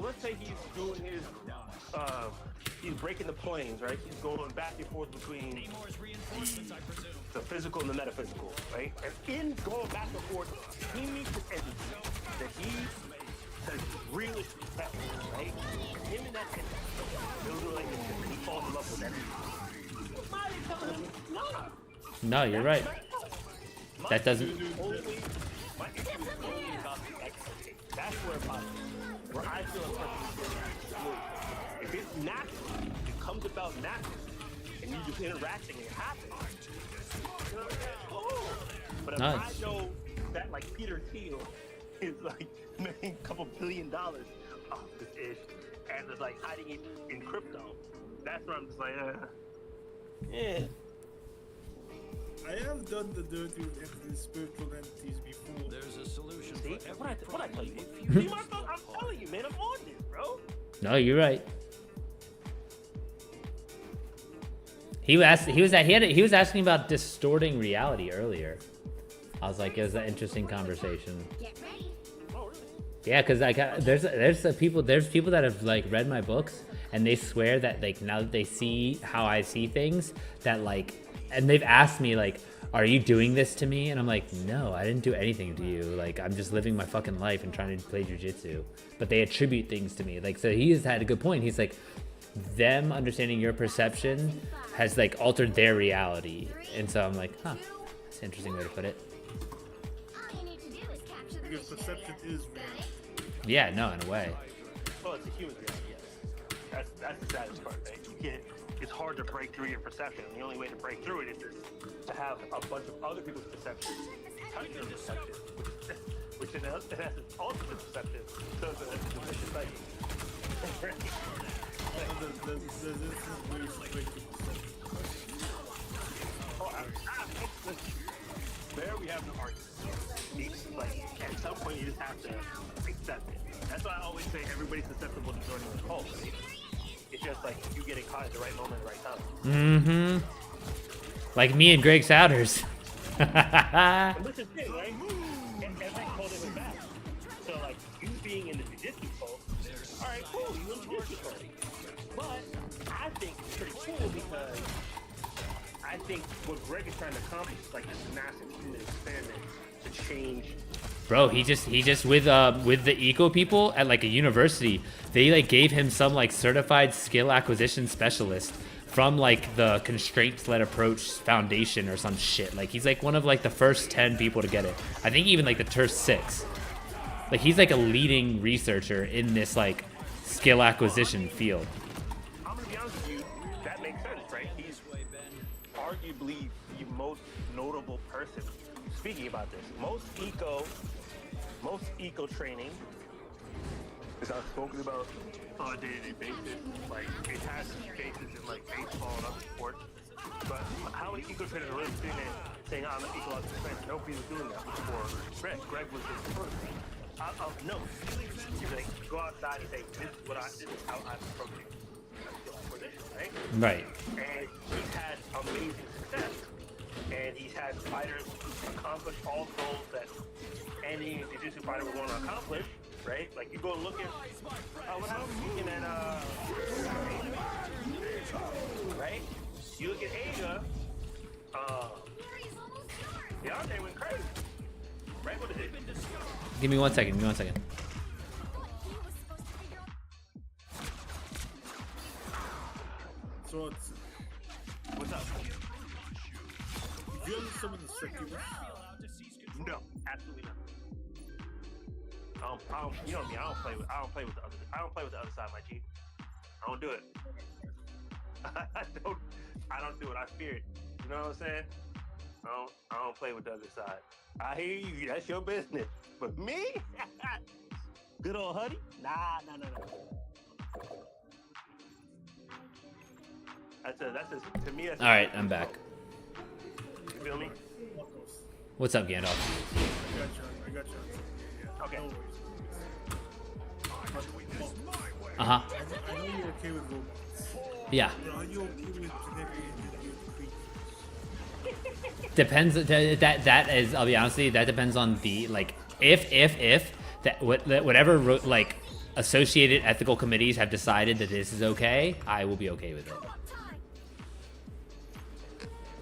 let's say he's doing his, he's breaking the planes, right? He's going back and forth between the physical and the metaphysical, right? And in going back and forth, he meets an entity that he says really respects, right? And him and that entity build a relationship, and he falls in love with that entity. Why are they telling him, nah? No, you're right. That doesn't. My issue is only about the expectation. That's where I feel a person is exploited. If it's natural, it comes about naturally, and you're just interacting and it happens. You know what I'm saying? Oh. But if Nice. I know that like Peter Thiel is like making a couple $1 billion off this ish, and is like hiding it in crypto, that's where I'm just like, yeah. I have done the dirty with spiritual entities before. There's a solution See? for What I tell you? See, Marco, I'm telling you, man, I'm on this, bro. No, you're right. He was asking about distorting reality earlier. I was like, it was an interesting conversation. Oh, really? Yeah, because like there's people that have like read my books and they swear that like now that they see how I see things, that like and they've asked me like, are you doing this to me? And I'm like, no, I didn't do anything to you. Like, I'm just living my fucking life and trying to play jujitsu. But they attribute things to me. Like, so he has had a good point. He's like, them understanding your perception has like altered their reality. And so I'm like, huh, that's an interesting way to put it. Because perception is reality. Yeah, no, in a way. Well, it's a human reality, yes. That's the saddest part, right? It's hard to break through your perception. And the only way to break through it is to have a bunch of other people's perceptions touch your perception, which in essence also is perception. So it's a vicious cycle. There's instant ways to break the perception. There we have no argument. It's like, at some point you just have to accept it. That's why I always say everybody's susceptible to joining the cult. Right? It's just like you getting caught at the right moment at the right time. Mm-hmm. Like me and Greg Souders. And this is it, right? And every cult is bad. So like you being in the jiu-jitsu cult, alright, cool, you in the jiu-jitsu cult. But I think it's pretty cool because I think what Greg is trying to accomplish is like this massive human experiment to change. Bro, he just with the eco people at like a university, they like gave him some like certified skill acquisition specialist from like the constraints-led approach foundation or some shit. Like he's like one of like the first 10 people to get it. I think even like the first 6. Like he's like a leading researcher in this like skill acquisition field. I'm gonna be honest with you, that makes sense, right? He's arguably the most notable person speaking about this. Most eco training is not spoken about on a day-to-day basis. Like it has cases in like baseball and other sports. But how many eco trainers are really sitting there saying I'm an ecological trainer? Nobody was doing that before Greg. Greg was the first. No. He's like, go outside and say, this is how I approach it. That's skill acquisition, right? Right. And he's had amazing success. And he's had fighters accomplish all the goals that any jiu-jitsu fighter would want to accomplish, right? Like you go look at what happened speaking at right? You look at Asia, Deontay went crazy. Right? What is it? Give me 1 second. Give me 1 second. So it's What's up? you ever summon the succubus? No, absolutely not. You know me. I don't play with the other side, my G. I don't do it. I don't do it. I fear it. You know what I'm saying? I don't play with the other side. I hear you. That's your business. But me? Good old Huddy? Nah. To me, that's All right, I'm back. You feel me? What's up, Gandalf? I got you. Okay. No worries. Uh-huh. I know you're okay with robots. Yeah. But are you okay with genetically engineered creatures? Depends. That is. I'll be honest with you. That depends on the like. If that whatever like associated ethical committees have decided that this is okay, I will be okay with it.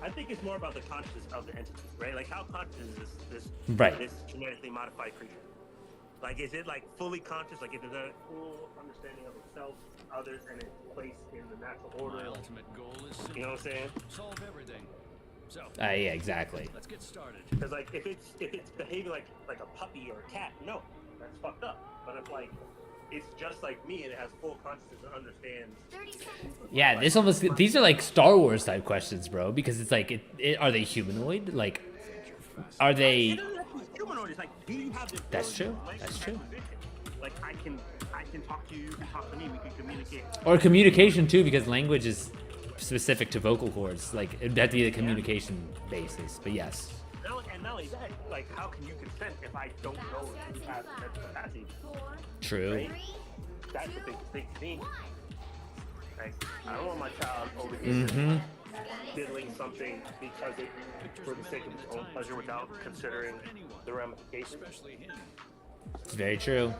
I think it's more about the consciousness of the entity, right? Like how conscious is this Right. this genetically modified creature? Like is it like fully conscious? Like is it a full understanding of itself, others, and its place in the natural order? My ultimate goal is You know what I'm saying? solve everything. So Yeah, exactly. let's get started. Because like if it's behaving like a puppy or a cat, no, that's fucked up. But if like it's just like me and it has full consciousness and understands. Yeah, these are like Star Wars type questions, bro. Because it's like, are they humanoid? Like, are they? It doesn't have to be humanoid. It's like, do you have this? That's ability true. to language That's true. acquisition? Like I can talk to you. You can talk to me. We can communicate. Or communication too, because language is specific to vocal cords. Like it'd have to be the communication basis. But yes. And not only that, like how can you consent if I don't know if you have mental capacity? True. Right? That's the big thing to me. Like, I don't want my child over here diddling something because it, for the sake of its own pleasure without considering the ramifications. It's very true.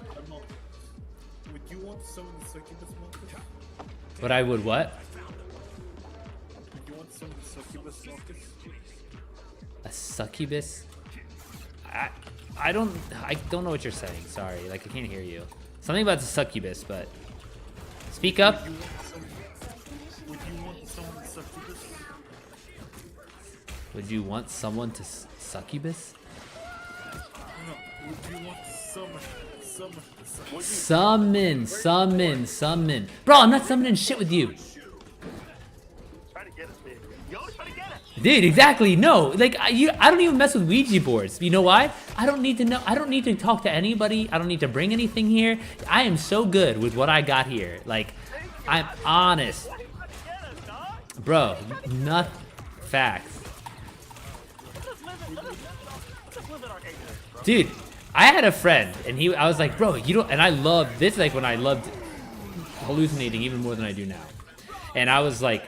Would you want to summon the succubus monster? But I would what? Would you want to summon the succubus monster? A succubus? I don't know what you're saying. Sorry, like I can't hear you. Something about the succubus, but speak up. Would you want someone to succubus? Would you want someone to succubus? No. Would you want someone to succubus? Summon. Bro, I'm not summoning shit with you. Try to get us, baby. Yo, try to get us. Dude, exactly. No, like I don't even mess with Ouija boards. You know why? I don't need to know. I don't need to talk to anybody. I don't need to bring anything here. I am so good with what I got here. Like, I'm honest, bro. Not facts, dude. I had a friend, and I was like, bro, you don't. And I loved this. Like when I loved hallucinating even more than I do now. And I was like,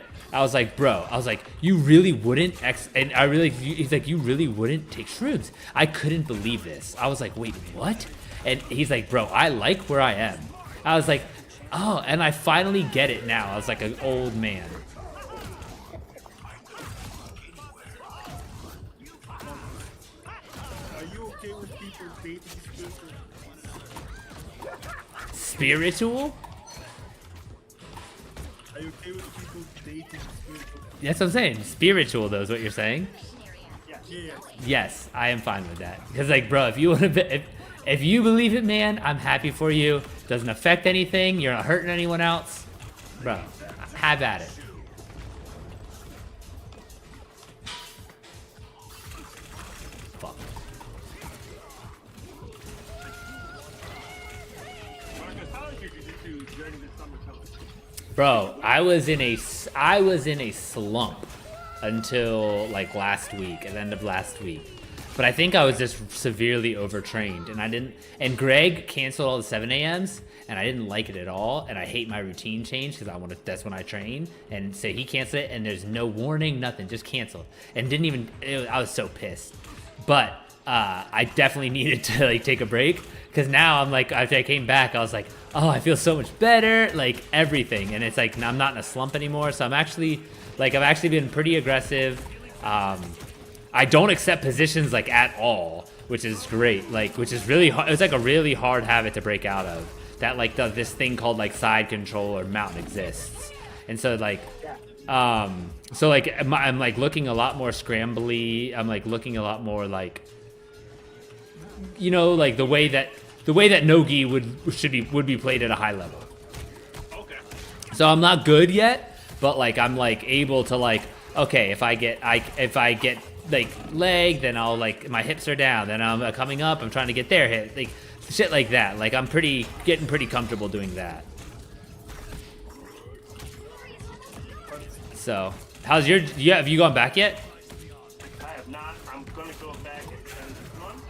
bro, you really wouldn't he's like, you really wouldn't take shrooms. I couldn't believe this. I was like, wait, what? And he's like, bro, I like where I am. I was like, oh, and I finally get it now. I was like an old man. Are you okay with people dating spiritual? Spiritual? Are you okay with people dating spiritual? That's what I'm saying. Spiritual, though, is what you're saying? Yeah. Yes, I am fine with that. Because, like, bro, if you want to, if you believe it, man, I'm happy for you. Doesn't affect anything. You're not hurting anyone else, bro. Have at it. Fuck. Bro, I was in a slump until like last week, at the end of last week. But I think I was just severely overtrained, and Greg canceled all the 7 a.m.s, and I didn't like it at all, and I hate my routine change because that's when I train, and so he canceled it, and there's no warning, nothing, just canceled, and I was so pissed. But I definitely needed to like take a break, because now I'm like, after I came back, I was like, oh, I feel so much better, like everything, and it's like I'm not in a slump anymore, so I've actually been pretty aggressive. I don't accept positions like at all, which is great, like, which is really hard. It's like a really hard habit to break out of, that like this thing called like side control or mount exists. And so like I'm like looking a lot more scrambly. I'm like looking a lot more like, you know, like the way that no-gi would be played at a high level. Okay. So I'm not good yet, but like I'm like able to like, okay, if I get like leg, then I'll like, my hips are down, then I'm coming up, I'm trying to get their hip, like shit like that. Like I'm getting pretty comfortable doing that. So have you gone back yet? I have not. I'm gonna go back at the end of this month.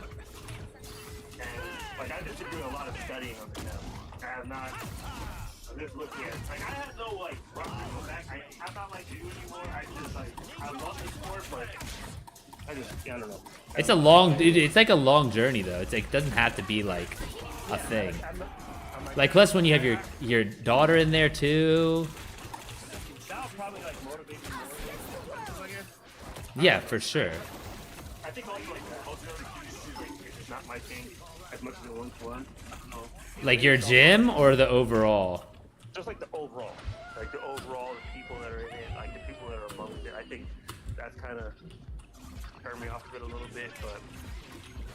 And like I've just been doing a lot of studying of it now. I have not. I'm just looking at it. Like I have no like rush to go back. I'm not like you anymore. I just like, I love the sport, but I don't know. It's like a long journey though. It's like, it doesn't have to be like a thing. Like plus when you have your daughter in there too. That'll probably like motivate me more, I guess. Yeah, for sure. I think also like the culture is just not my thing as much as it once was. I don't know. Like your gym or the overall? Just like the overall, the people that are in it, like the people that are amongst it. I think that's kind of turned me off of it a little bit, but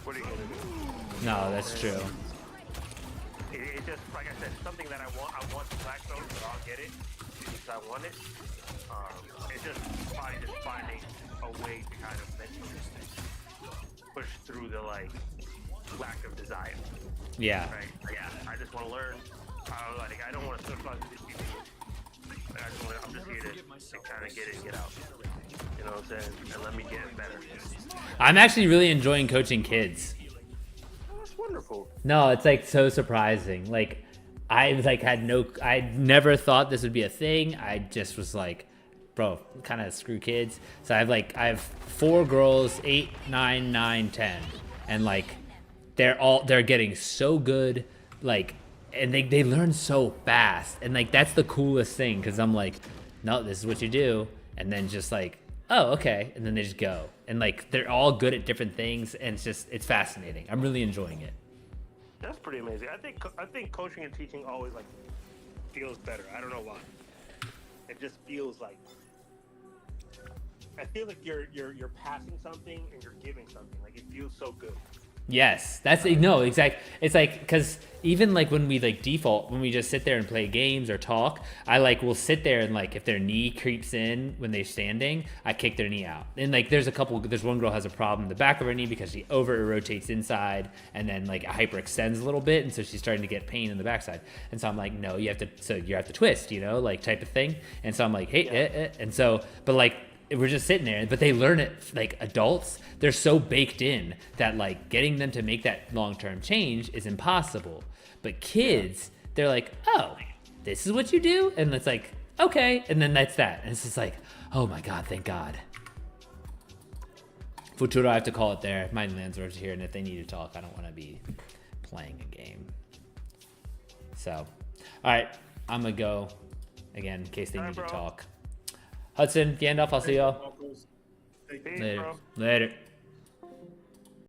what are you gonna do? No, that's true. It just, like I said, something that I want the black belt, but I'll get it because I want it. It's just probably just finding a way to kind of mentally push through the like lack of desire. Yeah. Right? Yeah. I just want to learn. I don't want to socialize with these people. I'm just here to kind of get in, get out. You know what I'm saying? And let me get better. I'm actually really enjoying coaching kids. Oh, that's wonderful. No, it's like so surprising. Like I never thought this would be a thing. I just was like, bro, kind of screw kids. So I have 4 girls, 8, 9, 9, 10, and like they're getting so good, like, and they learn so fast, and like that's the coolest thing, because I'm like, no, this is what you do, and then just like oh, okay, and then they just go, and like they're all good at different things, and it's fascinating. I'm really enjoying it. That's pretty amazing. I think coaching and teaching always like feels better. I don't know why. It just feels like I feel like you're passing something and you're giving something. Like it feels so good. Yes, that's no exact. It's like because even like when we like default when we just sit there and play games or talk, I like will sit there and like if their knee creeps in when they're standing, I kick their knee out. And like there's one girl has a problem in the back of her knee because she over rotates inside and then like hyperextends a little bit, and so she's starting to get pain in the backside. And so I'm like, no, you have to twist, like type of thing. And so I'm like, hey, and so but like. We're just sitting there, but they learn it like adults. They're so baked in that like getting them to make that long-term change is impossible. But kids, they're like, oh, this is what you do? And it's like, okay. And then that's that. And it's just like, oh my God, thank God. Futuro, I have to call it there. My landlord's here, and if they need to talk, I don't want to be playing a game. So, all right, I'm going to go again in case they need to talk. Hudson, Gandalf, I'll see y'all. Take Peace, Later. bro. Later.